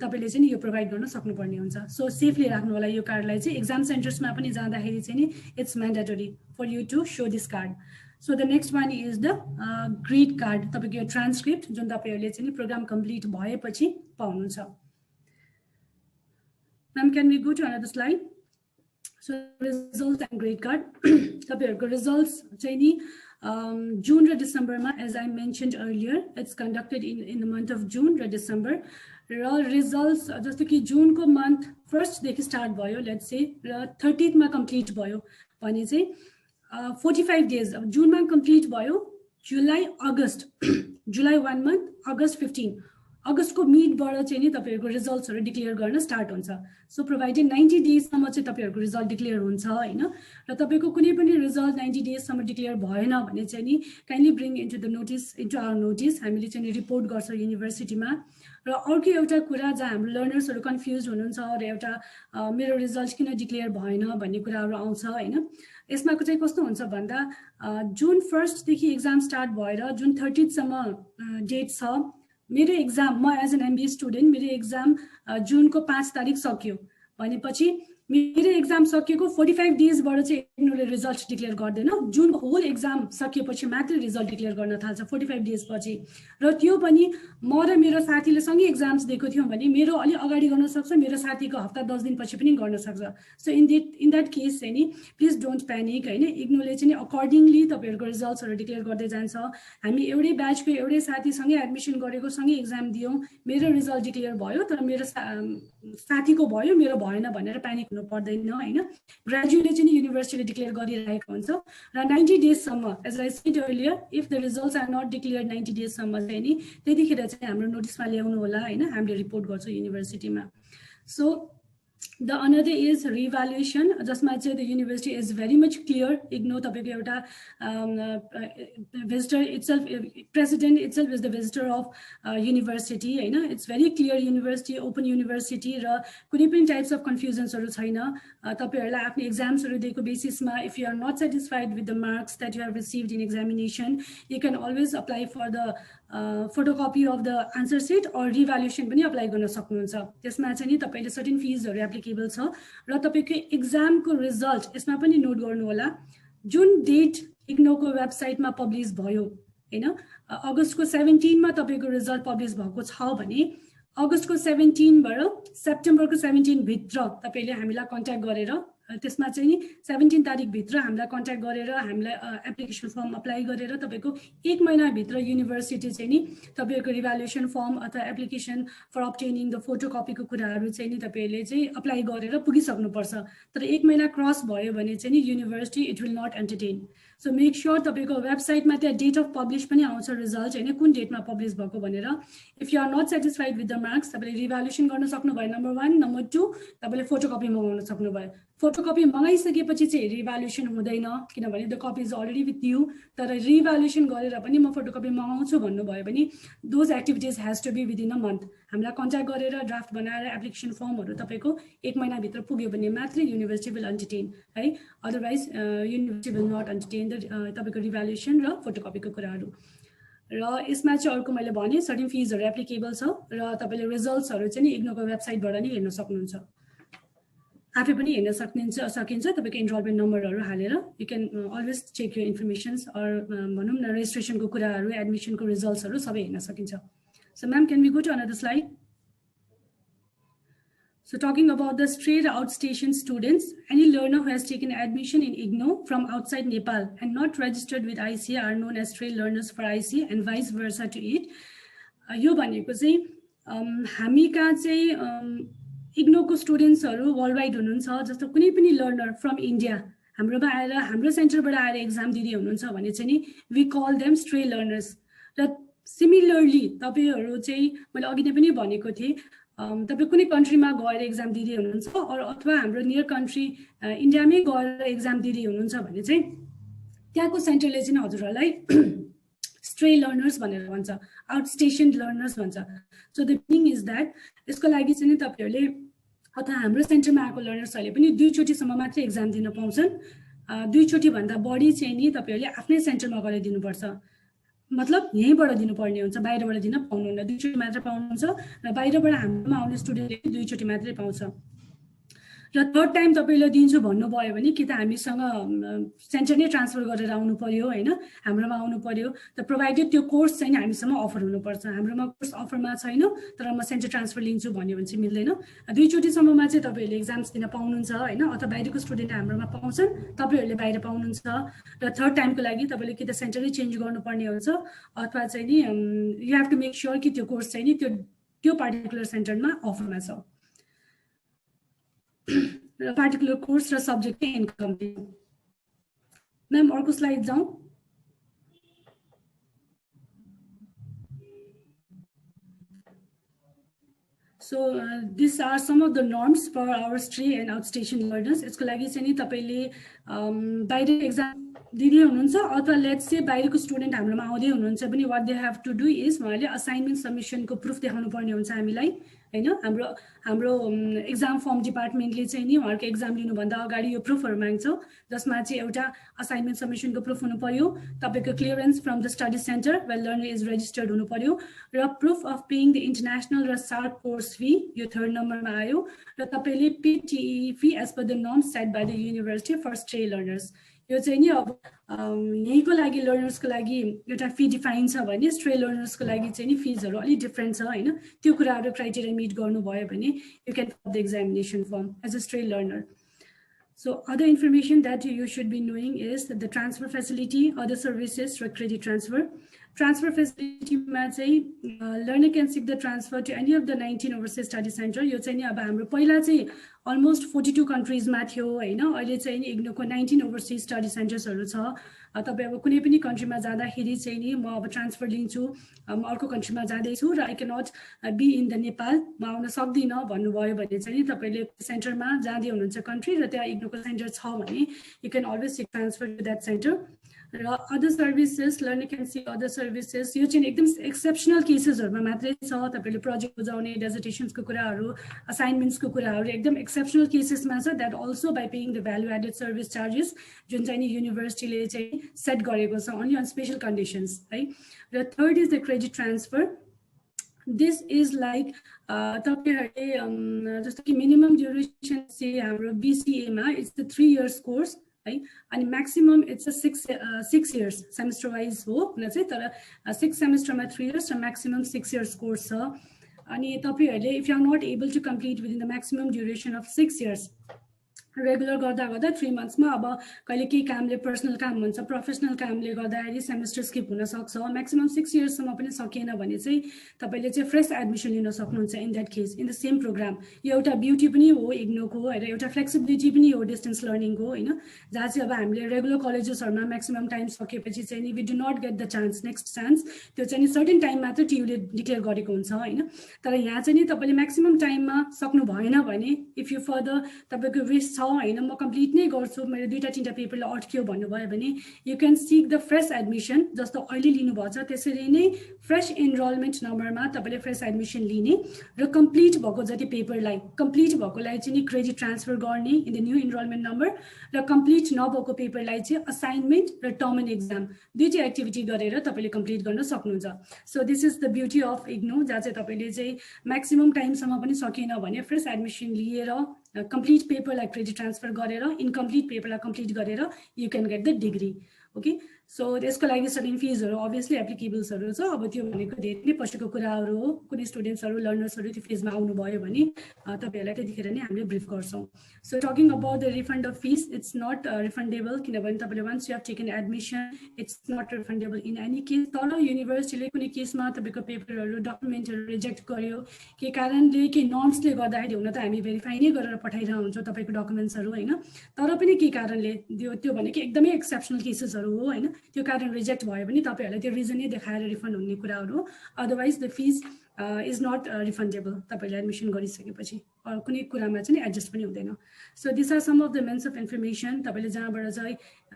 तपाईले चाहिँ यो प्रोवाइड गर्न सक्नुपर्ने हुन्छ सो सेफली राख्नु होला यो कार्डलाई चाहिँ एक्जाम सेन्टर्समा पनि जाँदाखेरि it's mandatory for you to show this card. So the next one is the grade card. तपाईको यो transcript जुन तपाईहरुले चाहिँ program complete भएपछि पाउनुहुन्छ. Ma'am, can we go to another slide? So results and grade card. तपाईहरुको results चाहिँ नि June र December मा as I mentioned earlier, it's conducted in the month of June र December. र results जस्तो कि June को month first देखि start भयो let's say र 30th मा complete भयो भने चाहिँ 45 days अब June मा complete भयो July August July 1 month August 15 August को mid बाट चाहिँ नि तपाईहरुको results हरु डिक्लेयर गर्न स्टार्ट हुन्छ सो प्रोवाइडेड 90 days सम्म चाहिँ तपाईहरुको रिजल्ट डिक्लेयर हुन्छ हैन र तपाईको कुनै पनि रिजल्ट 90 days सम्म डिक्लेयर भएन भने चाहिँ नि kindly bring into the notice into our notice हामीले चाहिँ रिपोर्ट गर्छौं युनिभर्सिटीमा र अर्को एउटा कुरा जहाँ हाम्रो लर्नर्सहरु कन्फ्युज हुनुहुन्छ र एउटा मेरो रिजल्ट किन डिक्लेयर भएन भन्ने कुराहरु आउँछ हैन यसमा चाहिँ कस्तो हुन्छ भन्दा जुन 1st देखि एक्जाम स्टार्ट भएर जुन 30th सम्म डेट छ मेरो एक्जाम म एज एन एमबीए स्टुडेन्ट मेरो एक्जाम जुनको 5 तारिख सक्यो भनेपछि मेरो एक्जाम सकिएको 45 डेज बाट चाहिँ इग्नोले रिजल्ट डिक्लेयर गर्दैन जुन होल एक्जाम सकिएपछि मात्र रिजल्ट डिक्लेयर गर्न थाल्छ 45 डेज पछि र त्यो पनि म र मेरो साथीले सँगै एक्जाम्स दिएको थियौं भने मेरो अलि अगाडि गर्न सक्छ मेरो साथीको हप्ता 10 दिन पछि पनि गर्न सक्छ सो इन दैट केस चाहिँ नि प्लिज डोन्ट प्यानिक हैन इग्नोले चाहिँ अकॉर्डिंगली तपाईहरुको रिजल्ट्सहरु डिक्लेयर गर्दै जान्छ हामी एउटै ब्याचको एउटै साथी सँगै एडमिसन गरेको सँगै एक्जाम दियौं मेरो रिजल्ट डिक्लेयर भयो तर मेरो साथीको भयो मेरो भएन भनेर प्यानिक हुनु पर्दैन हैन ग्रेजुएटली चाहिँ युनिभर्सिटीले डिक्लेयर गरिरहेको हुन्छ र 90 डेजसम्म as I said earlier if the results are not declared 90 डेजसम्म चाहिँ नि त्यतिखेर चाहिँ हाम्रो नोटिसमा ल्याउनु होला हैन हामीले रिपोर्ट गर्छौँ युनिभर्सिटीमा so the another is reevaluation जसमा चाहिँ the university is very much clear IGNO तपाईको एउटा visitor itself president itself is the visitor of university हैन it's very clear university open university र कुनै पनि types of confusions हरु छैन तपाईहरुलाई आफ्नो exams हरु दिएको बेसिसमा if you are not satisfied with the marks that you have received in examination you can always apply for the photocopy of the answer sheet or revaluation पनि apply गर्न सक्नुहुन्छ त्यसमा चाहिँ नि तपाईले certain fees हरु applicable छ र तपाईको exam को result यसमा पनि नोट गर्नु होला जुन डेट IGNO को वेबसाइटमा पब्लिश भयो हैन अगस्तको 17 मा तपाईको रिजल्ट पब्लिश भएको छ भने अगस्तको 17 बाट सेप्टेम्बरको 17 भित्र तपाईले हामीलाई कन्ट्याक्ट गरेर त्यसमा चाहिँ नि 17 तारिख भित्र हामीलाई कन्ट्याक्ट गरेर हामीलाई एप्लिकेसन फर्म अप्लाई गरेर तपाईको 1 महिना भित्र युनिभर्सिटी चाहिँ नि तपाईको रिभ्यालुएसन फर्म अथवा एप्लिकेसन फर अब्टेनिङ द फोटोकपीको कुराहरु चाहिँ नि तपाईले चाहिँ अप्लाई गरेर पुगिसक्नु पर्छ तर 1 महिना क्रस भयो भने चाहिँ नि university it will not entertain so make sure तपाईको वेबसाइटमा त्यहाँ डेट अफ पब्लिश पनि आउँछ रिजल्ट हैन कुन डेटमा पब्लिश भएको भनेर if you are not satisfied with the marks तपाईले रिभ्यालुएसन गर्न सक्नु भयो नम्बर 1 नम्बर 2 तपाईले फोटोकपी मगाउन सक्नु भयो फोटोकपी मगाइसकेपछि चाहिँ रिभ्यालुएसन हुँदैन किनभने the copy is already with you तर रिभ्यालुएसन गरेर पनि म फोटोकपी मगाउँछु भन्नु भयो भने those activities has to be within a month हामीलाई कन्ट्याक्ट गरेर ड्राफ्ट बनाएर एप्लिकेसन फर्महरु तपाईको 1 महिना भित्र पुग्यो भने मात्रै युनिभर्सिटी विल एन्टरटेन है otherwise university will not entertain the तपाईको रिभ्यालुएसन र फोटोकपीको कुराहरु र यसमा चाहिँ अर्को मैले भने सर्टेन फिजहरु एप्लिकेबल छ र तपाईले रिजल्ट्सहरु चाहिँ IGNO को वेबसाइटबाट नै हेर्न सक्नुहुन्छ आफै पनि हेर्न सकिन्छ तपाईको इनरोलमेन्ट नम्बरहरु हालेर you can always check your informations or भनौं न रेजिस्ट्रेसनको कुराहरु एडमिसनको रिजल्ट्सहरु सबै हेर्न सकिन्छ so ma'am can we go to another slide So talking about the straight outstation students, any learner who has taken admission in IGNO from outside Nepal and not registered with ICA are known as stray learners for ICA and vice versa to it. यो भनेको चाहिँ हामी कहाँ चाहिँ IGNO को स्टुडेन्ट्सहरु world wide हुनुहुन्छ जस्तो कुनै पनि लर्नर फ्रम इन्डिया हाम्रोमा आएर हाम्रो सेन्टरबाट आएर एक्जाम दिदै हुनुहुन्छ भने चाहिँ नि we call them stray learners र सिमिलरली तपाईहरु चाहिँ मैले अघि नै पनि भनेको थिए तपाई कुनै कन्ट्रीमा गएर एक्जाम दिदै हुनुहुन्छ अथवा हाम्रो नियर कन्ट्री इन्डियामै गएर एक्जाम दिदै हुनुहुन्छ भने चाहिँ त्यहाँको सेन्टरले चाहिँ हजुरहरुलाई स्ट्रे लर्नर्स भनेर भन्छ आउटस्टेशन लर्नर्स भन्छ so the thing is that यसको लागि चाहिँ तपाईहरुले अथवा हाम्रो सेन्टरमा आएको लर्नर्सहरुले पनि दुई चोटी सम्म मात्र एक्जाम दिन पाउँछन् दुई चोटी भन्दा बढी चाहिँ नि तपाईहरुले आफ्नै सेन्टरमा गएर दिनुपर्छ मतलब यहीँबाट दिनुपर्ने हुन्छ बाहिरबाट दिन पाउनुहुन्न दुई चोटी मात्र पाउनुहुन्छ र बाहिरबाट हाम्रोमा आउने स्टुडेन्टले दुई चोटी मात्रै पाउँछ र थर्ड टाइम तपाईले दिन्छु भन्नुभयो भने कि त हामीसँग सेन्टर नै ट्रान्सफर गरेर आउनु पर्यो हैन हाम्रोमा आउनु पर्यो त प्रोभाइडेड त्यो कोर्स चाहिँ हामीसँग अफर हुनुपर्छ हाम्रोमा कोर्स अफरमा छैन तर म सेन्टर ट्रान्सफर लिन्छु भन्यो भने चाहिँ मिल्दैन दुई चोटी सम्ममा चाहिँ तपाईहरुले एक्जाम्स दिन पाउनुहुन्छ हैन अथवा बाहिरको स्टुडेन्ट हाम्रोमा पाउँछन् तपाईहरुले बाहिर पाउनुहुन्छ र थर्ड टाइमको लागि तपाईले कि त सेन्टरै चेन्ज गर्नुपर्ने हुन्छ अथवा चाहिँ नि you have to make sure कि त्यो कोर्स चाहिँ नि त्यो पार्टिकुलर सेन्टरमा अफरमा छ पार्टिकुलर कोर्स र सब्जेक्ट चाहिँ इन्कम्प्लिट मैम अर्को स्लाइड जाउँ So these are some of the norms for our stray and outstation learners. यसको लागि चाहिँ नि तपाईले बाहिर एक्जाम दिदै हुनुहुन्छ अथवा लेट्स से बाहिरको स्टुडेन्ट हाम्रोमा आउँदै हुनुहुन्छ भने what they have to do is उहाँले असाइनमेन्ट सबमिसनको प्रुफ देखाउनु पर्ने हुन्छ हामीलाई हैन हाम्रो एक्जाम फर्म डिपार्टमेन्टले चाहिँ नि उहाँहरुको एक्जाम लिनु भन्दा अगाडि यो प्रुफहरु माग्छ जसमा चाहिँ एउटा असाइनमेन्ट सबमिसनको प्रुफ हुनु पर्यो तपाईको clearance from the study centre well learner is registered हुनु पर्यो र proof of paying the international र सार्क कोर्स फी यो थर्ड नम्बरमा आयो र तपाईले PTE fee as per the norms set by the university for stray learners यो चाहिँ नि अब यहीको लागि लर्नर्सको लागि एउटा फी डिफाइन छ भने स्ट्रे लर्नर्सको लागि चाहिँ नि फिजहरु अलि डिफरेन्ट छ हैन त्यो कुराहरु क्राइटेरिया मिट गर्नु भयो भने you can the examination form as a stray learner So other information that you should be knowing is that the transfer facility, other services for credit transfer. Transfer फेसिलिटीमा चाहिँ learner can seek the transfer to any of the 19 overseas study centre. यो चाहिँ नि अब हाम्रो पहिला चाहिँ almost 42 कन्ट्रिजमा थियो होइन, अहिले चाहिँ नि इग्नोको 19 ओभरसिज स्टडी सेन्टर्सहरू छ। तपाईँ अब कुनै पनि कन्ट्रीमा जाँदाखेरि चाहिँ नि म अब ट्रान्सफर लिन्छु, म अर्को कन्ट्रीमा जाँदैछु र I can not be in the Nepal, म आउन सक्दिनँ भन्नुभयो भने चाहिँ नि तपाईँले सेन्टरमा जाँदै हुनुहुन्छ कन्ट्री र त्यहाँ इग्नोको सेन्टर छ भने you can always seek transfer to that centre. र other services learner can seek other services, यो चाहिँ एकदम एक्सेप्सनल केसेसहरूमा मात्रै छ। तपाईँले प्रोजेक्ट बुझाउने, डेजर्टेसन्सको कुराहरू, असाइनमेन्ट्सको कुराहरू एकदम एक्सेप्सनल केसेसमा छ। That also by paying the value added service charges जुन चाहिँ नि युनिभर्सिटीले चाहिँ सेट गरेको छ ओन्ली अन स्पेसल कन्डिसन्स है। र third is the credit transfer. This is like तपाईँहरूले जस्तो कि मिनिमम ड्युरेसन चाहिँ हाम्रो बिसिएमा इट्स द 3 इयर्स कोर्स है, अनि maximum it's a 6 years semester wise हो हुन चाहिँ, तर 6 सेमेस्टरमा 3 इयर्स र म्याक्सिमम 6 इयर्स कोर्स छ। अनि तपाईँहरूले if you are not able to complete within the maximum duration of 6 years regular गर्दा गर्दा 3 मन्थ्समा अब कहिले केही कामले पर्सनल काम हुन्छ, प्रोफेसनल कामले गर्दाखेरि सेमेस्टर स्किप हुनसक्छ, म्याक्सिमम 6 इयर्ससम्म पनि सकिएन भने चाहिँ तपाईँले चाहिँ फ्रेस एडमिसन लिन सक्नुहुन्छ in that case in the same programme. यो एउटा ब्युटी पनि हो इग्नोको होइन, एउटा फ्लेक्सिबिलिटी पनि हो डिस्टेन्स लर्निङको होइन, जहाँ चाहिँ अब हामीले रेगुलर कलेजेसहरूमा म्याक्सिमम टाइम सकेपछि चाहिँ नि we do not get the chance, next chance त्यो चाहिँ नि सर्टेन टाइम मात्र टियुले डिक्लेयर गरेको हुन्छ होइन। तर यहाँ चाहिँ नि तपाईँले म्याक्सिमम टाइममा सक्नु भएन भने इफ यु फर्दर तपाईँको विस छ होइन म कम्प्लिट नै गर्छु, मेरो 2-3टा पेपरले अड्क्यो भन्नुभयो भने you can seek the fresh admission. जस्तो अहिले लिनुभएको छ त्यसरी नै फ्रेस इनरोलमेन्ट नम्बरमा तपाईँले फ्रेस एडमिसन लिने र कम्प्लिट भएको जति पेपरलाई कम्प्लिट भएकोलाई चाहिँ नि क्रेडिट ट्रान्सफर गर्ने in the new enrolment number, र कम्प्लिट नभएको पेपरलाई चाहिँ असाइनमेन्ट र टर्म एन्ड एक्जाम दुईटै एक्टिभिटी गरेर तपाईँले कम्प्लिट गर्न सक्नुहुन्छ। So this is the beauty of IGNOU, जहाँ चाहिँ तपाईँले चाहिँ म्याक्सिमम टाइमसम्म पनि सकिएन भने फ्रेस एडमिसन लिएर कम्प्लिट पेपरलाई क्रेडिट ट्रान्सफर गरेर इनकम्प्लिट पेपरलाई कम्प्लिट गरेर you can get the degree. Okay, so त्यसको लागि सर्टेन फिजहरू अभियसली एप्लिकेबल्सहरू छ। अब त्यो भनेको धेरै नै पछिको कुराहरू हो, कुनै स्टुडेन्ट्सहरू लर्नर्सहरू त्यो फेजमा आउनुभयो भने तपाईँहरूलाई त्यतिखेर नै हामीले ब्रिफ गर्छौँ। So talking about the refund of fees, it's not refundable, किनभने तपाईँले once you have taken admission it's not refundable in any case. तर युनिभर्सिटीले कुनै केसमा तपाईँको पेपरहरू डकुमेन्टहरू रिजेक्ट गर्यो, केही कारणले केही नर्म्सले गर्दाखेरि हुन त हामी भेरिफाई नै गरेर पठाइरहेको हुन्छौँ तपाईँको डकुमेन्ट्सहरू होइन, तर पनि केही कारणले त्यो भनेको एकदमै एक्सेप्सनल केसेसहरू हो होइन, त्यो कारण रिजेक्ट भयो भने तपाईँहरूलाई त्यो रिजनै देखाएर रिफन्ड हुने कुराहरू हो। Otherwise the fees is not refundable तपाईँले एडमिसन गरिसकेपछि कुनै कुरामा चाहिँ एडजस्ट पनि हुँदैन। So this are some of the means of information, तपाईँले जहाँबाट चाहिँ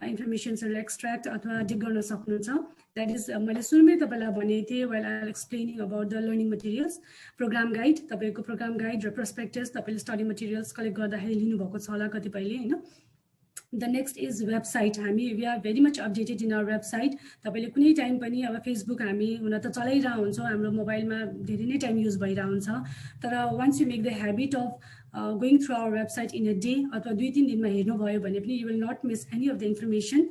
इन्फर्मेसन्सहरू एक्सट्र्याक्ट अथवा डिग गर्न सक्नुहुन्छ। द्याट इज मैले सुरुमै तपाईँलाई भनेको थिएँ well I explaining about the learning materials, programme guide, तपाईँको प्रोग्राम गाइड र प्रोस्पेक्टस तपाईँले स्टडी मटेरियल्स कलेक्ट गर्दाखेरि लिनुभएको छ होला कतिपयले होइन। द नेक्स्ट इज वेबसाइट, हामी we are very much updated in our website. तपाईँले कुनै टाइम पनि अब फेसबुक हामी हुन त चलाइरहेको हुन्छौँ, हाम्रो मोबाइलमा धेरै नै टाइम युज भइरहेको हुन्छ, तर once you make the habit of going through our website in a day अथवा 2-3 दिनमा हेर्नुभयो भने पनि you will not miss any of the information.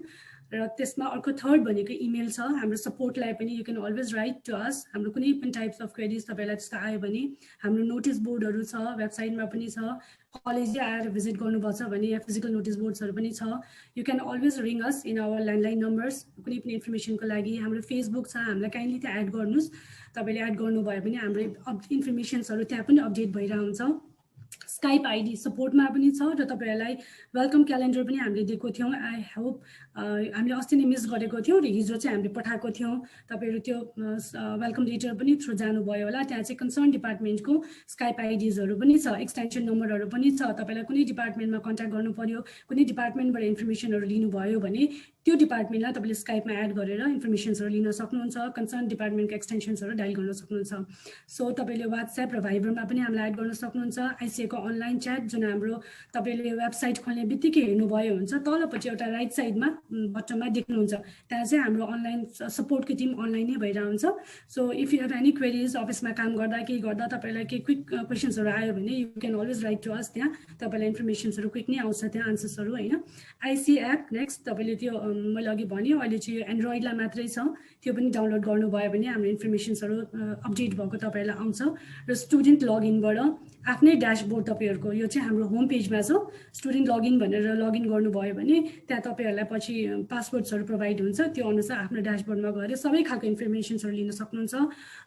र त्यसमा अर्को थर्ड भनेको इमेल छ, हाम्रो सपोर्टलाई पनि you can always write to us. हाम्रो कुनै पनि टाइप्स अफ क्वेरिज तपाईँलाई त्यस्तो आयो भने हाम्रो नोटिस बोर्डहरू छ, वेबसाइटमा पनि छ, कलेजै आएर भिजिट गर्नुभएको छ भने या फिजिकल नोटिस बोर्ड्सहरू पनि छ। You can always ring us in our landline numbers कुनै पनि इन्फर्मेसनको लागि। हाम्रो फेसबुक छ, हामीलाई काइन्डली त्यहाँ एड गर्नुहोस्, तपाईँले एड गर्नुभयो भने हाम्रो इन्फर्मेसन्सहरू त्यहाँ पनि अपडेट भइरहेको हुन्छ। स्काइप आइडी सपोर्टमा पनि छ र तपाईँहरूलाई वेलकम क्यालेन्डर पनि हामीले दिएको थियौँ। आई होप हामीले अस्ति नै मिस गरेको थियौँ र हिजो चाहिँ हामीले पठाएको थियौँ, तपाईँहरू त्यो वेलकम लेटर पनि थ्रु जानुभयो होला। त्यहाँ चाहिँ कन्सर्न डिपार्टमेन्टको स्काइप आइडिजहरू पनि छ, एक्सटेन्सन नम्बरहरू पनि छ। तपाईँलाई कुनै डिपार्टमेन्टमा कन्ट्याक्ट गर्नु पर्यो, कुनै डिपार्टमेन्टबाट इन्फर्मेसनहरू लिनुभयो भने त्यो डिपार्टमेन्टलाई तपाईँले स्काइपमा एड गरेर इन्फर्मेसन्सहरू लिन सक्नुहुन्छ, कन्सर्न डिपार्टमेन्टको एक्सटेन्सन्सहरू डायल गर्न सक्नुहुन्छ। सो तपाईँले वाट्सएप र भाइबरमा पनि हामीलाई एड गर्न सक्नुहुन्छ। आइसिएको अनलाइन च्याट जुन हाम्रो तपाईँले वेबसाइट खोल्ने बित्तिकै हेर्नुभयो हुन्छ, तलपट्टि एउटा राइट साइडमा बटनमा देख्नुहुन्छ, त्यहाँ चाहिँ हाम्रो अनलाइन सपोर्टको टिम अनलाइन नै भइरहेको हुन्छ। So if you have any queries, अफिसमा काम गर्दा केही गर्दा तपाईँलाई केही क्विक क्वेसन्सहरू आयो भने you can always write to us, त्यहाँ तपाईँलाई इन्फर्मेसन्सहरू क्विक नै आउँछ, त्यहाँ आन्सर्सहरू होइन। आइसी एप नेक्स्ट, तपाईँले त्यो मैले अघि भने अहिले चाहिँ एन्ड्रोइडलाई मात्रै छ, त्यो पनि डाउनलोड गर्नुभयो भने हाम्रो इन्फर्मेसन्सहरू अपडेट भएको तपाईँहरूलाई आउँछ। र स्टुडेन्ट लगइनबाट आफ्नै ड्यासबोर्ड तपाईँहरूको यो चाहिँ हाम्रो होम पेजमा छ, स्टुडेन्ट लगइन भनेर लगइन गर्नुभयो भने त्यहाँ तपाईँहरूलाई पछि पासवर्ड्सहरू प्रोभाइड हुन्छ, त्यो अनुसार आफ्नो ड्यासबोर्डमा गएर सबै खालको इन्फर्मेसन्सहरू लिन सक्नुहुन्छ।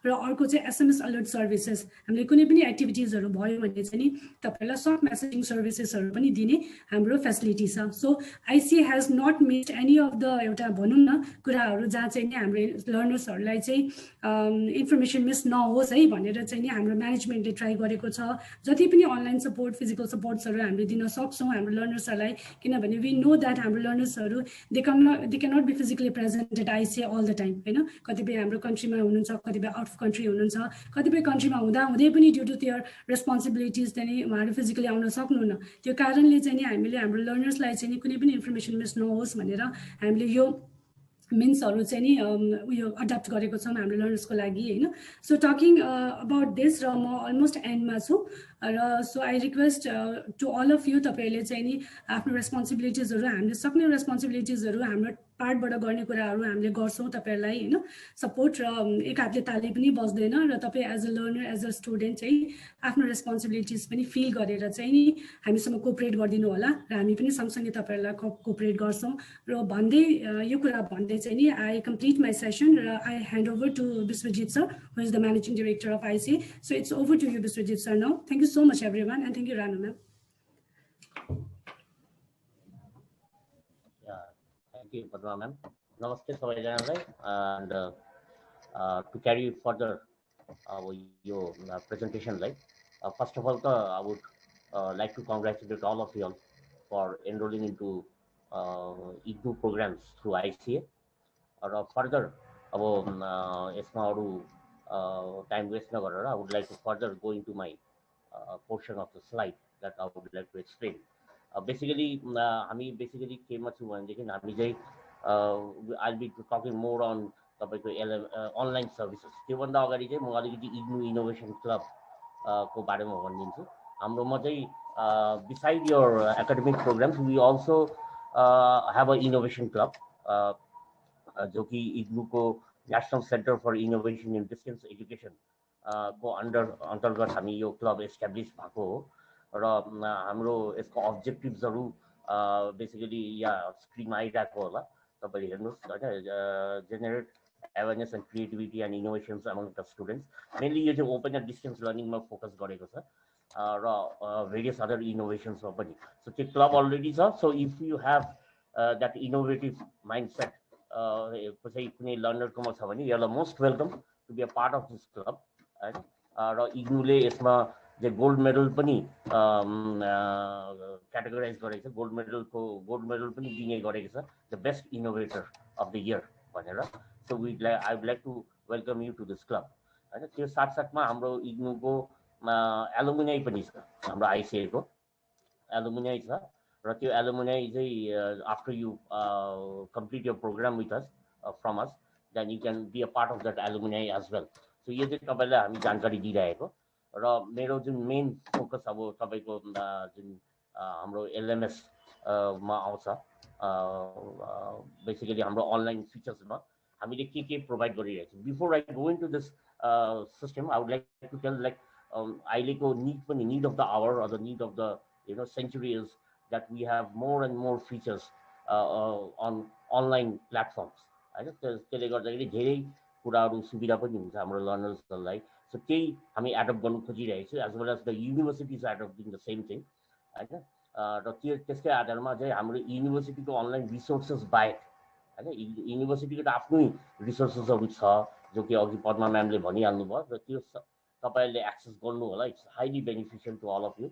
र अर्को चाहिँ SMS अलर्ट सर्भिसेस, हामीले कुनै पनि एक्टिभिटिजहरू भयो भने चाहिँ नि तपाईँहरूलाई सर्ट मेसेजिङ सर्भिसेसहरू पनि दिने हाम्रो फेसिलिटी छ। So ICA has not missed any of the एउटा भनौँ न कुराहरू जहाँ चाहिँ नि हाम्रो लर्नर्सहरूलाई चाहिँ इन्फर्मेसन मिस नहोस् है भनेर चाहिँ नि हाम्रो म्यानेजमेन्टले ट्राई गरेको छ। जति पनि अनलाइन सपोर्ट फिजिकल सपोर्ट्सहरू हामीले दिन सक्छौँ हाम्रो लर्नर्सहरूलाई, किनभने वी नो द्याट हाम्रो लर्नर्सहरू they can not be physically present at ICA all the time होइन। कतिपय हाम्रो कन्ट्रीमा हुनुहुन्छ, कतिपय आउट अफ कन्ट्री हुनुहुन्छ, कतिपय कन्ट्रीमा हुँदै पनि ड्यु टु देयर रेस्पोन्सिबिलिटिज चाहिँ नि उहाँहरू फिजिकली आउन सक्नुहुन्न। त्यो कारणले चाहिँ नि हामीले हाम्रो लर्नर्सलाई चाहिँ नि कुनै पनि इन्फर्मेसन मिस नहोस् भनेर हामीले यो मिन्सहरू चाहिँ नि उयो अडप्ट गरेको छौँ हाम्रो लर्नर्सको लागि होइन। सो टकिङ अबाउट दिस, र म अलमोस्ट एन्डमा छु, र so I request to all of you, तपाईँहरूले चाहिँ नि आफ्नो रेस्पोन्सिबिलिटिजहरू, हामीले सक्ने रेस्पोन्सिबिलिटिजहरू हाम्रो पार्टबाट गर्ने कुराहरू हामीले गर्छौँ तपाईँहरूलाई होइन सपोर्ट, र एक हातले ताली पनि बस्दैन, र तपाईँ as a learner as a student चाहिँ आफ्नो रेस्पोन्सिबिलिटिज पनि फिल गरेर चाहिँ नि हामीसँग कोअपरेट गरिदिनु होला, र हामी पनि सँगसँगै तपाईँहरूलाई कोअपरेट गर्छौँ। र भन्दै यो कुरा भन्दै चाहिँ नि आई कम्प्लिट माई सेसन, र I hand over to Vishwajit sir, who is the managing director of ICA। So it's over to you Vishwajit sir now. Thank you so much everyone, and thank you Ranu ma'am. Yeah, thank you Padma ma'am. Namaste sabaijanalai, and to carry further your presentation, like first of all I would like to congratulate all of you all for enrolling into IGNOU programs through ICA. Or further यसमा अरू time waste नगरेर I would like to further go into my portion of the slide that I would like to explain. Basically हामी basically केमा छु भनेदेखि हामी चाहिँ I'll be talking more on तपाईँको online services. त्योभन्दा अगाडि चाहिँ म अलिकति IGNOU इनोभेसन क्लब को बारेमा भनिदिन्छु। हाम्रोमा चाहिँ beside your academic programs we also have a innovation club जो कि IGNOU को national centre for innovation in distance education को अन्तर्गत हामी यो क्लब एस्टाब्लिस भएको हो। र हाम्रो यसको अब्जेक्टिभ्सहरू बेसिकली यहाँ स्क्रिनमा आइरहेको होला, तपाईँले हेर्नुहोस् होइन। Generate awareness and creativity and innovations among the students, mainly यो चाहिँ ओपन एन्ड डिस्टेन्स लर्निङमा फोकस गरेको छ, र भेरियस अदर इनोभेसन्समा पनि। सो त्यो क्लब अलरेडी छ। So if you have that innovative mindset कसै कुनै लर्नरकोमा छ भने यसलाई most welcome to be a part of this club होइन। र IGNOUले यसमा चाहिँ गोल्ड मेडल पनि क्याटेगोराइज गरेको छ, गोल्ड मेडल पनि दिने गरेको छ, the best innovator of the year भनेर। So I would like to welcome you to this club होइन। त्यो साथसाथमा हाम्रो IGNOUको एलुमिनाई पनि छ, हाम्रो ICA को एलुमिनाई छ, र त्यो एलुमिनाई चाहिँ after you complete your programme with us from us then you can be a part of that alumni as well. So यो चाहिँ तपाईँलाई हामी जानकारी दिइरहेको। र मेरो जुन मेन फोकस अब तपाईँको जुन हाम्रो LMS मा आउँछ, बेसिकली हाम्रो अनलाइन फिचर्समा हामीले के प्रोभाइड गरिरहेको छौँ। Before I go into this system I would like to tell like अहिलेको need of the hour or the need of the century is that we have more and more features on online platforms हैन। त्यसले गर्दाखेरि धेरै कुराहरू सुविधा पनि हुन्छ हाम्रो लर्नर्सहरूलाई। सो त्यही हामी एडप्ट गर्नु खोजिरहेको छौँ, as well as the universities adapting the same thing हैन। र त्यसकै आधारमा चाहिँ हाम्रो युनिभर्सिटीको अनलाइन रिसोर्सेस बाहेक हैन, युनिभर्सिटीको त आफ्नै रिसोर्सेसहरू छ जो कि अघि पद्मा म्यामले भनिहाल्नु भयो, र त्यो तपाईँहरूले एक्सेस गर्नु होला। It's highly beneficial to all of you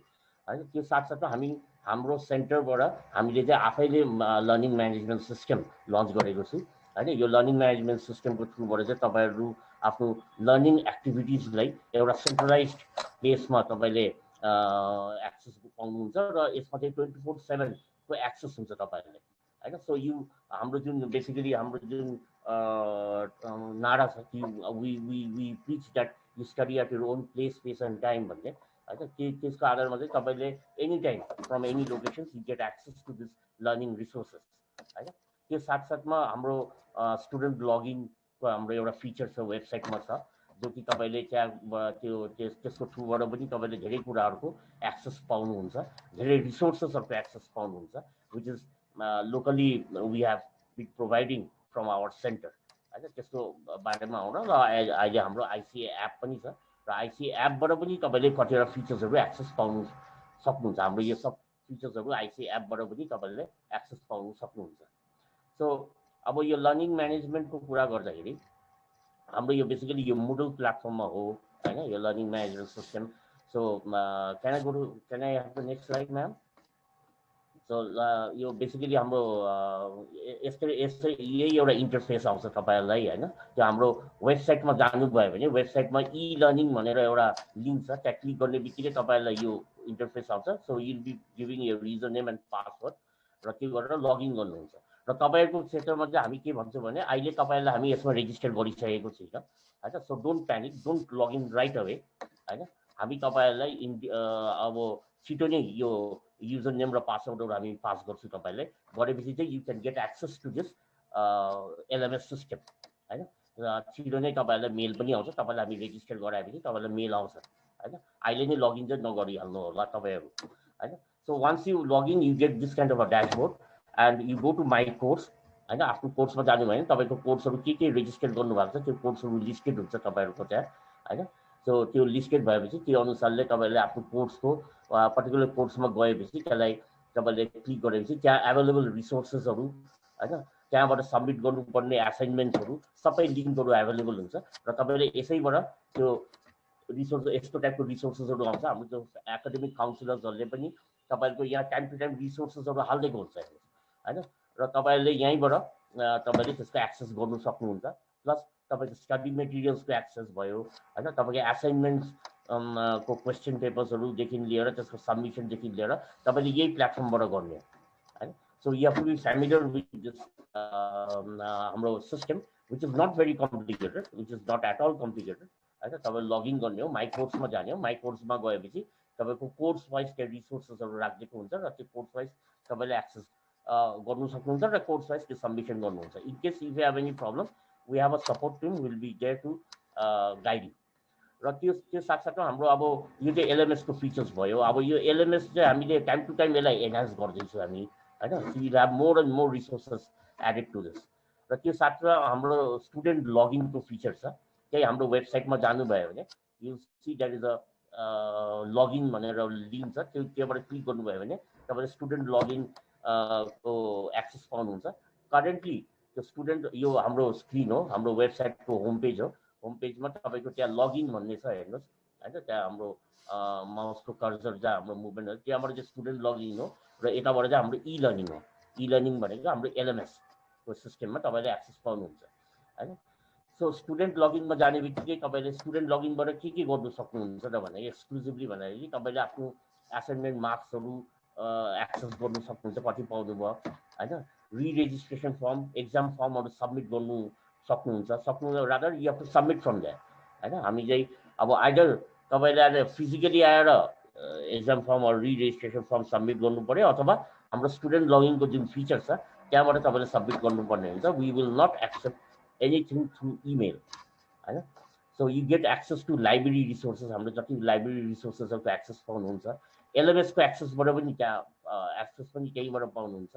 हैन। त्यो साथसाथमा हाम्रो सेन्टरबाट हामीले चाहिँ आफैले लर्निङ म्यानेजमेन्ट सिस्टम लन्च गरेको छु हैन। यो लर्निङ म्यानेजमेन्ट सिस्टमको थ्रुबाट चाहिँ तपाईँहरू आफ्नो लर्निङ एक्टिभिटिजलाई एउटा सेन्ट्रलाइज्ड प्लेसमा तपाईँले एक्सेस पाउनुहुन्छ, र यसमा चाहिँ 24/7 को एक्सेस हुन्छ तपाईँहरूले हैन। सो यो हाम्रो जुन बेसिकली हाम्रो जुन नारा छ कि we preach that you study at your own place space and time भन्ने हैन। त्यसको आधारमा चाहिँ तपाईँले any time from any locations you get access to this learning resources हैन। त्यो साथसाथमा हाम्रो स्टुडेन्ट लगइनको हाम्रो एउटा फिचर छ वेबसाइटमा छ, जो कि तपाईँले त्यहाँ त्यसको थ्रुबाट पनि तपाईँले धेरै कुराहरूको एक्सेस पाउनुहुन्छ, धेरै रिसोर्सेसहरूको एक्सेस पाउनुहुन्छ, which is locally we have been providing from our centre होइन। त्यसको बारेमा आउन र अहिले हाम्रो आइसिए एप पनि छ, र आइसिए एपबाट पनि तपाईँले कतिवटा फिचर्सहरू एक्सेस पाउनु सक्नुहुन्छ। हाम्रो यो सब फिचर्सहरू आइसिए एपबाट पनि तपाईँले एक्सेस पाउनु सक्नुहुन्छ। सो अब यो लर्निङ म्यानेजमेन्टको कुरा गर्दाखेरि हाम्रो यो बेसिकली यो मुडल प्लेटफर्ममा हो होइन, यो learning management system. So can I have the next slide ma'am? So यो बेसिकली हाम्रो यस्तै यही एउटा इन्टरफेस आउँछ तपाईँहरूलाई होइन। त्यो हाम्रो वेबसाइटमा जानुभयो भने वेबसाइटमा इ लर्निङ भनेर एउटा लिङ्क छ, त्यहाँ क्लिक गर्ने बित्तिकै तपाईँहरूलाई यो इन्टरफेस आउँछ। सो युल बी गिभिङ यो युजर नेम एन्ड पासवर्ड र त्यो गरेर लगइन गर्नुहुन्छ। र तपाईँहरूको क्षेत्रमा चाहिँ हामी के भन्छौँ भने अहिले तपाईँहरूलाई हामी यसमा रेजिस्टर गरिसकेको छैन होइन। So don't panic, don't login right away होइन। हामी तपाईँहरूलाई अब छिटो नै यो युजर नेम र पासवर्डहरू हामी पास गर्छौँ तपाईँलाई। गरेपछि चाहिँ you can get access to this LMS system होइन। र छिटो नै तपाईँहरूलाई मेल पनि आउँछ, तपाईँलाई हामी रेजिस्टर गराएपछि तपाईँलाई मेल आउँछ होइन। अहिले नै लगइन चाहिँ नगरिहाल्नु होला तपाईँहरू होइन। So once you login you get this kind of a dashboard and you go to my course होइन। आफ्नो कोर्समा जानुभयो भने तपाईँको कोर्सहरू के रेजिस्टर गर्नुभएको छ त्यो कोर्सहरू लिस्टेड हुन्छ तपाईँहरूको त्यहाँ होइन। सो त्यो लिस्टेड भएपछि त्यो अनुसारले तपाईँले आफ्नो कोर्सको पर्टिकुलर कोर्समा गएपछि त्यसलाई तपाईँले क्लिक गरेपछि त्यहाँ एभाइलेबल रिसोर्सेसहरू होइन, त्यहाँबाट सब्मिट गर्नुपर्ने एसाइनमेन्ट्सहरू सबै लिङ्कहरू एभाइलेबल हुन्छ। र तपाईँले यसैबाट त्यो रिसोर्स यस्तो टाइपको रिसोर्सेसहरू आउँछ। हाम्रो त्यो एकाडेमिक काउन्सिलर्सहरूले पनि तपाईँहरूको यहाँ टाइम टु टाइम रिसोर्सेसहरू हालिदिएको हुन्छ होइन। र तपाईँले यहीँबाट तपाईँले त्यसको एक्सेस गर्नु सक्नुहुन्छ। प्लस तपाईँको स्टडी मेटेरियल्सको एक्सेस भयो होइन, तपाईँको एसाइनमेन्ट्स को क्वेसन पेपर्सहरूदेखि लिएर त्यसको सबमिसनदेखि लिएर तपाईँले यही प्लेटफर्मबाट गर्ने होइन। So you have to be familiar with this हाम्रो system which is not very complicated, which is not at all complicated होइन। तपाईँले लगइन गर्ने हो, माई कोर्समा जाने हो। माई कोर्समा गएपछि तपाईँको कोर्स वाइज त्यहाँ रिसोर्सेसहरू राखिदिएको हुन्छ र त्यो कोर्स वाइज तपाईँले एक्सेस गर्नु सक्नुहुन्छ र कोर्स वाइज त्यो सबमिसन गर्नुहुन्छ। In case if you have any problem we have a support team will be there to guide you. र त्यो साथसाथमा हाम्रो अब यो चाहिँ एलएमएसको फिचर्स भयो। अब यो एलएमएस चाहिँ हामीले टाइम टु टाइम यसलाई एनहान्स गर्दैछौँ हामी होइन। So will have more and more resources added to this. र त्यो साथमा हाम्रो स्टुडेन्ट लगइनको फिचर छ। त्यही हाम्रो वेबसाइटमा जानुभयो भने you see that is a login भनेर लिङ्क छ, त्योबाट क्लिक गर्नुभयो भने तपाईँले स्टुडेन्ट लगइन को एक्सेस पाउनुहुन्छ। करेन्टली त्यो स्टुडेन्ट यो हाम्रो स्क्रिन हो, हाम्रो वेबसाइटको होम पेज हो। होम पेजमा तपाईँको त्यहाँ लगइन भन्ने छ हेर्नुहोस् होइन। त्यहाँ हाम्रो माउसको कर्सर जहाँ हाम्रो मुभमेन्ट हो त्यहाँबाट चाहिँ स्टुडेन्ट लगइन हो र यताबाट चाहिँ हाम्रो इ लर्निङ हो। इ लर्निङ भनेको हाम्रो एलएमएसको सिस्टममा तपाईँले एक्सेस पाउनुहुन्छ होइन। सो स्टुडेन्ट लगइनमा जाने बित्तिकै तपाईँले स्टुडेन्ट लगइनबाट के गर्नु सक्नुहुन्छ त भने एक्सक्लुसिभली भन्दाखेरि तपाईँले आफ्नो एसाइनमेन्ट मार्क्सहरू एक्सेस गर्नु सक्नुहुन्छ, कति पाउनुभयो होइन। रिरेजिस्ट्रेसन फर्म, एक्जाम फर्महरू सब्मिट गर्नु सक्नुहुन्छ rather you have to submit from that होइन। हामी चाहिँ अब आइदर तपाईँले आएर फिजिकली आएर एक्जाम फर्महरू रिरेजिस्ट्रेसन फर्म सबमिट गर्नु पऱ्यो अथवा हाम्रो स्टुडेन्ट लगइनको जुन फिचर छ त्यहाँबाट तपाईँले सबमिट गर्नुपर्ने हुन्छ। We will not accept anything through email होइन। So you get access to library resources. हाम्रो जति लाइब्रेरी रिसोर्सेसहरूको एक्सेस पाउनुहुन्छ, एलएमएसको एक्सेसबाट पनि त्यहाँ एक्सेस पनि त्यहीँबाट पाउनुहुन्छ।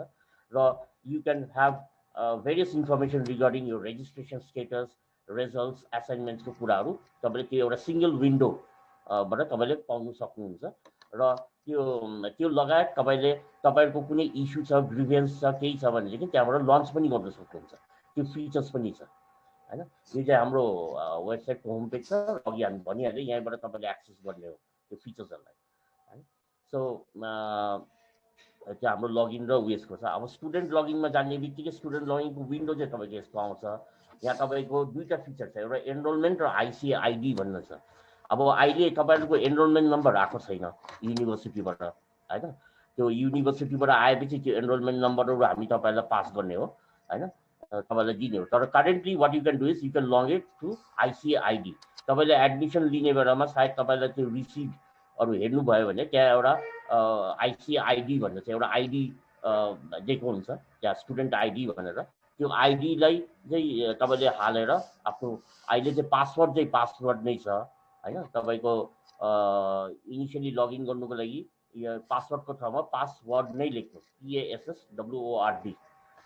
र you can have various information regarding यो रेजिस्ट्रेसन स्टेटस, रिजल्ट्स, एसाइनमेन्ट्सको कुराहरू तपाईँले त्यो एउटा सिङ्गल विन्डोबाट तपाईँले पाउनु सक्नुहुन्छ। र त्यो लगायत तपाईँले तपाईँहरूको कुनै इस्यु छ, ग्रिभेन्स छ, केही छ भनेदेखि त्यहाँबाट लन्च पनि गर्न सक्नुहुन्छ। त्यो फिचर्स पनि छ होइन। यो चाहिँ हाम्रो वेबसाइटको होम पेज छ, अघि हामी भनिहाल्यो यहीँबाट तपाईँले एक्सेस गर्ने हो त्यो फिचर्सहरूलाई है। सो त्यो हाम्रो लगइन र उयसको छ। अब स्टुडेन्ट लगइनमा जाने बित्तिकै स्टुडेन्ट लगइनको विन्डो चाहिँ तपाईँको यस्तो आउँछ। यहाँ तपाईँको दुईवटा फिचर छ, एउटा एनरोलमेन्ट र आइसिए आइडी भन्ने छ। अब अहिले तपाईँहरूको एनरोलमेन्ट नम्बर आएको छैन युनिभर्सिटीबाट होइन। त्यो युनिभर्सिटीबाट आएपछि त्यो एनरोलमेन्ट नम्बरहरू हामी तपाईँलाई पास गर्ने हो होइन, तपाईँलाई दिने हो। तर currently what you can do is you can log it through ICA ID. तपाईँले एडमिसन लिने बेलामा सायद तपाईँलाई त्यो रिसिभहरू हेर्नुभयो भने त्यहाँ एउटा आइसिए आइडी भन्ने छ, एउटा आइडी दिएको हुन्छ त्यहाँ स्टुडेन्ट आइडी भनेर त्यो आइडीलाई चाहिँ तपाईँले हालेर आफ्नो अहिले चाहिँ पासवर्ड नै छ हैन तपाईको इनिशियली लगइन गर्नुको लागि पासवर्डको ठाउँमा पासवर्ड नै लेख्नुहोस् PASSWORD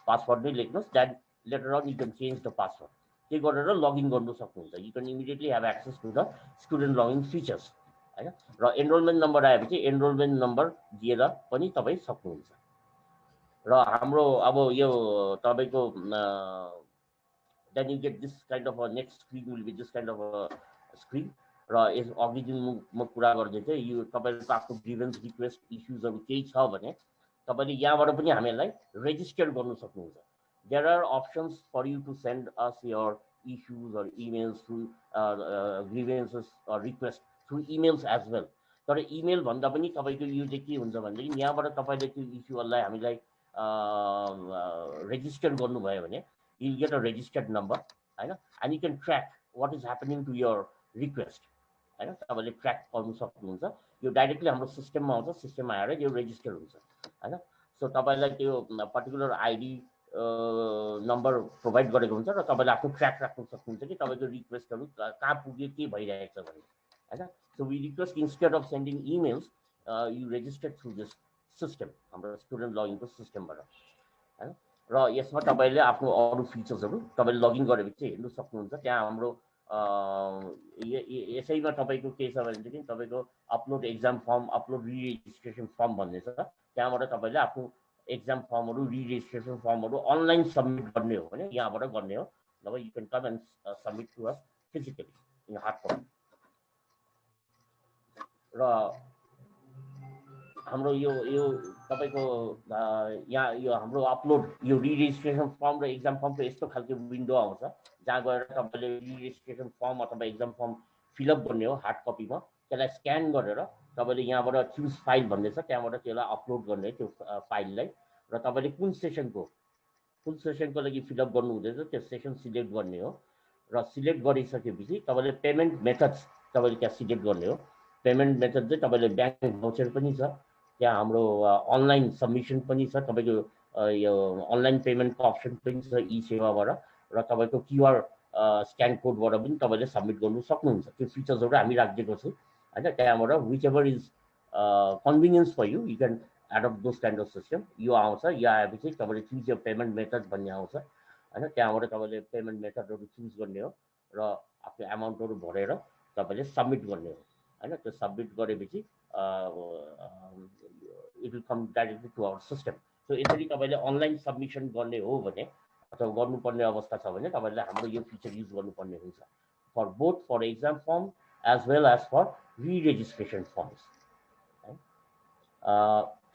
पासवर्ड नै लेख्नुहोस् that letter on you can change the password त्यो गरेर लगइन गर्नु सक्नुहुन्छ you can immediately have access to the student login features हैन र एनरोलमेन्ट नम्बर आएपछि एनरोलमेन्ट नम्बर दिएर पनि तपाईँ सक्नुहुन्छ र हाम्रो अब यो तपाईको then you get this kind of a next screen will be this kind of a screen र यस अघि जुन म कुरा गर्दै थिएँ यो तपाईको आफ्नो ग्रीभेन्स रिक्वेस्ट इश्यूजहरु केही छ भने तपाईले यहाँबाट पनि हामीलाई रेजिस्टर गर्न सक्नुहुन्छ there are options for you to send us your issues or emails through grievances or request through emails as well तर इमेल भन्दा पनि तपाईको यो चाहिँ के हुन्छ भनेदेखि यहाँबाट तपाईले त्यो इश्यूहरुलाई हामीलाई register गर्नुभयो भने you get a registered number हैन and you can track what is happening to your request हैन तपाईले ट्र्याक गर्न सक्नुहुन्छ यो डाइरेक्टली हाम्रो सिस्टममा आउँछ सिस्टममा आएर यो रेजिस्टर हुन्छ हैन सो तपाईलाई त्यो पर्टिकुलर आईडी नम्बर प्रोवाइड गरेको हुन्छ र तपाईले आफ्नो ट्र्याक राख्न सक्नुहुन्छ कि तपाईको रिक्वेस्टहरु कहाँ पुग्यो के भइरहेको छ भन्ने हैन so we request instead of sending emails you register through this system हाम्रो स्टुडेन्ट लगइनको सिस्टमबाट हैन र यसमा तपाईले आफ्नो अरु फिचर्सहरु तपाईले लगइन गरेपछि हेर्न सक्नुहुन्छ त्यहाँ हाम्रो यसैमा तपाईको के छ भनेदेखि तपाईको upload exam form upload re-registration form भन्ने छ त्यहाँबाट तपाईले आफ्नो एक्जाम फर्महरु रि-रेजिस्ट्रेसन फर्महरु अनलाइन सबमिट गर्ने हो भने यहाँबाट गर्ने हो नभए you can come and submit to us physically in hard copy र हाम्रो यो तपाईको यहाँ यो हाम्रो अपलोड यो रि-रेजिस्ट्रेसन फर्म र एक्जाम फर्मको यस्तो खालको विन्डो आउँछ जहाँ गएर तपाईले रि-रेजिस्ट्रेसन फर्म अथवा एक्जाम फर्म फिलअप गर्ने हो हार्ड कपीमा त्यसलाई स्क्यान गरेर तपाईले यहाँबाट चुज फाइल भन्ने छ त्यहाँबाट त्यसलाई अपलोड गर्ने त्यो फाइललाई र तपाईले कुन सेसनको लागि फिलअप गर्नु हुँदैछ त्यो सेसन सिलेक्ट गर्ने हो र सिलेक्ट गरिसकेपछि तपाईले पेमेन्ट मेथड्स तपाईले त्यहाँ सिलेक्ट गर्ने हो पेमेन्ट मेथड चाहिँ तपाईले ब्याङ्क भाउचर पनि छ त्यहाँ हाम्रो अनलाइन सबमिसन पनि छ तपाईको यो अनलाइन पेमेन्टको अप्सन पनि छ ई सेवाबाट र तपाईको क्यूआर स्क्यान कोडबाट पनि तपाईले सबमिट गर्नु सक्नुहुन्छ त्यो फिचर्सहरु हामी राखिदिएको छु हैन त्यहाँबाट whichever is convenience for you can adapt those kind of system यो आउँछ यो आएपछि तपाईले चुज यो पेमेन्ट मेथड भन्ने आउँछ हैन त्यहाँबाट तपाईले पेमेन्ट मेथडहरु चुज गर्ने हो र आफ्नो अमाउन्टहरु भरेर तपाईले सबमिट गर्ने हो हैन त्यो सबमिट गरेपछि it will come directly to our system so यसरी तपाईले अनलाइन सबमिसन गर्ने हो भने अथवा गर्नुपर्ने अवस्था छ भने तपाईले हाम्रो यो फिचर युज गर्नुपर्ने हुन्छ for both for exam form as well as for re-registration forms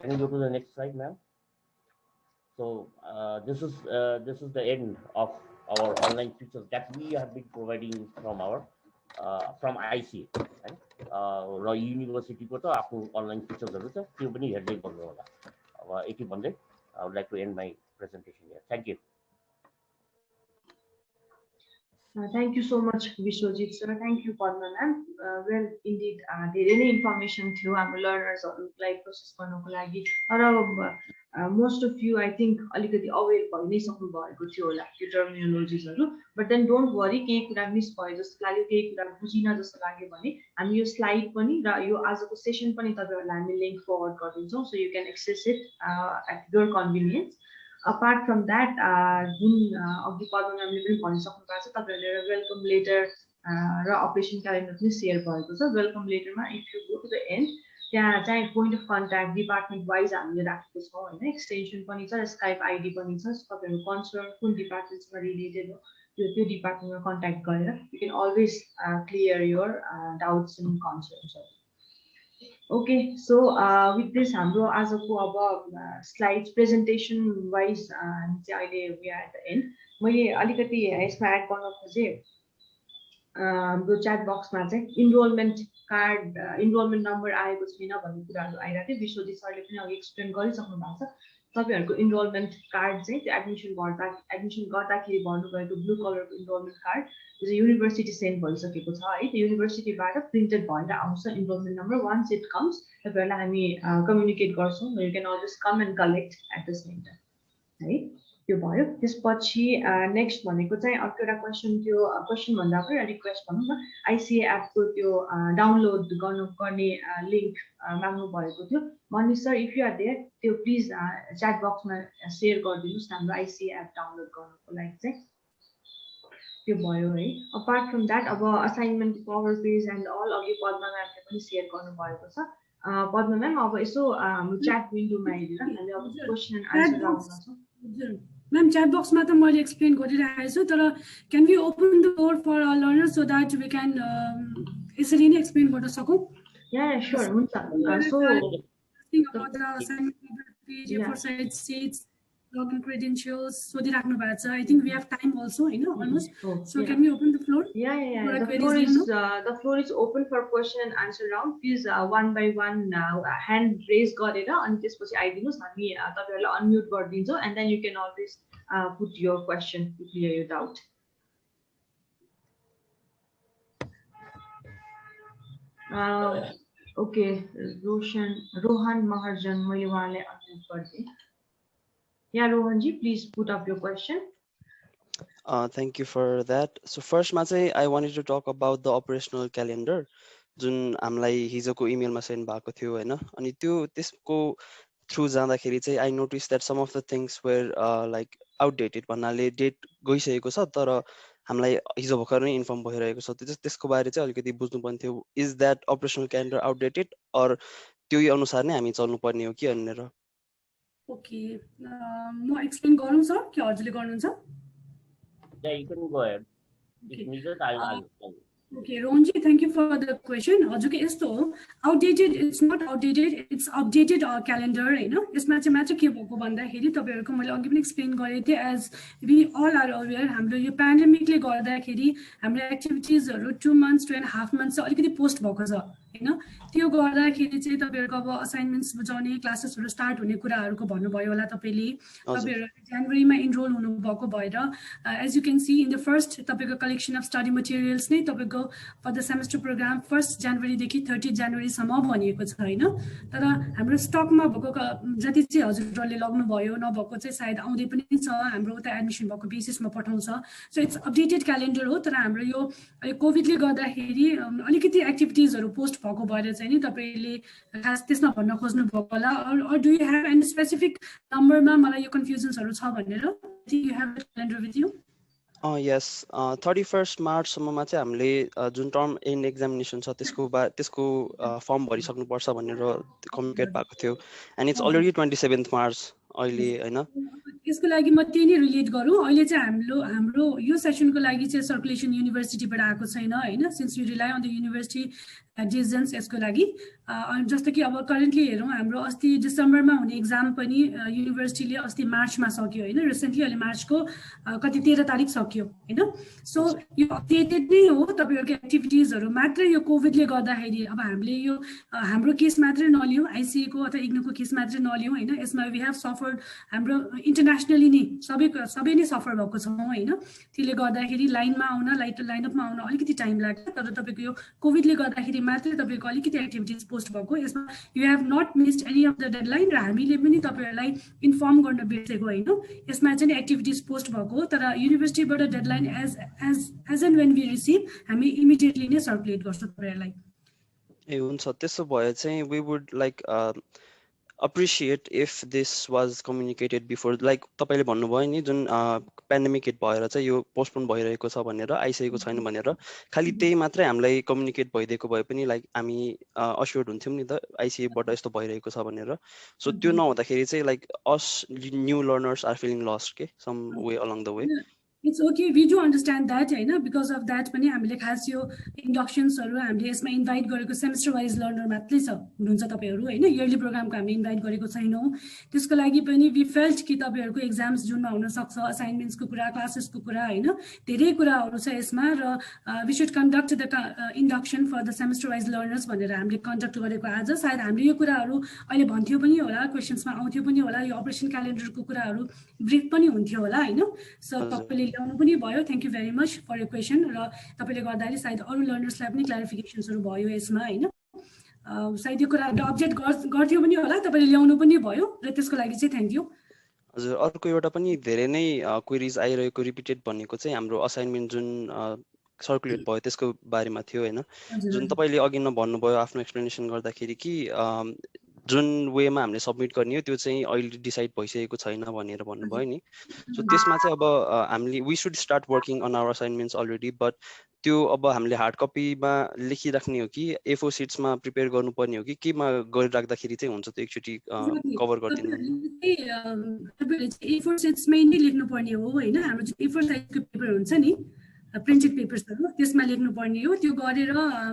can you go to the next slide ma'am so this is the end of our online features that we have been providing from our from ICA र युनिभर्सिटीको त आफ्नो online फिचर्सहरु छ त्यो पनि हेर्दै गर्नु होला अब यति भन्दै I would like to end my presentation here. Thank you. Thank you so much, Vishwajit sir. Thank you, Padma ma'am. Well, indeed, there is information through our learners like process गर्नको लागि र most of you I think अलिकति aware भइ नै सक्नु भएको थियो होला यो टर्मिनोलोजिजहरु but then don't worry केही कुरा मिस भयो जस्तो लाग्यो केही कुरा बुझिन जस्तो लाग्यो भने हामी यो स्लाइड पनि र यो आजको सेसन पनि तपाईहरुलाई हामी लिंक फरवर्ड गरिदिन्छौं so you can access it at your convenience. Apart from that, जुन अघि पद्मा म्यामले पनि भनिसक्नु भएको छ तपाईहरुले वेलकम लेटर र अपरेसन क्यालेन्डर पनि शेयर भएको छ वेलकम लेटरमा if you go to the end त्यहाँ चाहिँ point of contact department wise हामीले राखेको छौं हैन एक्सटेन्सन पनि छ स्काइप आईडी पनि छ तपाईहरु कन्सर्न कुन डिपार्टमेन्टसँग रिलेटेड हो त्यो डिपार्टमेन्टमा कन्ट्याक्ट गरेर you can always clear your doubts and concerns Okay, so with this हाम्रो आजको अब स्लाइड्स प्रेजेन्टेसन वाइज चाहिँ अहिले we are at the end मैले अलिकति यसमा एड गर्न खोजे हाम्रो च्याट बक्समा चाहिँ इनरोलमेन्ट कार्ड इनरोलमेन्ट नम्बर आएको छैन भन्ने कुराहरु आइराथे विश्वजित सरले पनि अघि एक्सप्लेन गरिसक्नु भएको छ तपाईहरुको इनरोलमेन्ट कार्ड चाहिँ त्यो एडमिसन गर्दाखेरि भन्नुभएको ब्लू कलरको इनरोलमेन्ट कार्ड जो युनिभर्सिटी सेन्ड भइसकेको छ है त्यो युनिभर्सिटीबाट प्रिन्टेड भएर आउँछ enrolment number once it comes तपाईहरुलाई हामी कम्युनिकेट गर्छौं you can always come and collect at the centre है त्यो भयो त्यसपछि नेक्स्ट भनेको चाहिँ अर्को एउटा क्वेशन त्यो क्वेशन भन्दा पनि रिक्वेस्ट भनौँ न आइसिए एपको त्यो डाउनलोड गर्ने लिंक माग्नु भएको थियो Mani sir if you are there त्यो प्लिज च्याट बक्समा शेयर गरिदिनुस् हाम्रो आइसिए एप डाउनलोड गर्नको लागि चाहिँ त्यो भयो है अपार्ट फ्रम दैट अब assignment power page and all अघि पद्मा म्यामले पनि शेयर गर्नु भएको छ पद्मा म्याम अब यसो हाम्रो च्याट विन्डोमा हेरेर हामीले अब क्वेशन एन्ड आन्सर राउन्डमा छौं Ma'am, chat box ma ta मैले explain गरिरहेको छु तर can we open the door for our learners so that we can यसरी नै explain गर्न सकौं Yeah, sure. So think about the assignment page for site seats login credentials so they राख्नु भएको छ I think we have time also you know almost so can we open the floor yeah the floor is open for question and answer round please one by one hand raise गरेर अनि त्यसपछि आइदिनुस् हामी तपाईहरुलाई unmute गर्दिन्छौं and then you can always put your question to clear your doubt okay Rohan Maharjan मैले उहाँलाई unmute गर्दै Yeah, Rohanji, please put up your question. Thank you for that. So first, I wanted to talk about the operational calendar. जुन हामीलाई हिजोको इमेलमा send भएको थियो हैन अनि त्यसको थ्रु जाँदाखेरि चाहिँ I noticed that some of the things were like outdated भन्नाले डेट गइसकेको छ तर हामीलाई हिजो भर्खर नै इन्फर्म भइरहेको छ त्यसको बारे चाहिँ अलिकति बुझ्नु पर्ने थियो is that operational calendar outdated or त्यो अनुसार नै हामी चल्नु पर्ने हो कि भनेर Okay, म explain गरौँ सर के हजुरले गर्नुहुन्छ Yeah, you can go ahead. If needed, I'll Okay, Ronji, thank you for the question. हजुरको यस्तो हो outdated it's not outdated it's updated calendar हैन यसमा चाहिँ मात्र के भएको भन्दाखेरि तपाईहरुको मैले अघि पनि एक्सप्लेन गरेँ थिए as we all are aware हाम्रो यो पेन्डेमिकले गर्दाखेरि हाम्रो एक्टिभिटीजहरु 2 months 2.5 months चाहिँ अलिकति पोस्ट भएको छ हैन त्यो गर्दाखेरि चाहिँ तपाईहरुको अब असाइनमेन्ट्स बुझाउने क्लासेसहरु स्टार्ट हुने कुराहरुको भन्नुभयो होला तपाईले तपाईहरु जनवरीमा इनरोल हुनु भएको भएर as you can see in the first तपाईको कलेक्सन अफ स्टडी मटेरियल्स नै तपाईको for the semester program 1st January देखि 30 January सम्म भनिएको छ हैन तर हाम्रो स्टकमा भएको जति चाहिँ हजुरहरुले लग्नु भयो नभएको चाहिँ सायद आउँदै पनि छ हाम्रो उता एडमिसन भएको बेसिसमा पठाउँछ सो इट्स अपडेटेड क्यालेन्डर हो तर हाम्रो यो कोभिडले गर्दाखेरि अलिकति एक्टिभिटीजहरु पोस्ट भएको भएर चाहिँ नि तपाईले खास त्यसमा भन्न खोज्नु भएको होला or do you have any specific नम्बरमा मलाई यो कन्फ्युजन्सहरु छ भनेर do you have the calendar with you yes 31st March सम्ममा चाहिँ हामीले जुन टर्म एन्ड एक्जामिनेसन छ त्यसको फर्म भरिसक्नु पर्छ भनेर कम्युनिकेट भएको थियो and it's already 27th March अहिले हैन यसको लागि म त्यही नै रिलेट गरौँ अहिले चाहिँ हाम्रो यो सेसनको लागि चाहिँ सर्कुलेसन युनिभर्सिटीबाट आएको छैन हैन since we rely on the university decisions यसको लागि जस्तो कि अब करेन्टली हेरौँ हाम्रो अस्ति डिसेम्बरमा हुने एक्जाम पनि युनिभर्सिटीले अस्ति मार्चमा सक्यो हैन रिसेन्टली अहिले मार्चको कति 13 तारिक सक्यो हैन सो यो अपडेटेड नै हो तपाईहरुको एक्टिभिटीजहरु मात्र यो कोभिडले गर्दाखेरि अब हामीले यो हाम्रो केस मात्र नलियौ आइसीए को अथवा इग्नोको केस मात्र नलियौ हैन यसमा वी हैव सफर्ड हाम्रो इन्टरनेशनली नै सबै नै सफर भएको छौं हैन त्यसले गर्दाखेरि लाइनमा आउन लाइनअपमा आउन अलिकति टाइम लाग्छ तर तपाईको यो कोभिडले गर्दाखेरि मात्र तपाईको अलिकति एक्टिभिटीज पोस्ट भएको यसमा you have not missed any of the deadline र हामीले पनि तपाईहरुलाई इन्फर्म गर्न बिर्सेको हैन यसमा चाहिँ एक्टिभिटीज पोस्ट भएको तर युनिभर्सिटीबाट deadline as and when we receive हामी इमिडिएटली नै सर्कुलेट गर्छौं तपाईहरुलाई ए हुन्छ त्यसो भए चाहिँ we would like appreciate if this was communicated before like तपाईले भन्नुभयो नि जुन पेन्डेमिक हिट भएर चाहिँ यो पोस्टपोन भइरहेको छ भनेर आइसकेको छैन भनेर खाली त्यही मात्रै हामीलाई कम्युनिकेट भइदिएको भए पनि लाइक हामी अस्योर्ड हुन्थ्यौं नि त आइसीए बाट यस्तो भइरहेको छ भनेर सो त्यो नहुँदाखेरि चाहिँ like us new learners are feeling lost के some way along the way it's okay, we do understand that होइन, बिकज अफ द्याट पनि हामीले खास यो इन्डक्सन्सहरू हामीले यसमा इन्भाइट गरेको सेमेस्टर वाइज लर्नर मात्रै छ हुनुहुन्छ तपाईँहरू होइन, इयरली प्रोग्रामको हामीले इन्भाइट गरेको छैनौँ। त्यसको लागि पनि वी फेल्ट कि तपाईँहरूको एक्जाम्स जुनमा हुनसक्छ, असाइनमेन्ट्सको कुरा, क्लासेसको कुरा होइन, धेरै कुराहरू छ यसमा, र we should conduct the induction for the semester wise learners भनेर हामीले कन्डक्ट गरेको आज। सायद हामीले यो कुराहरू अहिले भन्थ्यो पनि होला, क्वेसन्समा आउँथ्यो पनि होला, यो अपरेसन क्यालेन्डरको कुराहरू ब्रिफ पनि हुन्थ्यो होला होइन। सो तपाईँले ल्याउनु पनि भयो, thank you very much for your question, र तपाईँले गर्दाखेरि सायद अरू लर्नर्सलाई पनि क्ल्यारिफिकेसन्सहरू भयो यसमा होइन। सायद यो कुराहरू अब्जेक्ट गर्थ्यो पनि होला, तपाईँले ल्याउनु पनि भयो, र त्यसको लागि चाहिँ थ्याङ्क यू। हजुर, अर्को एउटा पनि धेरै नै क्वेरिज आइरहेको रिपिटेड भनेको चाहिँ हाम्रो असाइनमेन्ट जुन सर्कुलेट भयो त्यसको बारेमा थियो होइन, जुन तपाईँले अघि नै भन्नुभयो आफ्नो एक्सप्लेनेसन गर्दाखेरि कि जुन वेमा हामीले सबमिट गर्ने हो त्यो चाहिँ अहिले डिसाइड भइसकेको छैन भनेर भन्नुभयो नि। सो त्यसमा चाहिँ अब हामीले we should start working on our assignments already, but त्यो अब हामीले हार्ड कपीमा लेखिराख्ने हो कि A4 सिट्समा प्रिपेयर गर्नुपर्ने हो कि केमा गरिराख्दाखेरि चाहिँ हुन्छ त्यो एकचोटि कभर गरिदिनु। तपाईँले A4 सिट्समै नै लेख्नुपर्ने हो होइन, हाम्रो जुन A4 साइजको पेपर हुन्छ नि प्रिन्टेड पेपर्सहरू त्यसमा लेख्नुपर्ने हो। त्यो गरेर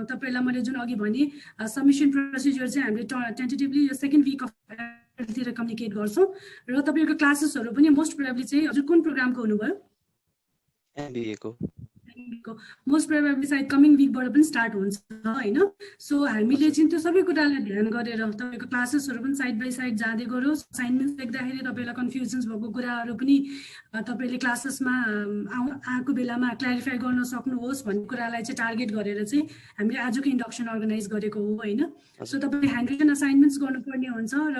तपाईँलाई मैले जुन अघि भने सबमिसन प्रोसिजर चाहिँ हामीले टेन्टेटिभली यो सेकेन्ड विक अफ एप्रिलतिर कम्युनिकेट गर्छौँ, र तपाईँहरूको क्लासेसहरू पनि मोस्ट प्रोबेबली चाहिँ हजुर कुन प्रोग्रामको हुनुभयो? MBA को मोस्ट प्रोबेबली सायद कमिङ विकबाट पनि स्टार्ट हुन्छ होइन। सो हामीले चाहिँ त्यो सबै कुरालाई ध्यान गरेर तपाईँको क्लासेसहरू पनि साइड बाई साइड जाँदै गरोस्, असाइनमेन्ट लेख्दाखेरि तपाईँलाई कन्फ्युजन्स भएको कुराहरू पनि तपाईँले क्लासेसमा आएको बेलामा क्ल्यारिफाई गर्न सक्नुहोस् भन्ने कुरालाई चाहिँ टार्गेट गरेर चाहिँ हामीले आजको इन्डक्सन अर्गनाइज गरेको हो होइन। सो तपाईँले ह्यान्ड रिटन असाइनमेन्ट्स गर्नुपर्ने हुन्छ, र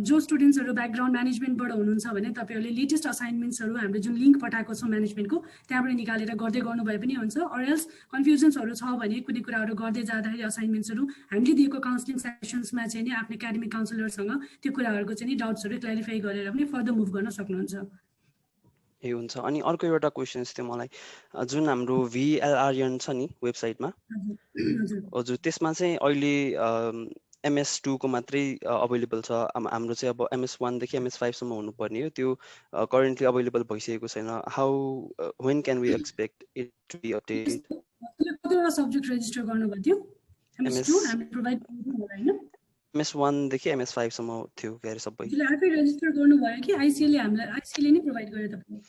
जो स्टुडेन्ट्सहरू ब्याकग्राउन्ड म्यानेजमेन्टबाट हुनुहुन्छ भने तपाईँहरूले लेटेस्ट असाइनमेन्ट्सहरू हामीले जुन लिङ्क पठाएको छौँ म्यानेजमेन्टको त्यहाँबाट निकालेर गर्दै गर्नुभए पनि हुन्छ, अर एल्स कन्फ्युजन्सहरू छ भने कुनै कुराहरू गर्दै जाँदाखेरि असाइनमेन्ट्सहरू हामीले दिएको काउन्सिलिङ सेसन्समा चाहिँ नि आफ्नो एकाडेमिक काउन्सिलरसँग त्यो कुराहरूको चाहिँ नि डाउट्सहरू क्ल्यारिफाई गरेर पनि फर्दर मुभ गर्न सक्नुहुन्छ। ए हुन्छ। अनि अर्को एउटा क्वेसन्स थियो मलाई, जुन हाम्रो VLRN छ नि वेबसाइटमा, हजुर त्यसमा चाहिँ अहिले MS2 को मात्रै अभाइलेबल छ, हाम्रो चाहिँ अब MS1 देखि MS5 सम्म हुनुपर्ने हो, त्यो करेन्टली अभाइलेबल भइसकेको छैन। How when can we expect it to be updated? कतिवटा सब्जेक्ट रेजिस्टर गर्नुभएको थियो? MS2 हामी प्रोभाइड गर्छौँ होइन, MS1 देखि MS5 सम्म थियो के अरे सबै। आफै रेजिस्टर गर्नुभयो कि आइसिएले हामीलाई आइसिएले नै प्रोभाइड गरे तपाईँ?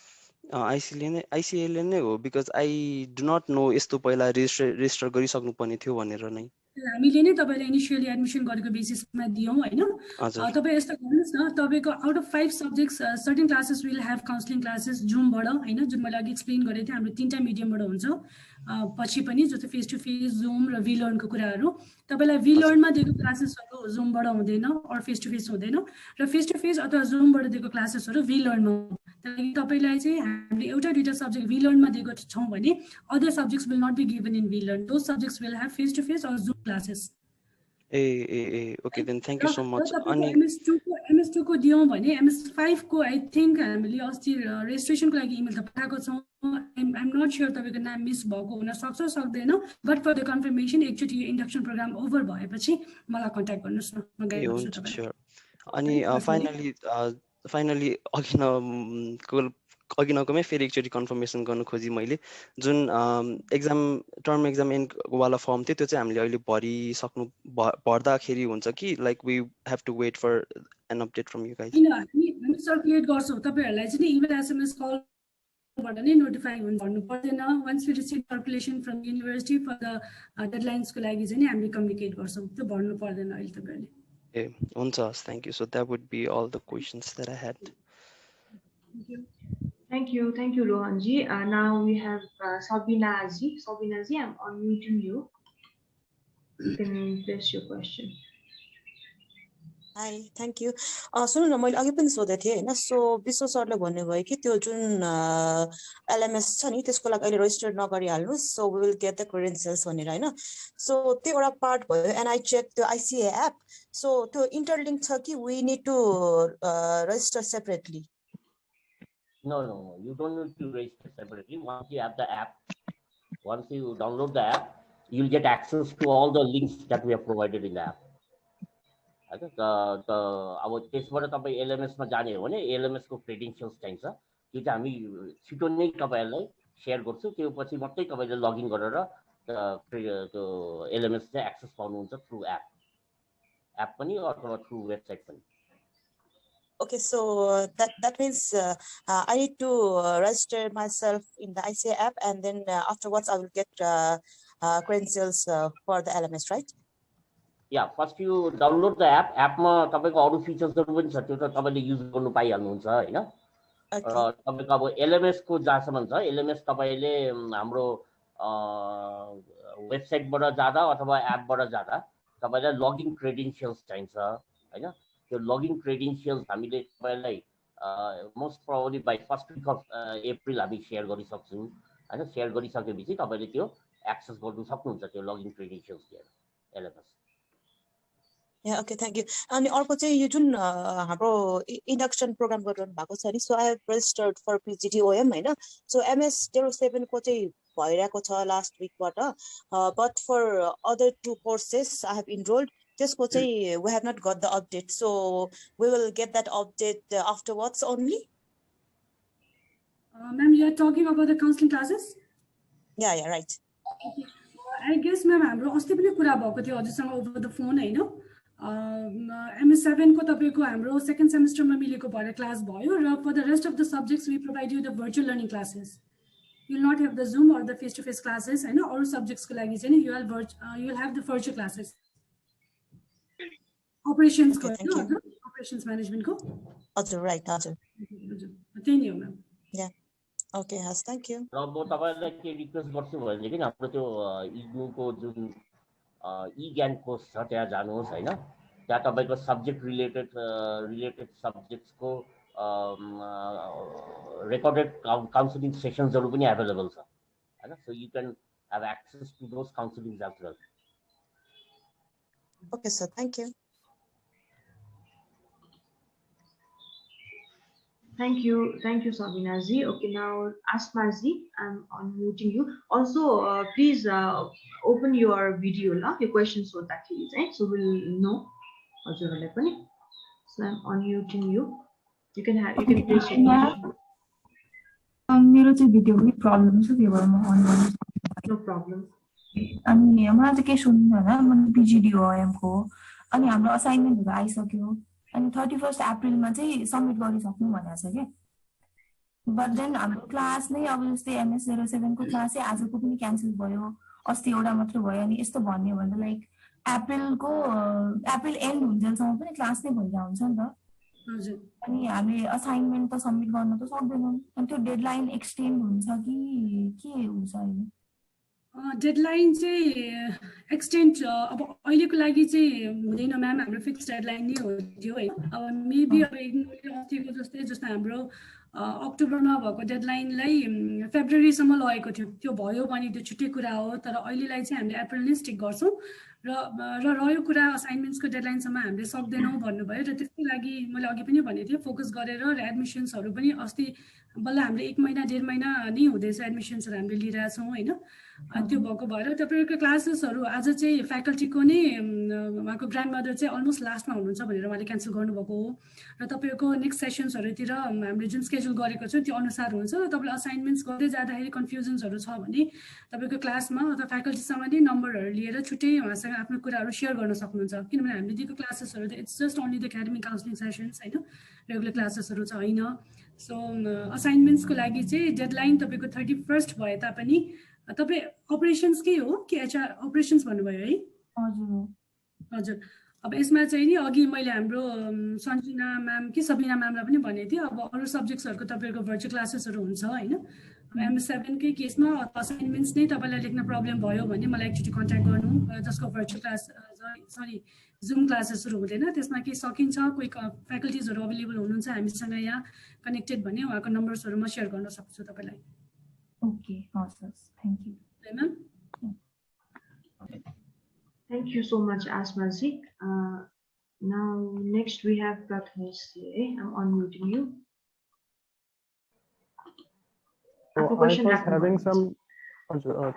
आइसिएले नै हो, because I do not know यस्तो पहिला रेजिस्टर गरिसक्नु पर्ने थियो भनेर नै हामीले नै तपाईँलाई इनिसियली एडमिसन गरेको बेसिसमा दियौँ होइन। तपाईँ यस्तो गर्नुहोस् न, तपाईँको out of 5 subjects certain classes will have counselling classes जुमबाट होइन, जुन मैले अघि एक्सप्लेन गरेको थिएँ हाम्रो 3टा मिडियमबाट हुन्छ पछि पनि, जस्तो फेस टु फेस, जुम र भिलर्नको कुराहरू। तपाईँलाई भिलर्नमा दिएको क्लासेसहरू जुमबाट हुँदैन अर फेस टु फेस हुँदैन, र फेस टु फेस अथवा जुमबाट दिएको क्लासेसहरू भिलर्नमा। त्यहाँदेखि तपाईँलाई चाहिँ हामीले एउटा दुईवटा सब्जेक्ट भिलर्नमा दिएको छौँ भने other subjects will not be given in vLearn, those subjects will have face to face or Zoom classes. Okay then thank you so much. अनि MS2 को दियौँ भने MS5 को आई थिङ्क हामीले अस्ति रेजिस्ट्रेसनको लागि इमेल त पठाएको छौँ, आइएम नट स्योर तपाईँको नाम मिस भएको हुनसक्छ सक्दैन, बट फर द कन्फर्मेसन एकचोटि यो इन्डक्सन प्रोग्राम ओभर भएपछि मलाई कन्ट्याक्ट गर्नुहोस् न, म गाइड गर्छु तपाईँलाई। अनि फाइनली अघिनकोमै फेरि एकचोटि कन्फर्मेसन गर्नु खोजेँ मैले, जुन टर्म एक्जाम एन्डवाला फर्म थियो त्यो चाहिँ हामीले अहिले भर्दाखेरि हुन्छ कि like we have to wait for an update from you guys? हामी सर्कुलेट गर्छौँ, तपाईँहरूलाई चाहिँ इमेल SMS कलबाट नै नोटिफाई भन्नु पर्दैन। Once we receive circulation from university for the डेडलाइन्सको लागि चाहिँ हामीले कम्युनिकेट गर्छौँ, त्यो भन्नु पर्दैन अहिले तपाईँहरूले। ए हुन्छ, thank you. So that would be all the questions that I had. Thank you, Rohanji. Now we have Sabina Ji. Sabina Ji, I'm unmuting you. You can place your question. Hi, thank you. सुन्नु न, मैले अघि पनि सोधेको थिएँ होइन, so विश्व सरले भन्नुभयो कि त्यो जुन LMS छ नि त्यसको लागि अहिले रेजिस्टर नगरिहाल्नुहोस्, so we will get the credentials भनेर होइन। सो त्यो एउटा पार्ट भयो, एन्ड आई चेक त्यो ICA एप, सो त्यो इन्टरलिङ्क छ कि we need to register separately? No, you don't need to register separately. Once you have the app, once you download the app, you'll get access to all the links that we have provided in the app. अब त्यसबाट तपाईँ LMS मा जाने हो भने LMS को क्रेडेन्सियल्स चाहिन्छ, त्यो चाहिँ हामी छिटो नै तपाईहरुलाई शेयर गर्छु त्यो पछि मात्रै तपाईले लगइन गरेर त्यो एलएमएस चाहिँ एक्सेस पाउनुहुन्छ थ्रु एप पनि अथवा थ्रु वेबसाइट पनि Okay, so that means I need to register myself in the ICA app, and then afterwards I will get credentials for the LMS, right? Yeah, first you download the app. App मा तपाईको अरु फिचर्सहरु पनि छ त्यो त तपाईले use गर्नु पाइहाल्नुहुन्छ हैन र तपाईको अब एलएमएस को जहाँसम्म छ एलएमएस तपाईले हाम्रो वेबसाइटबाट जाँदा अथवा एपबाट जाँदा तपाईलाई लगइन क्रेडेन्शियल्स चाहिन्छ हैन त्यो लगइन क्रेडेन्शियल्स हामीले तपाईलाई most probably by first week of April हामी शेयर गरिसक्छौं हैन शेयर गरिसकेपछि तपाईले त्यो एक्सेस गर्न सक्नुहुन्छ त्यो लगइन क्रेडेन्शियल्स दिएर LMS Yeah, okay, thank you. अनि अर्को चाहिँ यो जुन हाम्रो इन्डक्सन प्रोग्राम गरिरहनु भएको छ नि so I have registered for PGDOM हैन सो MS07 को चाहिँ भइरहेको छ लास्ट विकबाट but for other two courses I have enrolled त्यसको चाहिँ we have not got the update so we will get that update afterwards only Ma'am, you are talking about the counseling classes? Yeah, right. I guess ma'am हाम्रो अस्ति पनि कुरा भएको थियो हजुरसँग over the phone हैन MS7 को तपाईको हाम्रो सेकेन्ड सेमेस्टरमा मिलेको भएर क्लास भयो र for the rest of the subjects we provide you the virtual learning classes you will not have the Zoom or the face to face classes हैन अरु सब्जेक्ट्स को लागि चाहिँ you will have the virtual classes operations को operations management को हजुर right हजुर त्यही नै हो म्याम या ओके हस् थ्यांक यू र म तपाईलाई के रिक्वेस्ट गर्छु भनेदेखि हाम्रो त्यो इग्नुको जुन ई ज्ञान कोर्स छ त्यहाँ जानुहोस् हैन त्यहाँ तपाईको सब्जेक्ट रिलेटेड सब्जेक्ट्स को रेकर्डेड काउन्सिलिङ सेसन्सहरु पनि अवेलेबल छ हैन so you can have access to those counsellings as well okay sir thank you Thank you, Sabina ji. Okay, now Asma ji, I'm unmuting you. Also, please open your video, your questions so that please, so we'll know. So I'm unmuting you. You can place your question. मेरो चाहिँ भिडियोमै problem छ त्यो भएर म on गर्नु No problem. अनि मलाई चाहिँ के सुन्नु होला म PGDOM को अनि हाम्रो असाइनमेन्टहरु आइसक्यो अनि 31 अप्रिलमा चाहिँ सबमिट गरिसक्नु भनेको छ के बट देन हाम्रो क्लास नै अब जस्तै MS07 को क्लास चाहिँ आजको पनि क्यान्सल भयो अस्ति एउटा मात्र भयो अनि यस्तो भन्ने भन्दा लाइक अप्रिल एन्ड हुन्जेलसम्म पनि क्लास नै भइरा हुन्छ नि त हजुर अनि हामीले असाइनमेन्ट त सबमिट गर्न त सक्दैनौं अनि त्यो डेडलाइन एक्सटेन्ड हुन्छ कि के हुन्छ अहिले डेडलाइन चाहिँ एक्सटेन्ड अब अहिलेको लागि चाहिँ हुँदैन म्याम हाम्रो फिक्स डेडलाइन नै हो त्यो हैन अब मेबी अब अस्तिको जस्तो हाम्रो अक्टोबरमा भएको डेडलाइनलाई फेब्रुअरीसम्म लगेको थियो त्यो भयो भने त्यो छुट्टै कुरा हो तर अहिलेलाई चाहिँ हामीले अप्रिल नै स्टिक गर्छौं र रह्यो कुरा असाइनमेन्ट्सको डेडलाइनसम्म हामीले सक्दैनौं भन्नुभयो र त्यसको लागि मैले अघि पनि भनेको थिएँ फोकस गरेर र एडमिसन्सहरु पनि अस्ति बल्ल हामीले 1 महिना 1.5 महिना नै हुँदैछ एडमिसन्सहरु हामीले लिइरहेछौं हैन अनि त्यो भएको भएर तपाईहरुको क्लासेसहरु आज चाहिँ फ्याकल्टीको नै उहाँको ग्रान्डमदर चाहिँ अलमोस्ट लास्टमा हुनुहुन्छ भनेर उहाँले क्यान्सल गर्नुभएको हो र तपाईहरुको नेक्स्ट सेसन्सहरुतिर हामीले जुन स्केड्युल गरेको छ त्यो अनुसार हुन्छ र तपाईले असाइनमेन्ट्स गर्दै जाँदाखेरि कन्फ्युजन्सहरु छ भने तपाईको क्लासमा अथवा फ्याकल्टीसँग नै नम्बरहरु लिएर छुट्टै उहाँसँग आफ्नो कुराहरु शेयर गर्न सक्नुहुन्छ किनभने हामीले दिएको क्लासेसहरु त it's just only the academic counselling sessions हैन रेगुलर क्लासेसहरु चाहिँ हैन सो असाइनमेन्ट्सको लागि चाहिँ डेडलाइन तपाईको 31st भए तापनि तपाई अपरेशन्स के हो कि एचआर अपरेशन्स भन्नुभयो है हजुर हजुर अब यसमा चाहिँ नि अघि मैले हाम्रो सञ्जना म्याम कि सबिना म्यामलाई पनि भनेको थिएँ अब अरु सब्जेक्ट्सहरुको तपाईको भर्चुअल क्लासेसहरु हुन्छ हैन MS7 कै केसमा असाइनमेन्ट्स नै तपाईलाई लेख्न प्रब्लम भयो भने मलाई एकचोटी कन्ट्याक्ट गर्नु जसको भर्चुअल क्लास सरी जुम क्लासेसहरु हुँदैन त्यसमा के सकिन्छ कोही फ्याकल्टीजहरु अवेलेबल हुनुहुन्छ हामीसँग यहाँ कनेक्टेड भने उहाँको नम्बर्सहरु म शेयर गर्न सक्छु तपाईलाई ओके हस् thank you ma'am Thank you so much, Asma ji. Now, next we have Prathamesh. I'm unmuting you. So I was having some.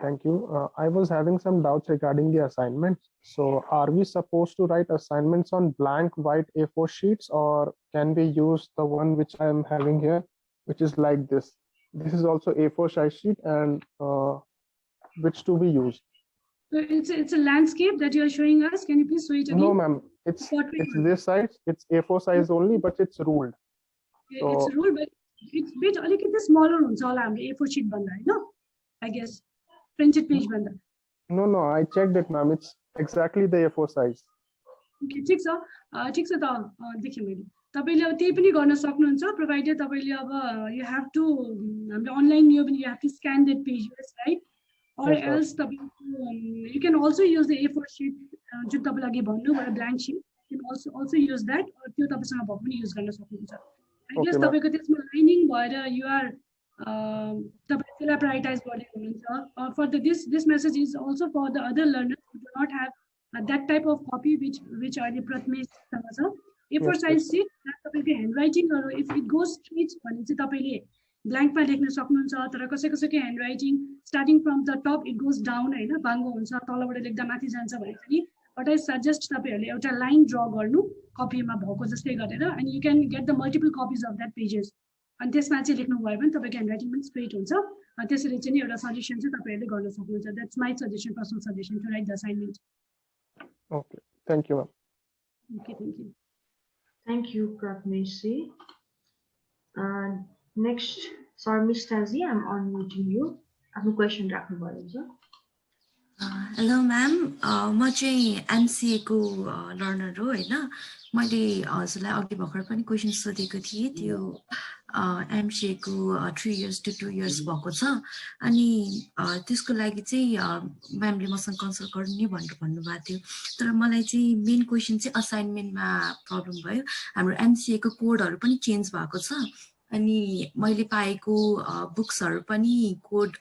Thank you. I was having some doubts regarding the assignments. So, are we supposed to write assignments on blank white A4 sheets, or can we use the one which I am having here? which is like this. This is also A4 size sheet, and which to be used. So it's a landscape that you are showing us. Can you please show it again? No, ma'am. It's this size. It's A4 size only, but it's ruled. It's ruled, but it's bit अलिकति smaller हुन्छ होला हाम्रो A4 sheet भन्दा हैन, I guess printed page भन्दा. No, I checked it, ma'am. It's exactly the A4 size. Okay, ठिक छ त देखेँ मैले. तपाईले अब त्यही पनि गर्न सक्नुहुन्छ, provided तपाईले अब you have to हाम्रो online यो पनि you have to scan that pages, right? Or Yes, sir. else you can also use the A4 sheet जुन तपाईले अघि भन्नुभयो blank sheet. You can also use that, or त्यो तपाईसँग भएको पनि use गर्न सक्नुहुन्छ. I guess Okay, ma'am. तपाईको त्यसमा lining भएर you are तपाईले त्यसलाई prioritize गर्ने हुनुहुन्छ. For this message is also for the other learners who do not have that type of copy which are the Pratmesh सँग छ. A4 size sheet तपाईको handwriting हरू if it goes straight भने चाहिँ तपाईले blank मा लेख्न सक्नुहुन्छ. तर कसैको handwriting starting from the top it goes down हैन, बाङ्गो हुन्छ, तलबाट लेख्दा माथि जान्छ भने पनि but I suggest तपाईहरुले एउटा line draw गर्नु कपीमा भएको जस्तै गरेर, and you can get the multiple copies of that pages. अनि त्यसमा चाहिँ लेख्नु भयो भने तपाईको handwriting पनि straight हुन्छ. त्यसरी चाहिँ नि एउटा suggestion चाहिँ तपाईहरुले गर्न सक्नुहुन्छ. That's my suggestion, personal suggestion to write the assignment. Okay, thank you, ma'am. Okay, thank you. Thank you, Pratmesh. Next, sorry, Miss Tazi, I'm unmuting you. I have a question. Hello, ma'am. म चाहिँ MCA को learner हो हैन. मैले हजुरलाई अघि भर्खर पनि क्वेशन सोधेको थिएँ. त्यो MCA को 3 years to 2 years भएको छ. अनि त्यसको लागि चाहिँ म्यामले मसँग कन्सल्ट गर्नु भनेर भन्नुभएको थियो. तर मलाई चाहिँ मेन क्वेशन चाहिँ असाइनमेन्टमा प्रब्लम भयो. हाम्रो MCA को कोडहरु पनि चेन्ज भएको छ. अनि मैले पाएको बुक्सहरु पनि कोड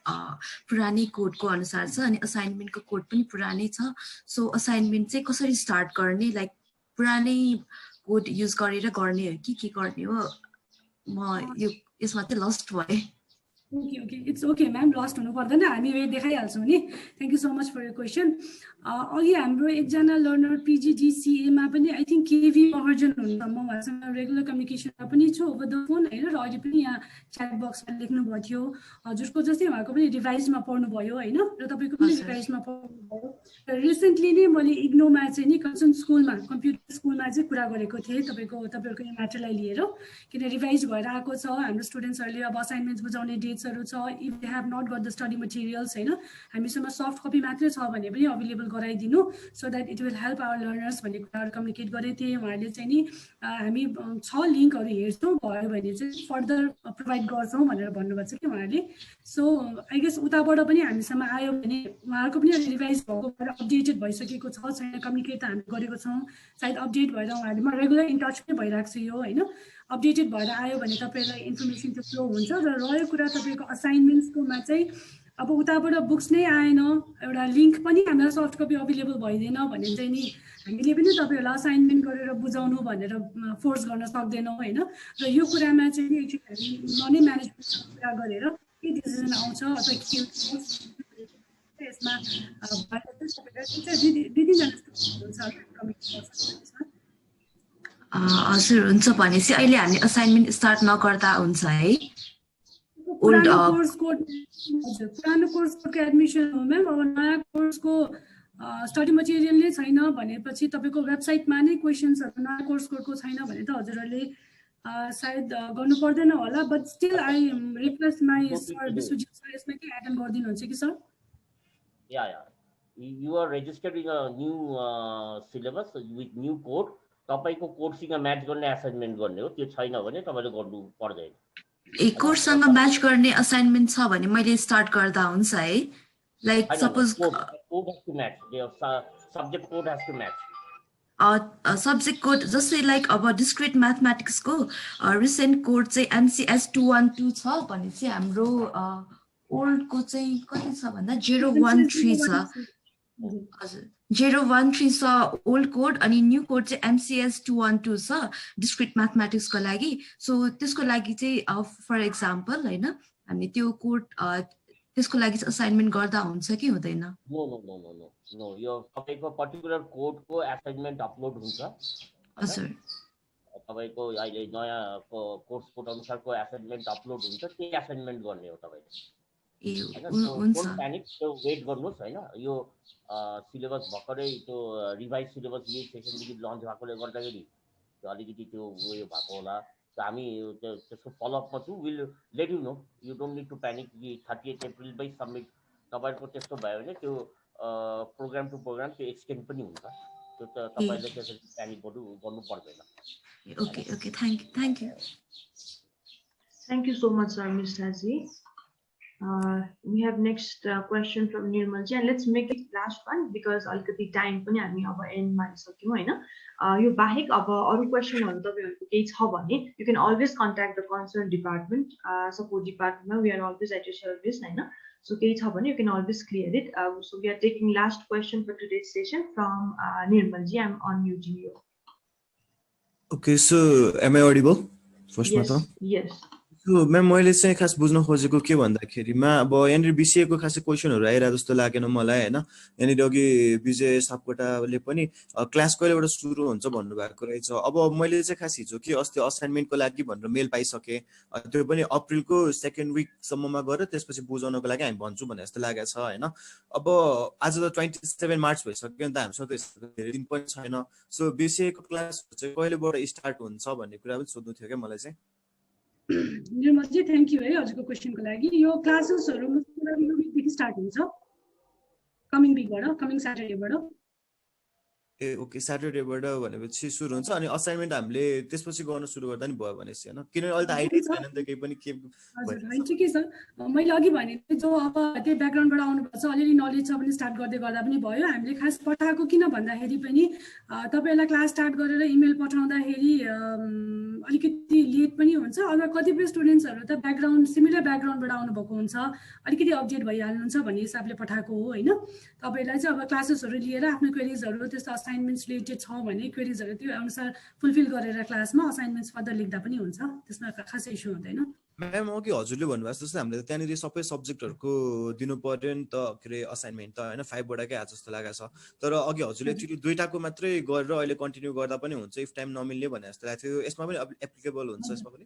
पुरानै कोडको अनुसार छ अनि असाइनमेन्टको कोड पनि पुरानै छ. सो असाइनमेन्ट चाहिँ कसरी स्टार्ट गर्ने, लाइक पुरानै कोड युज गरेर गर्ने हो कि के गर्ने हो, म यो यसमा चाहिँ लस्ट भए. Okay, it's okay, ma'am. Lost हुनु पर्दैन, हामी वे देखाइहाल्छौँ नि. Thank you so much for your question. अघि हाम्रो एकजना लर्नर PGDCA मा पनि I think KV महर्जन हुनुहुन्छ. म उहाँसँग रेगुलर कम्युनिकेसनमा पनि छु ओभर द फोन हैन, र अहिले पनि यहाँ च्याट बक्समा लेख्नु भएको थियो. हजुरको जस्तै उहाँको पनि रिभाइजमा पढ्नु भयो हैन, र तपाईको पनि रिभाइजमा पढ्नु भयो. र रिसेन्टली नै मैले इग्नोमा चाहिँ नि कन्सर्न स्कुलमा कम्प्युटर स्कुलमा चाहिँ कुरा गरेको थिएँ तपाईहरुको यो म्याटरलाई लिएर, किन रिभाइज भएर आएको छ. हाम्रो स्टुडेन्ट्सहरुले अब असाइनमेन्ट्स बुझाउने डेट्सहरु छ. If they have not got the study materials हैन, हामीसँग सफ्ट कपी मात्रै छ भने पनि अवेलेबल गराइदिनु, so that it will help our learners भन्ने कुराहरु कम्युनिकेट गरे थिए. उहाँले चाहिँ नि हामी 6 लिंकहरु हेर्छौं, भयो भने चाहिँ फर्दर प्रोवाइड गर्छौं भनेर भन्नुभएको छ कि उहाँले. सो आई गेस उताबाट पनि हामीसँग आयो भने उहाँहरुको पनि रिभाइज भएको भएर अपडेटेड भइसकेको छ छैन कम्युनिकेट त हामी गरेको छौं. सायद अपडेट भएर उहाँहरुले म रेगुलर इन टच पनि भइराख्छु यो हैन. अपडेटेड भएर आयो भने तपाईलाई इन्फर्मेसन त्यो फ्लो हुन्छ. र रह्यो कुरा तपाईको असाइनमेन्ट्सकोमा चाहिँ अब उताबाट बुक्स नै आएन, एउटा लिंक पनि हामीलाई सफ्ट कपी अवेलेबल भइदैन भने चाहिँ नि हामीले पनि तपाईहरुलाई असाइनमेन्ट गरेर बुझाउनु भनेर फोर्स गर्न सक्दैनौं हैन. र यो कुरामा चाहिँ नि एक्चुअली हामी मनी म्यानेजमेन्ट कुरा गरेर के डिसिजन आउँछ अथवा के यसमा हजुर हुन्छ. भनेपछि अहिले हामी असाइनमेन्ट स्टार्ट नगर्दा हुन्छ है. पुरानो कोर्सको एडमिसन हो म्याम. अब नयाँ कोर्सको स्टडी मटेरियल नै छैन भनेपछि तपाईको वेबसाइटमा नै क्वेशन्सहरु नयाँ कोर्सको छैन भने त हजुरहरुले सायद गर्नु पर्दैन होला. But still I request my sir Vishwajit sir यसमा के एटेन्ड गर्दिनुहुन्छ कि sir? Yeah. You are registering a new syllabus with new code. तपाईको कोडसँग म्याच गर्ने असाइनमेन्ट गर्ने हो. त्यो छैन भने तपाईले गर्नु पर्दैन. ए कोर्ससँग म्याच गर्ने असाइनमेन्ट छ भने मैले स्टार्ट गर्दा हुन्छ है. Like suppose code has to match. The subject code has to match. Subject code जस्तै लाइक अब डिस्क्रिट म्याथमेटिक्सको रिसेन्ट कोड चाहिँ MCS 212 छ भने चाहिँ हाम्रो ओल्डको चाहिँ कति छ भन्दा 013 छ. हजुर 013 छ ओल्ड कोड अनि न्यू कोड चाहिँ MCS 212 छ डिस्क्रिट म्याथमेटिक्सको लागि. सो त्यसको लागि चाहिँ फर एक्जाम्पल हैन हामीले त्यो कोड त्यसको लागि चाहिँ असाइनमेन्ट गर्दा हुन्छ कि हुँदैन? नो यो तपाईको पर्टिकुलर कोडको असाइनमेन्ट अपलोड हुन्छ. हजुर तपाईँको अहिले नयाँ कोर्सको अनुसारको एसाइनमेन्ट अपलोड हुन्छ, त्यही एसाइनमेन्ट गर्ने हो तपाईँले हैन। सो हुन्छ डोन्ट प्यानिक, त्यो वेट गर्नुहोस् हैन। यो सिलेबस भर्खरै त्यो रिभाइज सिलेबस यही सेसनदेखि लन्च भएकोले गर्दाखेरि त्यो अलिकति त्यो उयो भएको होला। हामी त्यसको फलोअपमा छु, will let you know, you don't need to panic. 30 अप्रिलमै सब्मिट तपाईँको त्यस्तो भयो भने त्यो प्रोग्राम टु प्रोग्राम त्यो एक्सटेन्ड पनि हुन्छ, त्यो त तपाईँले त्यसरी प्यानिक गर्नु पर्दैन। Okay okay thank you Thank you so much, Mr. Ji. We have next question from Nirmal ji, and let's make it last one because अलिकति time पनि हामी अब end मा आइसक्यौँ हैन। यो बाहेक अब अरु क्वेशनहरु तपाईहरुको केही छ भने you can always contact the concerned department, support department. We are always at your service हैन। So केही छ भने you can always clear it. So we are taking last question for today's session from Nirmal ji. I'm on you, Gio. Okay, so am I audible? First Yes, yes. So ma'am मैले चाहिँ खास बुझ्न खोजेको के भन्दाखेरिमा अब यहाँनिर बिसिएको खासै क्वेसनहरु आइरहेको जस्तो लागेन मलाई हैन। यहाँनिर अघि विजय सापकोटाले पनि क्लास कहिलेबाट सुरु हुन्छ भन्नुभएको रहेछ। अब मैले चाहिँ खास हिजो के अस्ति असाइनमेन्टको लागि भनेर मेल पाइसके, त्यो पनि अप्रिलको सेकेन्ड विक सम्ममा गएर त्यसपछि बुझाउनको लागि हामी भन्छु भने जस्तो लागेको छ हैन। अब आज त 27 मार्च भइसक्यो नि त, हामीसँग त धेरै दिन पनि छैन। सो बिसिएको क्लास चाहिँ कहिलेबाट स्टार्ट हुन्छ भन्ने कुरा पनि सोध्नु थियो के मलाई चाहिँ। निर्मल जी थ्याङ्क यू है हजुरको क्वेसनको लागि। यो क्लासेसहरु यो विकदेखि स्टार्ट हुन्छ, कमिङ विकबाट, कमिङ स्याटरडेबाट। ए ओके, स्याटरडेबाट भनेपछि सुरु हुन्छ। अनि असाइनमेन्ट हामीले त्यसपछि गर्न सुरु गर्दा नि भयो भनेपछि हैन, किनभने अहिले त आइडिया छैन नि त केही पनि के हजुर ठिकै छ। मैले अघि भने जो अब त्यो ब्याकग्राउन्डबाट आउनुपर्छ, अलिअलि नलेज छ भने स्टार्ट गर्दै गर्दा पनि भयो। हामीले खास पठाएको किन भन्दाखेरि पनि तपाईहरुलाई क्लास स्टार्ट गरेर इमेल पठाउँदाखेरि अलिकति लेट पनि हुन्छ। अथवा कतिपय स्टुडेन्ट्सहरु त ब्याकग्राउन्ड सिमिलर ब्याकग्राउन्डबाट आउनु भएको हुन्छ, अलिकति अपडेट भइहाल्नुहुन्छ भन्ने हिसाबले पठाएको हो हैन। तपाईहरुलाई चाहिँ अब क्लासेसहरु लिएर आफ्नो क्वेरीजहरु त्यस्तो असाइनमेन्ट्स रिलेटेड छ भने क्वेरीजहरु त्यो अनुसार फुलफिल गरेर क्लासमा असाइनमेन्ट्स फर्दर लेख्दा पनि हुन्छ, त्यसमा खास इस्यु हुँदैन। म्याम अघि हजुरले भन्नुभएको जस्तो हामीले त्यहाँनिर सबै सब्जेक्टहरुको दिनु पर्यो नि त के रे असाइनमेन्ट त हैन, 5 वटाकै आछ जस्तो लागेको छ। तर अघि हजुरले एक्चुअली दुईटाको मात्रै गरेर अहिले कन्टिन्यू गर्दा पनि हुन्छ इफ टाइम नमिल्ने भने जस्तो लाग्थ्यो। यसमा पनि एप्लिकेबल हुन्छ यसमा पनि?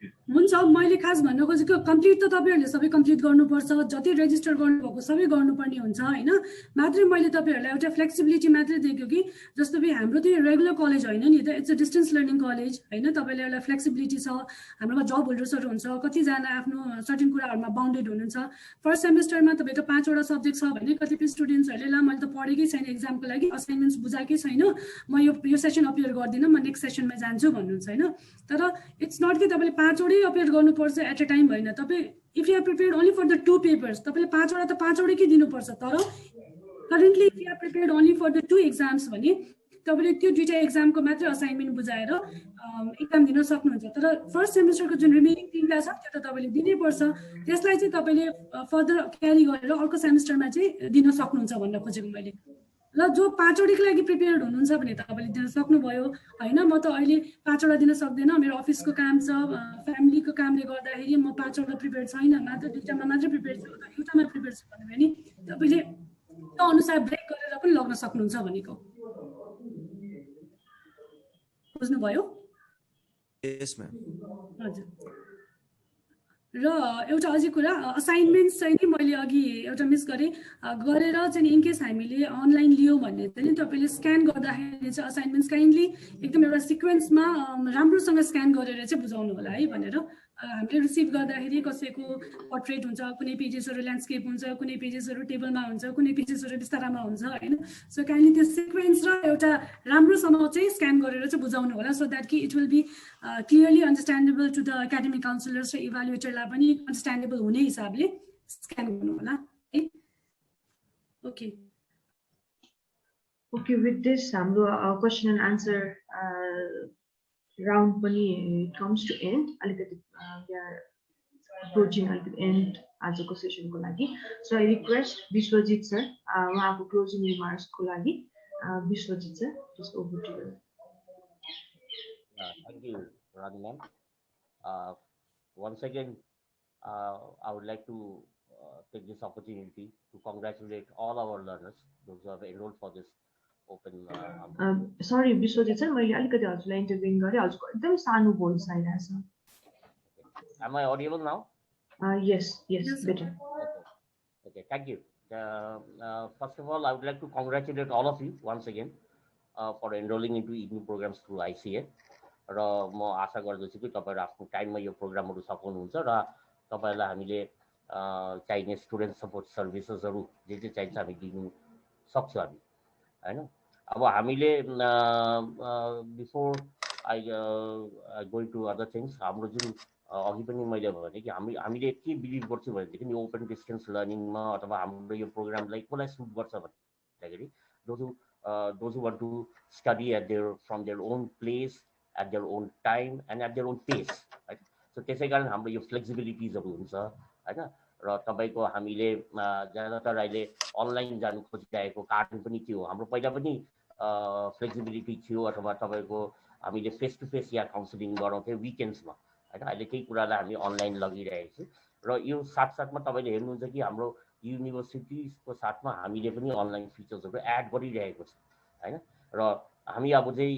हुन्छ, मैले खास भन्न खोजेको कम्प्लिट त तपाईहरुले सबै कम्प्लिट गर्नुपर्छ, जति रेजिस्टर गर्नुभएको सबै गर्नुपर्ने हुन्छ हैन। मात्रै मैले तपाईहरुलाई एउटा फ्लेक्सिबिलिटी मात्रै दिएको कि जस्तो कि हाम्रो त्यो रेगुलर कलेज होइन नि त, it's a distance learning college हैन। तपाईले एउटा फ्लेक्सिबिलिटी छ, हाम्रोमा जब होल्डर्सहरु हुन्छ, कतिजना आफ्नो सर्टेन कुराहरुमा बाउन्डेड हुनुहुन्छ। फर्स्ट सेमेस्टरमा तपाईको 5 वटा सब्जेक्ट छ भने कतिपय स्टुडेन्ट्सहरुले ला मैले त पढेकै छैन एक्जामको लागि, असाइनमेन्ट्स बुझाएकै छैन, म यो सेसन अपियर गर्दिन, म नेक्स्ट सेसनमा जान्छु भन्नुहुन्छ हैन। तर इट्स नट कि तपाईले 5 वटै अपियर गर्नुपर्छ एट अ टाइम होइन। तपाई if you are prepared only for the 2 papers, तपाईले 5 वटा त 5 वटैकै दिनुपर्छ। तर currently if you are prepared only for the 2 exams भने तपाईले त्यो दुईटा एक्जामको मात्रै असाइनमेन्ट बुझाएर एक्जाम दिन सक्नुहुन्छ। तर फर्स्ट सेमेस्टरको जुन रिमेनिङ 3टा छ त्यो त तपाईले दिनै पर्छ, त्यसलाई चाहिँ तपाईले फर्दर क्यारी गरेर अर्को सेमेस्टरमा चाहिँ दिन सक्नुहुन्छ भन्न खोजेको मैले। ल जो 5 वटाको लागि प्रिपेयर्ड हुनुहुन्छ भने तपाईले दिन सक्नुभयो हैन। म त अहिले 5 वटा दिन सक्दैन, मेरो अफिसको काम छ, फ्यामिलीको कामले गर्दाखेरि म 5 वटा प्रिपेयर्ड छैन, मात्र 2टामा मात्र प्रिपेयर्ड छु, एउटामा प्रिपेयर्ड छु भन्नु भने तपाईले त्यो अनुसार ब्रेक गरेर पनि लग्न सक्नुहुन्छ भनेको। बुझ्नुभयो? यस म्याम। हजुर। र एउटा अझै कुरा, असाइनमेन्ट्स चाहिँ नि मैले अघि एउटा मिस गरेँ, गरेर चाहिँ इनकेस हामीले अनलाइन लियो भने चाहिँ तपाईले स्क्यान गर्दाखेरि चाहिँ असाइनमेन्ट्स काइन्डली एकदम एउटा सिक्वेन्समा राम्रोसँग स्क्यान गरेर चाहिँ बुझाउनु होला है भनेर। हामीले रिसिभ गर्दाखेरि कसैको पोर्ट्रेट हुन्छ, कुनै पेजेसहरु ल्यान्डस्केप हुन्छ, कुनै पेजेसहरु टेबलमा हुन्छ, कुनै पेजेसहरु बिस्तारामा हुन्छ हैन। सो काइन्डली त्यो सिक्वेन्स र एउटा राम्रोसँग चाहिँ स्क्यान गरेर चाहिँ बुझाउनु होला, सो द्याट कि it will be clearly understandable to the academic counsellors र इभ्यालुएटरलाई पनि अन्डरस्ट्यान्डेबल हुने हिसाबले स्क्यान गर्नु होला है। ओके ओके, विथ दिस हाम्रो क्वेसन एन्ड आन्सर राउन्ड पनि कम्स टु एन्ड। अलिकति वी आर अप्रोचिङ अलिकति एन्ड आजको सेसनको लागि। So I request Vishwajit sir उहाँको क्लोजिङ रिमार्क्सको लागि। Vishwajit sir, just over to you. Thank you, Rani ma'am. Once again, I would like to take this opportunity to congratulate all our learners, those who have enrolled for this open sorry Vishwajit sir, मैले अलिकति हजुरलाई इन्टरभ्युन गरेँ, हजुरको एकदम सानो voice आइरहेछ। Am I audible now? Yes, Yes, sir. better. Okay, thank you. First of all, I would like to congratulate all of you once again for enrolling into evening programs through ICA. र म आशा गर्दछु कि तपाईँहरू आफ्नो टाइममा यो प्रोग्रामहरू सघाउनुहुन्छ र तपाईँहरूलाई हामीले चाहिने स्टुडेन्ट सपोर्ट सर्भिसेसहरू जे जे चाहिन्छ हामी दिनु सक्छौँ हामी, होइन? अब हामीले before I going to other things, हाम्रो जुन अघि पनि मैले भने कि हामीले के बिलिभ गर्छौँ भनेदेखि यो ओपन डिस्टेन्स लर्निङमा अथवा हाम्रो यो प्रोग्रामलाई कसलाई सुट गर्छ भन्दाखेरि those who want to study from their own place, at their own time and at their own pace, right? So त्यसै कारण हाम्रो यो फ्लेक्सिबिलिटिजहरू हुन्छ, होइन? र तपाईँको हामीले ज्यादातर अहिले अनलाइन जानु खोजिरहेको कारण पनि थियो, हाम्रो पहिला पनि फ्लेक्सिबिलिटी थियो, अथवा तपाईँको हामीले फेस टु फेस या काउन्सिलिङ गराउँथ्यौँ विकेन्ड्समा, होइन? अहिले केही कुरालाई हामी अनलाइन लगिरहेको छौँ र यो साथसाथमा तपाईँले हेर्नुहुन्छ कि हाम्रो युनिभर्सिटिजको साथमा हामीले पनि अनलाइन फिचर्सहरू एड गरिरहेको छ, होइन? र हामी अब चाहिँ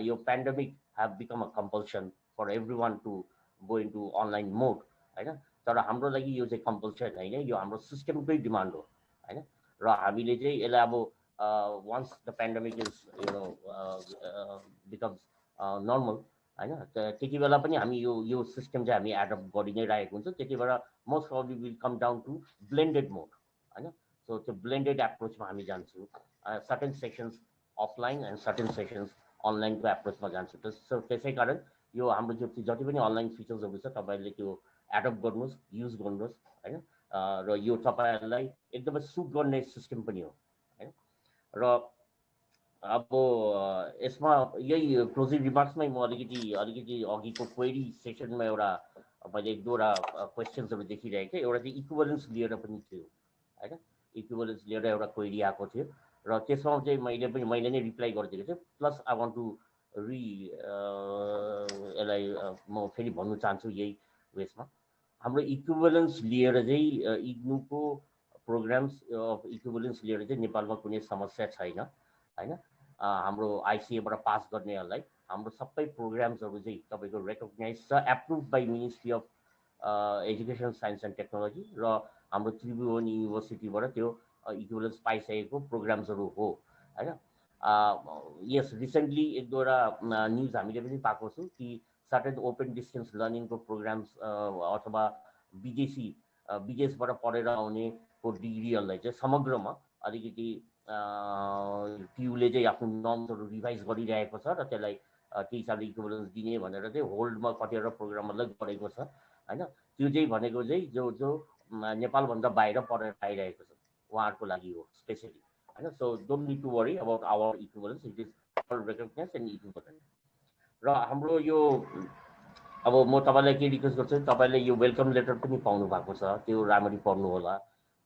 यो pandemic have become a compulsion for every one to go into online mode, होइन? तर हाम्रो लागि यो चाहिँ कम्पल्सन होइन, यो हाम्रो सिस्टमकै डिमान्ड हो, होइन? र हामीले चाहिँ यसलाई अब once the pandemic is becomes normal, होइन? त्यति बेला पनि हामी यो सिस्टम चाहिँ हामी एडप्ट गरि नै रहेको हुन्छ, त्यति बेला most probably will come down to blended mode, होइन? सो त्यो ब्लेन्डेड एप्रोचमा हामी जान्छौँ, certain sections offline and certain sections अनलाइनको एप्रोचमा जान्छौँ। त्यसै कारण यो हाम्रो जति पनि अनलाइन फिचर्सहरू छ तपाईँहरूले त्यो एडप्ट गर्नुहोस्, युज गर्नुहोस्, होइन? र यो तपाईँहरूलाई एकदमै सुट गर्ने सिस्टम पनि हो, होइन? र अब यसमा यही क्लोजिङ रिमार्क्समै म अलिकति अघिको क्वेरी सेसनमा एउटा मैले एक दुईवटा क्वेसन्सहरू देखिरहेको थिएँ, एउटा चाहिँ इक्विभलेन्स लिएर पनि थियो, होइन? इक्विभलेन्स लिएर एउटा क्वेरी आएको थियो र त्यसमा चाहिँ मैले नै रिप्लाई गरिदिएको थिएँ। प्लस आई वान्ट टु यसलाई म फेरि भन्नु चाहन्छु यही उयसमा, हाम्रो इक्विभलेन्स लिएर चाहिँ इग्नुको प्रोग्राम्स इक्विभलेन्स लिएर चाहिँ नेपालमा कुनै समस्या छैन, होइन? हाम्रो आइसिएबाट पास गर्नेहरूलाई हाम्रो सबै प्रोग्राम्सहरू चाहिँ तपाईँको रेकग्नाइज छ, approve by ministry of education science and technology र हाम्रो त्रिभुवन युनिभर्सिटीबाट त्यो इक्विभलेन्स पाइसकेको प्रोग्राम्सहरू हो, होइन? यस, रिसेन्टली एक दुईवटा न्युज हामीले पनि पाएको छौँ कि सर्टेन ओपन डिस्टेन्स लर्निङको प्रोग्राम्स अथवा विदेशबाट पढेर आउनेको डिग्रीहरूलाई चाहिँ समग्रमा अलिकति टियुले चाहिँ आफ्नो नर्म्सहरू रिभाइज गरिरहेको छ र त्यसलाई केही हिसाबले इक्विभलेन्स दिने भनेर चाहिँ होल्डमा कतिवटा प्रोग्रामहरूलाई गरेको छ, होइन? त्यो चाहिँ भनेको चाहिँ जो नेपालभन्दा बाहिर पढेर आइरहेको छ उहाँहरूको लागि हो स्पेसली, होइन? So don't need to worry about our equivalence, it is recognise and equivalent. र हाम्रो यो अब म तपाईँलाई के रिक्वेस्ट गर्छु, तपाईँले यो वेलकम लेटर पनि पाउनु भएको छ, त्यो राम्ररी पढ्नु होला,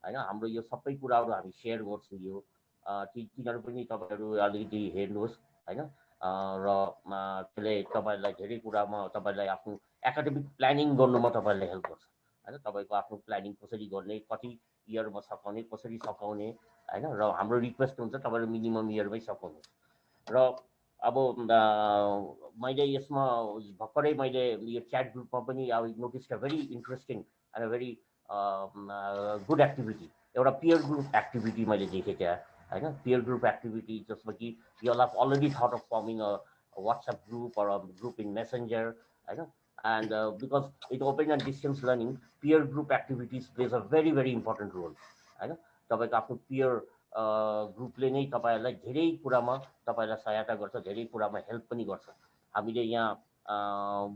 होइन? हाम्रो यो सबै कुराहरू हामी सेयर गर्छौँ, यो तिनीहरू पनि तपाईँहरू अलिकति हेर्नुहोस्, होइन? र त्यसले तपाईँहरूलाई धेरै कुरामा तपाईँलाई आफ्नो एकाडेमिक प्लानिङ गर्नुमा तपाईँलाई हेल्प गर्छ, होइन? तपाईँको आफ्नो प्लानिङ कसरी गर्ने, कति इयरमा सकाउने, कसरी सकाउने, होइन? र हाम्रो रिक्वेस्ट हुन्छ तपाईँहरू मिनिमम इयरमै सकाउनु। र अब मैले यसमा भर्खरै मैले यो च्याट ग्रुपमा पनि अब notice a very interesting and a very good activity, एउटा पियर ग्रुप एक्टिभिटी मैले देखेँ त्यहाँ, होइन? पियर ग्रुप एक्टिभिटी जसमा कि you all have already thought of forming a WhatsApp group or a group in Messenger, होइन? And because in open and distance learning peer group activities plays a very very important role, होइन? तपाईँको आफ्नो पियर ग्रुपले नै तपाईँहरूलाई धेरै कुरामा तपाईँलाई सहायता गर्छ, धेरै कुरामा हेल्प पनि गर्छ। हामीले यहाँ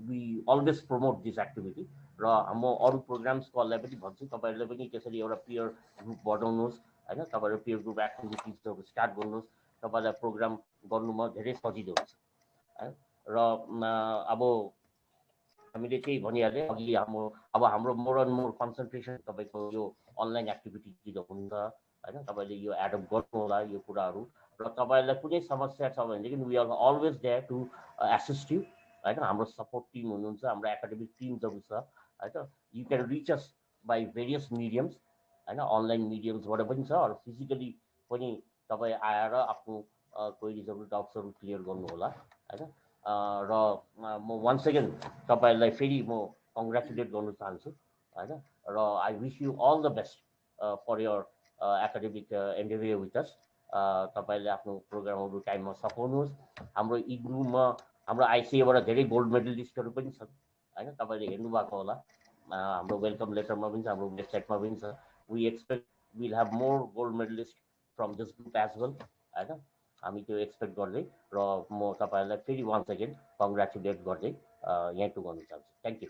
we always promote this activity र म अरू प्रोग्राम्सकोहरूलाई पनि भन्छु तपाईँहरूले पनि त्यसरी एउटा पियर ग्रुप बनाउनुहोस्, होइन? तपाईँहरू पियर ग्रुप एक्टिभिटिजहरू स्टार्ट गर्नुहोस्, तपाईँलाई प्रोग्राम गर्नुमा धेरै सजिलो हुन्छ, है? र अब हामीले त्यही भनिहालेँ अघि अब हाम्रो मोर एन्ड मोर कन्सन्ट्रेसन तपाईँको यो अनलाइन एक्टिभिटीतिर हुन्छ, होइन? तपाईँले यो एडप्ट गर्नु होला यो कुराहरू, र तपाईँलाई कुनै समस्या छ भनेदेखि we are always there to assist you, होइन? हाम्रो सपोर्ट टिम हुनुहुन्छ, हाम्रो एकाडेमिक टिम्सहरू छ, होइन? You can rich us by various mediums, होइन? अनलाइन मिडियम्सबाट पनि छ, अरू फिजिकली पनि तपाईँ आएर आफ्नो क्वेरिजहरू डाउट्सहरू क्लियर गर्नु होला हैन र म वन्स अगेन तपाईहरुलाई फेरि म कङ्ग्रेचुलेट गर्न चाहन्छु हैन र I wish you all the best for your academic endeavour with us तपाईले आफ्नो प्रोग्रामहरू टाइममा सघाउनुहोस् हाम्रो इग्नुमा हाम्रो आइसिएबाट धेरै गोल्ड मेडलिस्टहरू पनि छन् हैन तपाईले हेर्नु भएको होला हाम्रो वेलकम लेटरमा पनि छ हाम्रो वेबसाइटमा पनि छ we expect will have more gold medallist from this group as well हैन हामी त्यो एक्सपेक्ट गर्दै र म तपाईहरुलाई फेरि वन्स अगेन कङ्ग्रेचुलेट गर्दै यहीँ टु गर्न चाहन्छु थ्यांक यू